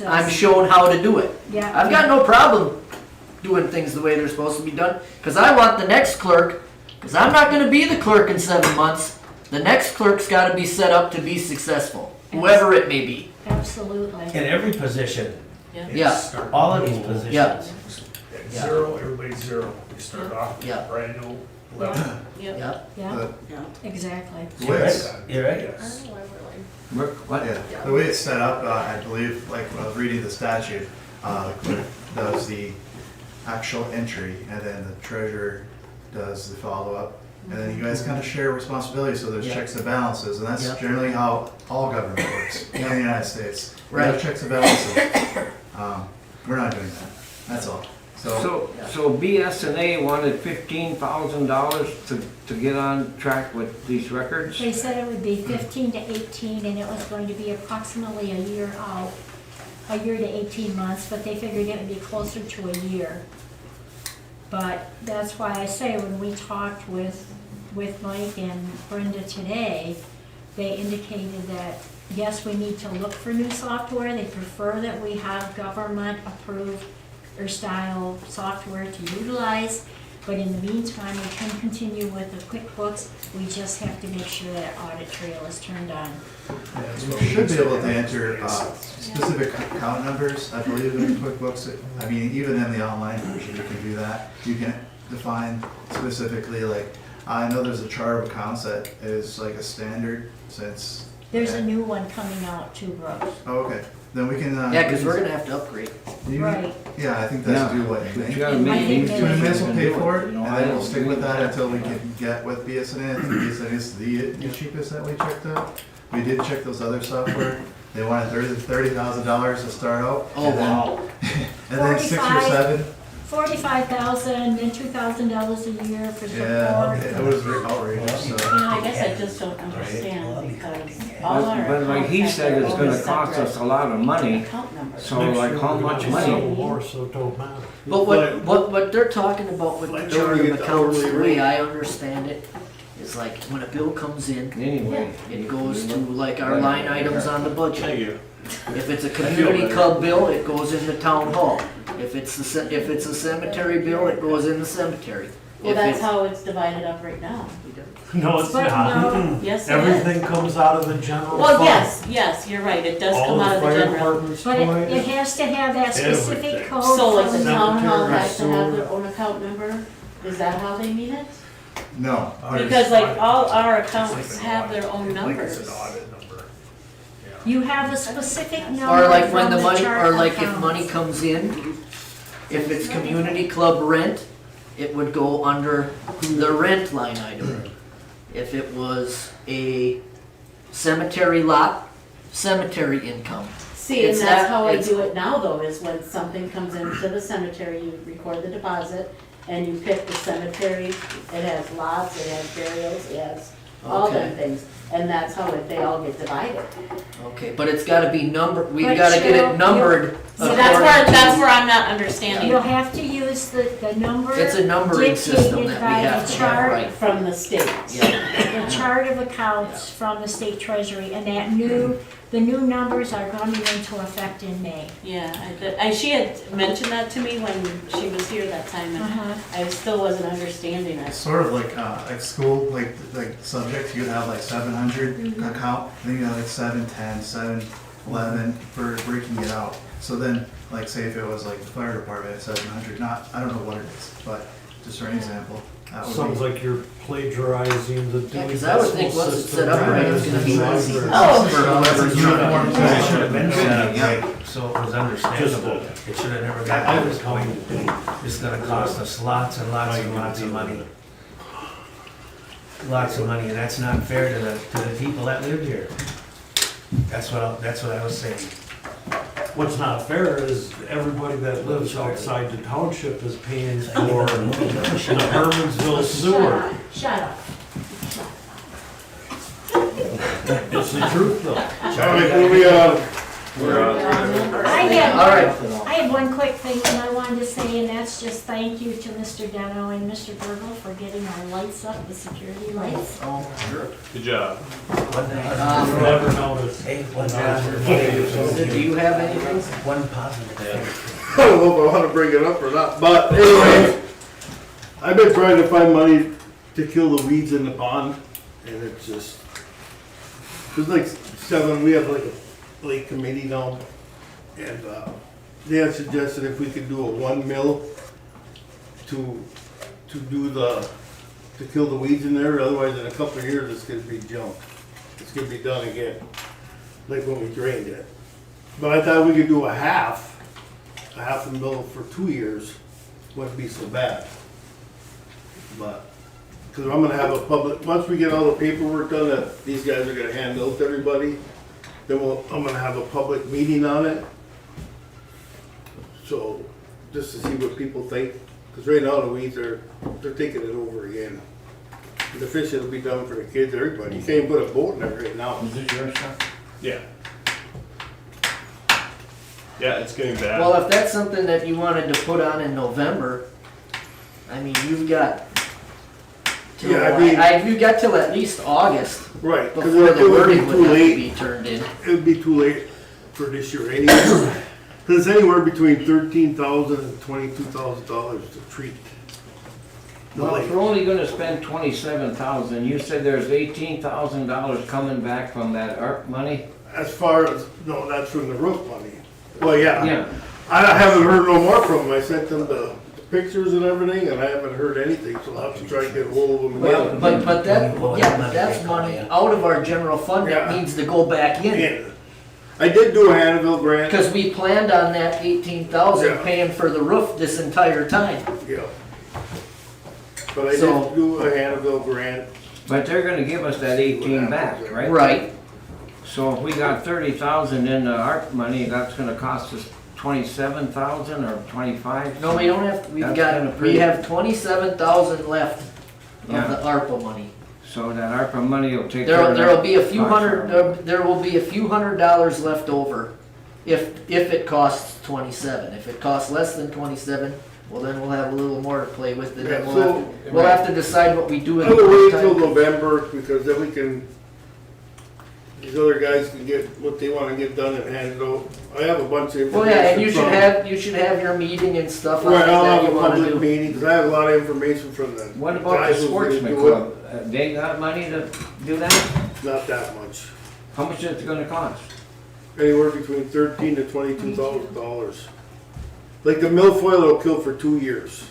I'm shown how to do it. Yeah. I've got no problem doing things the way they're supposed to be done, because I want the next clerk, because I'm not going to be the clerk in 7 months. The next clerk's got to be set up to be successful, whoever it may be. Absolutely. In every position. Yeah. All of these positions. Yeah. At zero, everybody's zero. You start off brand new level. Yeah. Yeah, exactly. You're right. You're right. Yes. What? Yeah, the way it's set up, I believe, like when I was reading the statute, the clerk does the actual entry, and then the treasurer does the follow-up, and then you guys kind of share responsibility, so there's checks and balances, and that's generally how all government works in the United States. We have checks and balances. We're not doing that. That's all. So BS&A wanted $15,000 to get on track with these records? They said it would be 15 to 18, and it was going to be approximately a year out, a year to 18 months, but they figured it would be closer to a year. But that's why I say when we talked with Mike and Brenda today, they indicated that, yes, we need to look for new software. They prefer that we have government-approved or style software to utilize. But in the meantime, we can continue with the QuickBooks. We just have to make sure that audit trail is turned on. Yeah, so we should be able to enter specific account numbers, I believe, in QuickBooks. I mean, even in the online version, you can do that. You can define specifically, like, I know there's a chart of accounts that is like a standard since. There's a new one coming out too, Brooks. Oh, okay. Then we can. Yeah, because we're going to have to upgrade. Right. Yeah, I think that's due, what, I think. You gotta make So we may as well pay for it, and then we'll stick with that until we can get with BSNA. I think BSNA is the cheapest that we checked out. We did check those other software. They wanted $30,000 to start out. Oh, wow. And then 6 or 7. $45,000, then $2,000 a year for support. Yeah, it was outrageous, so. I guess I just don't understand because all our. But like he said, it's gonna cost us a lot of money, so like how much money? More, so it don't matter. But what they're talking about with the chart of accounts, the way I understand it, is like when a bill comes in, Anyway. it goes to like our line items on the budget. Thank you. If it's a community club bill, it goes in the town hall. If it's a cemetery bill, it goes in the cemetery. Well, If that's it's- how it's divided up right now. No, it's But not. no. Yes, it is. Everything comes out of the general Well, fund. yes, you're right, it does All come out of the fire general. departments But toys. it has to have that specific Everything. code. So like the from- town hall Cemetery, has to have their sewer. own account number? Is that how they mean it? No. Because like all our accounts have their own Like it's numbers. an audit number. You have a specific number Or like when from the the money, chart or like if accounts. money comes in, if it's community club rent, it would go under the rent line item. If it was a cemetery lot, cemetery income. See, and It's that's that- how I it's- do it now though, is when something comes into the cemetery, you record the deposit and you pick the cemetery. It has lots, it has burials, it has all them Okay. things. And that's how they all get divided. Okay, but it's gotta be numbered, we But gotta get you'll- it numbered. So that's according to- where I'm not understanding. You'll have to use the number It's a numbering system dictated that we by have the to have chart, right. From the state. Yeah. the chart of accounts from the state treasury, and the new numbers are going into effect in May. Yeah, she had mentioned that to me when she was here that time, and Uh-huh. I still wasn't understanding it. Sort of like school, like subjects, you'd have like 700 account, then you have like 710, 711 for breaking it out. So then, like say if it was like the fire department at 700, I don't know what it is, but just for an example. that would Sounds be- like you're plagiarizing the Dewey 'cause I would think Decimal once it's System set up right, it's gonna be and easy. library. Oh. For whoever's Uniform doing it. position. Should have been set up, Yeah. right, so it was understandable. It should have never got to this point. It's gonna cost us lots and lots and lots of money. Lots of money, and that's not fair to the people that live here. That's what I was saying. What's not fair is everybody that lives outside the township is paying for the Hermansville sewer. Shut up. It's the truth though. All right, moving on. I have one quick thing that I wanted to say, and that's just thank you to Mr. Deno and Mr. Burgle for getting our lights up, the security lights. Oh, sure. Good job. Never noticed. Hey, one positive. Do you have anything? One positive. I don't know if I wanna bring it up or not, but anyway, I've been trying to find money to kill the weeds in the pond, and it's just, there's like we have like a lake committee now, and, they had suggested if we could do a 1 mil to kill the weeds in there, otherwise in a couple of years it's gonna be junk. It's gonna be done again, like when we drained it. But I thought we could do a half a mil for 2 years, wouldn't be so bad. But, cause I'm gonna have a public, once we get all the paperwork done that these guys are gonna hand out to everybody, then I'm gonna have a public meeting on it. So, just to see what people think, cause right now the weeds they're taking it over again. The fishing will be done for the kids, everybody, you can't put a boat in there right now. Is this your stuff? Yeah. Yeah, it's getting bad. Well, if that's something that you wanted to put on in November, I mean, you've got till, Yeah, I mean- you've got till at least August Right, cause before it the would be wording would too have to late. be turned in. It would be too late for this year anyway. Cause it's anywhere between $13,000 and $22,000 to treat. the Well, lake. if we're only gonna spend 27,000, you said there's $18,000 coming back from that ARP money? As far as, no, that's from the roof money. Well, yeah. Yeah. I haven't heard no more from them. I sent them the pictures and everything, and I haven't heard anything, so I'll have to try to get hold of them Well, again. but that's money out of our general fund that Yeah. needs to go back in. Yeah. I did do a Hannibal grant. Cause we planned on that 18,000 Yeah. paying for the roof this entire time. Yeah. But I So- did do a Hannibal grant. But they're gonna give us that 18 back, right? Right. So if we got 30,000 in the ARP money, that's gonna cost us 27,000 or 25? No, we don't have, we have 27,000 left of Yeah. the ARPA money. So that ARPA money will take care of There'll that be a few cost. hundred, there will be a few $100 left over if it costs 27. If it costs less than 27, Well, then we'll have a little more to play with, and then Yeah, we'll have to decide what we do in I'm the gonna wait till meantime. November, because then we can, these other guys can get what they wanna get done and hand it out. I have a bunch of information. Well, yeah, and from- you should have your meeting and stuff on Right, I'll that have you a wanna public do. meeting, cause I have a lot of information from them. What about the Guys who's gonna sportsman do it. club? They got money to do that? Not that much. How much is it gonna cost? Anywhere between $13,000 to $22,000. Like the milfoil will kill for 2 years.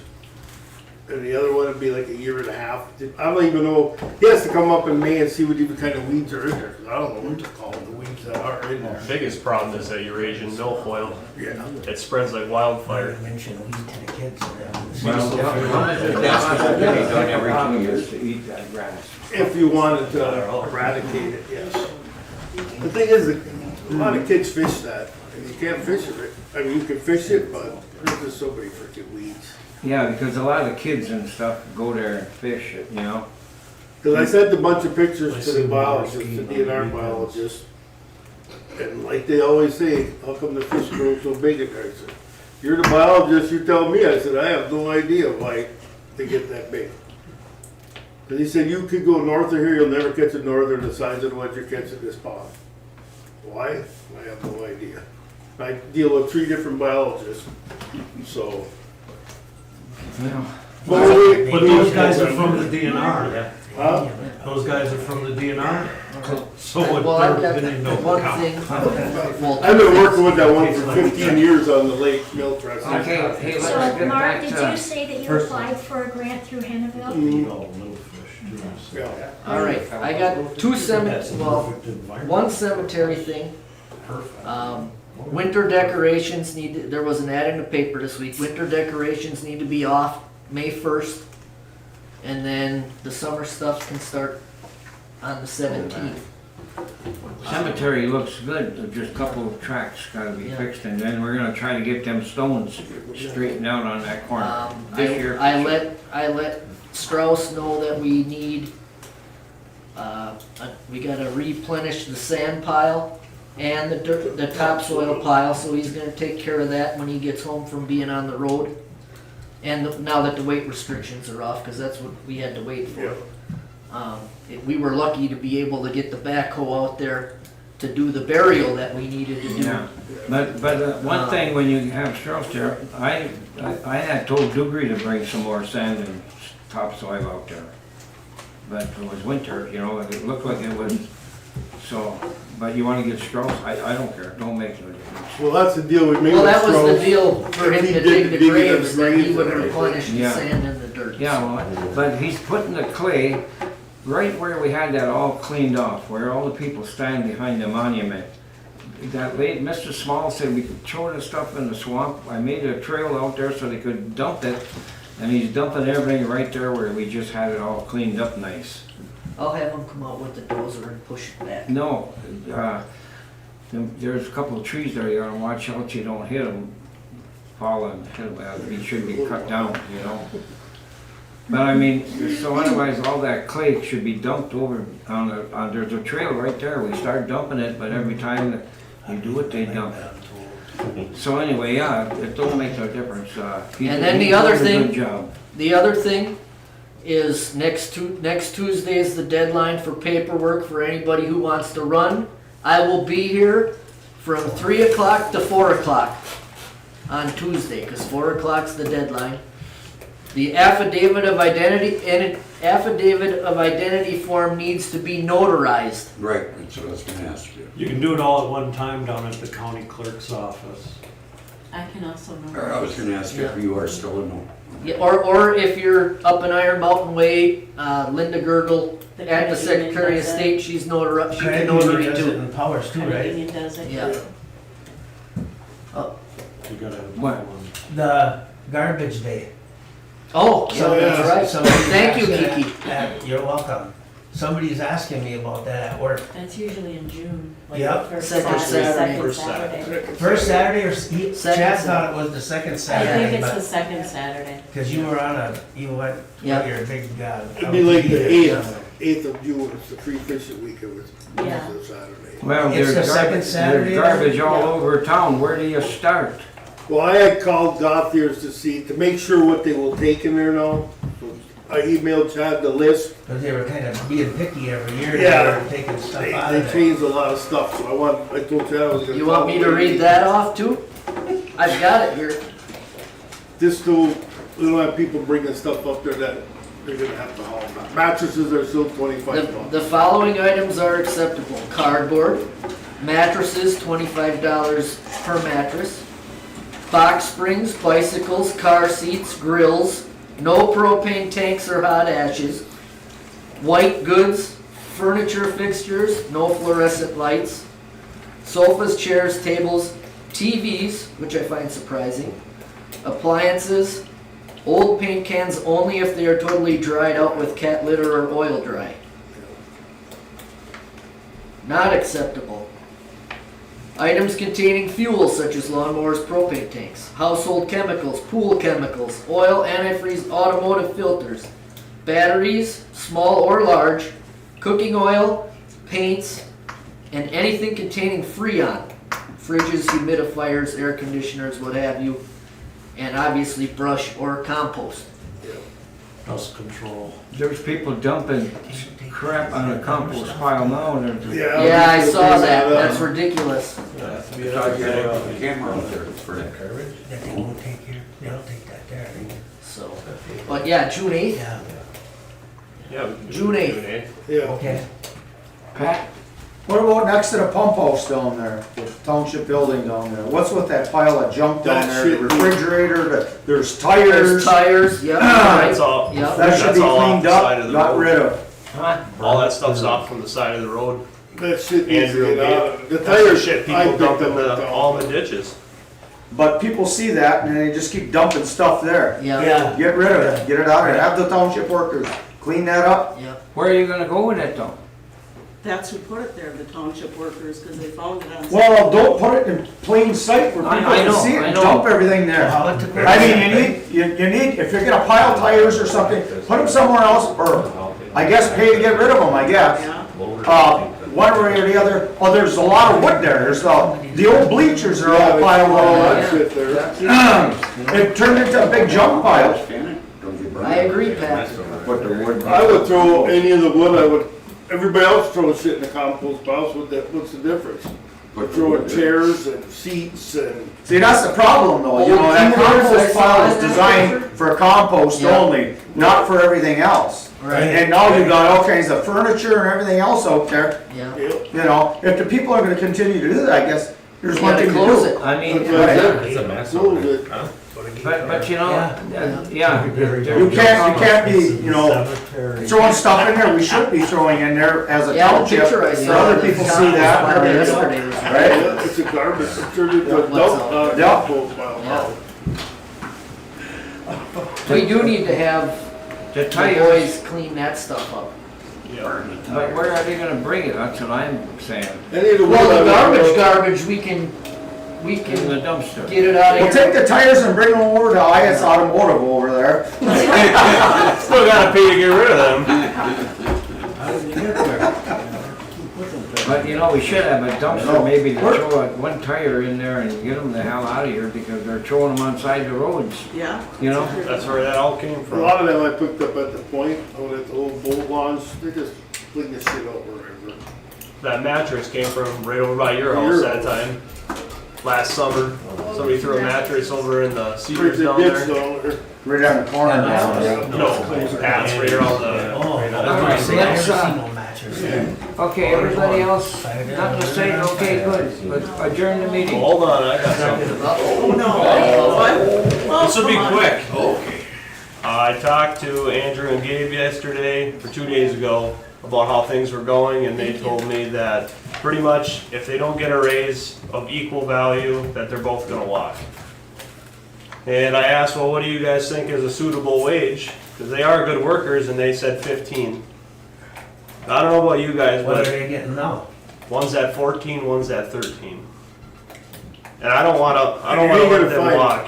And the other one would be like a year and a half. I don't even know, he has to come up in May and see what even kind of weeds are in there, 'cause I don't know what to call the weeds that are in there. Biggest problem is that Eurasian milfoil. Yeah. It spreads like wildfire. Mention weed to the kids. Well, that's what they done every 2 years to eat that grass. If you wanted to eradicate it, yes. The thing is, a lot of kids fish that, and you can't fish it. I mean, you can fish it, but there's just so many freaking weeds. Yeah, because a lot of the kids and stuff go there and fish it, you know? Because I sent a bunch of pictures to the biologist, the DNR biologist, and like they always say, how come the fish grow so big in there? I said, you're the biologist, you tell me. I said, I have no idea why they get that big. Because he said, you could go north of here, you'll never catch a northern the size of the ones you catch in this pond. Why? I have no idea. I deal with 3 different biologists, so. Yeah. But those guys are from the DNR. Huh? Those guys are from the DNR. So what Well, I've their got opinion don't one count. thing. Well, I've been working with that one for 15 years on the lake milk press. Okay, hey, let's So, get Mark, back did to. you say that you applied for a grant through Hannibal? Yeah. all right, I got 2 one cemetery thing. Winter decorations there was an ad in the paper this week. Winter decorations need to be off May 1st. And then the summer stuff can start on the 17th. Cemetery looks good, there's just a couple of tracks gotta be Yeah. fixed, and then we're gonna try to get them stones straightened out on that corner this year. I let Strauss know that we need, we gotta replenish the sand pile and the topsoil pile, so he's gonna take care of that when he gets home from being on the road. And now that the weight restrictions are off, cause that's what we had to wait for. We were lucky to be able to get the backhoe out there to do the burial that we needed to do. Yeah, but one thing, when you have Strauss there, I had told Dugry to bring some more sand and topsoil out there. But it was winter, you know, it looked like it was, so, but you wanna get Strauss, I don't care, don't make no difference. Well, that's the deal we made Well, with that was the Strauss. deal for him He to did dig the dig it graves, up that he graves would and everything. replenish the Yeah. sand and the dirt. Yeah, well, but he's putting the clay right where we had that all cleaned off, where all the people stand behind the monument. That late, Mr. Small said we could throw the stuff in the swamp. I made a trail out there so they could dump it, and he's dumping everything right there where we just had it all cleaned up nice. I'll have him come out with the dozer and push it back. No, there's a couple of trees there, you gotta watch out you don't hit them, fall and hit them, they should be cut down, you know. But I mean, so otherwise, all that clay should be dumped over there's a trail right there, we start dumping it, but every time that you do it, they dump it. So anyway, yeah, it don't make no difference, And then the he's other doing a thing, good job. the other thing is next Tuesday is the deadline for paperwork for anybody who wants to run. I will be here from 3 o'clock to 4 o'clock on Tuesday, because 4 o'clock's the deadline. The affidavit of identity form needs to be notarized. Right, that's what I was gonna ask you. You can do it all at one time down at the county clerk's office. I can also Or I was gonna ask you if you are still a no. Yeah, or if you're up in Iron Mountain Way, Linda Gergel at the Secretary of State, she can notary does it too. in Powers too, right? Union does it. Yeah. You gotta have What? one. The garbage day. Oh, yeah, that's right. Somebody's Thank you, asking Kiki. You're welcome. Somebody's asking me about that at work. That's usually in June. Like Yep. the first Second Saturday. Second Saturday. First Saturday or, Second Chad Saturday. thought it was the second I Saturday, think it's the but, second Saturday. cause you were on you went, Yeah. you're a big, It'd be like the 8th of June, it's the free fishing week, it was Yeah. Saturday. Well, It's there's the second garbage, Saturday there's garbage then? all Yeah. over town, where do you start? Well, I had called Gothiers to make sure what they will take in there now. So I emailed Chad the list. Because they were kind of being picky every year. Yeah. They were taking stuff They out of there. changed a lot of stuff, so I told Chad I was gonna. You want me to read that off too? I've got it here. This too, we don't have people bringing stuff up there that they're gonna have to haul. Mattresses are still $25. The following items are acceptable. Cardboard, mattresses, $25 per mattress. Box springs, bicycles, car seats, grills, no propane tanks or hot ashes. White goods, furniture fixtures, no fluorescent lights. Sofas, chairs, tables, TVs, which I find surprising. Appliances, old paint cans only if they are totally dried out with cat litter or oil dry. Not acceptable. Items containing fuel such as lawnmowers, propane tanks, household chemicals, pool chemicals, oil, antifreeze, automotive filters, batteries, small or large, cooking oil, paints, and anything containing Freon, fridges, humidifiers, air conditioners, what have you, and obviously brush or compost. Dust control. There's people dumping crap on a compost pile now, and they're. Yeah, I saw that, that's ridiculous. Thought you had a camera out there for that. Garbage that they won't take care, they don't take that there. So, but yeah, June 8th, Yeah. Yeah, we can do June 8th. June 8th. Yeah. Okay. Pat? What about next to the pump house down there, the township building down there? What's with that pile of junk down That there? The should be- refrigerator, there's there's tires. tires, yep, That's all. Yep. That should That's be all off cleaned the side of up, the got road. rid of. Huh? All that stuff's off from the side of the road. That shit needs to Andrew get out. The That's the tires, shit I people think dump in they'll the, dump. all the ditches. But people see that and they just keep dumping stuff there. Yeah, Get rid of it, get it out of there, have the township workers clean that up. yeah. Where are you gonna go with it though? That's who put it there, the township workers, because they found it on. Well, don't put it in plain sight where I people can know, see it I and know. dump everything there. I mean, you need, if you're gonna pile tires or something, put them somewhere else, or I guess pay to get rid of them, I guess. Yeah. One way or the other, oh, there's a lot of wood there, there's the old bleachers are all piled All on. that shit there. It turned into a big junk pile. I agree, Pat. Put the wood. I would throw any of the wood, everybody else throws shit in the compost piles, what's the difference? Throwing chairs and seats and. See, that's the problem though, you know, that compost pile is designed for compost Yeah. only, not for everything else. Right. And now you've got all kinds of furniture and everything else out there, Yeah. you know, if the people are gonna continue to do that, I guess there's You one gotta thing to close do. it. I mean, It's a mess Close it. but you know, yeah. You can't be, you know, throwing stuff in there we should be throwing in there as a Yeah, the township, picture I so saw. other of the people see compost that. pile and everything, yesterday was Right? Yeah, it's a garbage, it's turned into a What's dump, up? Yeah. compost pile now. We do need to have The the tires, boys clean that stuff up. but where are they gonna bring it? That's what I'm saying. Any of the wood. Well, the I would- garbage, we can In the dumpster. get it out of Well, here. take the tires and bring them over to IS Automotive over there. Still gotta pay to get rid of them. How did you get there? But you know, we should have a No. dumpster, maybe to throw one tire in there and get them the hell out of here because they're throwing them on side the roads, Yeah. you know? That's where that all came A from. lot of them I picked up at the point, out at the old boat launch, they just clean this shit out wherever. That mattress came from right over by your house that time. Last summer, somebody threw a mattress over in the cedars down Ditch there. down there. Right down the corner now. No, Pat's right around the. Oh, right I on the- Let's, never uh, seen no mattress. Okay, everybody else, nothing to say, okay, good, but adjourn the meeting. Hold on, I got something. Oh, no. What? This will be Come on. quick. Okay. I talked to Andrew and Gabe yesterday, or 2 days ago, about how things were going, and they told me that pretty much if they don't get a raise of equal value, that they're both gonna walk. And I asked, well, what do you guys think is a suitable wage? Because they are good workers, and they said 15. I don't know about you guys, What are but they getting now? one's at 14, one's at 13. And I don't wanna You're let gonna them find- walk.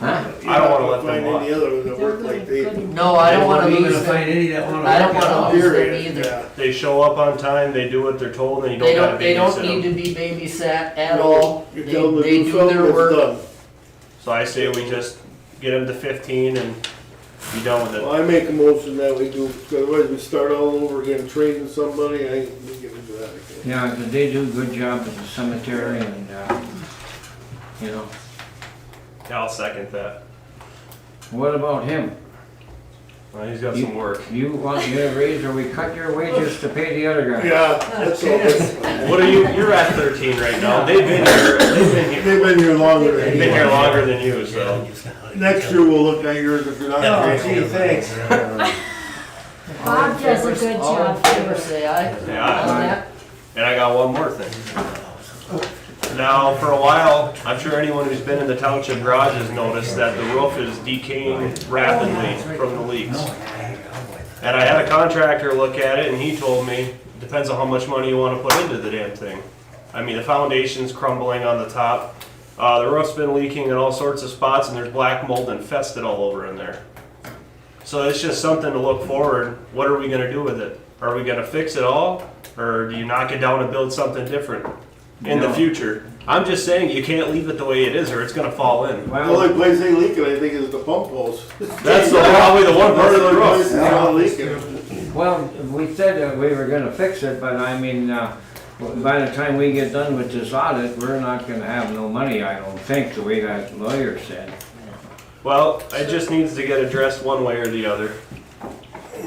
Huh? I don't wanna let them Find walk. any other that work like they. No, I don't wanna Are you lose gonna find them. any that wanna? I don't work at wanna all? lose them Period, either. yeah. They show up on time, they do what they're told, and you They don't gotta don't babysit need them. to be babysat at all. You They tell them to they do do something, their it's work. done. So I say we just get him to 15 and be done with it. Well, I make a motion that we do, because otherwise we start all over again, trading somebody, I ain't gonna get into that again. Yeah, they do a good job at the cemetery and, you know. Yeah, I'll second that. What about him? Well, he's got some work. You want to get a raise or we cut your wages to pay the other guy? Yeah, that's all. What are you, you're at 13 right now. They've been here longer than They've you. been here longer than you, so. Next year we'll look at yours if you're not. Oh, gee, thanks. Bob does a good All in job favor, too. say aye. Yeah. On that. And I got one more thing. Now, for a while, I'm sure anyone who's been in the township garage has noticed that the roof is decaying rapidly from the leaks. And I had a contractor look at it and he told me, depends on how much money you want to put into the damn thing. I mean, the foundation's crumbling on the top. The roof's been leaking in all sorts of spots and there's black mold infested all over in there. So it's just something to look forward. What are we gonna do with it? Are we gonna fix it all? Or do you knock it down and build something different in the future? I'm just saying you can't leave it the way it is or it's gonna fall in. The only place they leaking, I think, is the pump hose. That's probably the one part of the That's roof. the only place it's not leaking. Well, we said that we were gonna fix it, but I mean, by the time we get done with this audit, we're not gonna have no money, I don't think, the way that lawyer said. Well, it just needs to get addressed one way or the other.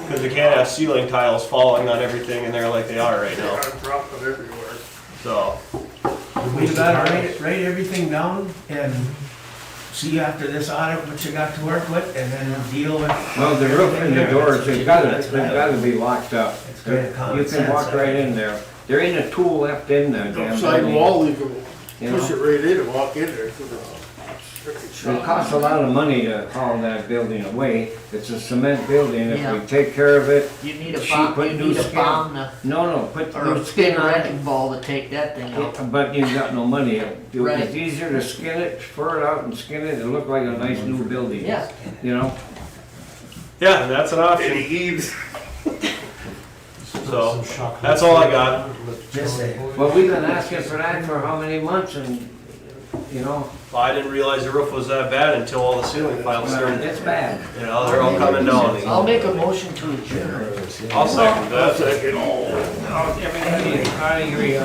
Because we can't have ceiling tiles falling on everything in there like they are right now. Dropping everywhere. So, We gotta write everything down and see after this audit what you got to work with and then deal with. Well, the roof and the doors, they've gotta be locked up. You can walk right in there. There ain't a tool left in there. damn Outside building. wall, you can You push know? it right in and walk in there. It costs a lot of money to haul that building away. It's a cement building. If Yeah. we take care of it, You need a she bomb, put you new need a skin. bomb No, put or new a skin skin on it. wrecking ball to take that thing out. But you've got no money. Right. It's easier to skin it, fur it out and skin it. It'll look like a nice new building. Yeah. You know? yeah, that's an option. So, that's all I got. Well, we've been asking for that for how many months and, you know, Well, I didn't realize the roof was that bad until all the ceiling tiles started. it's bad. You know, they're all coming down. I'll make a motion to adjourn. I'll second that. I agree.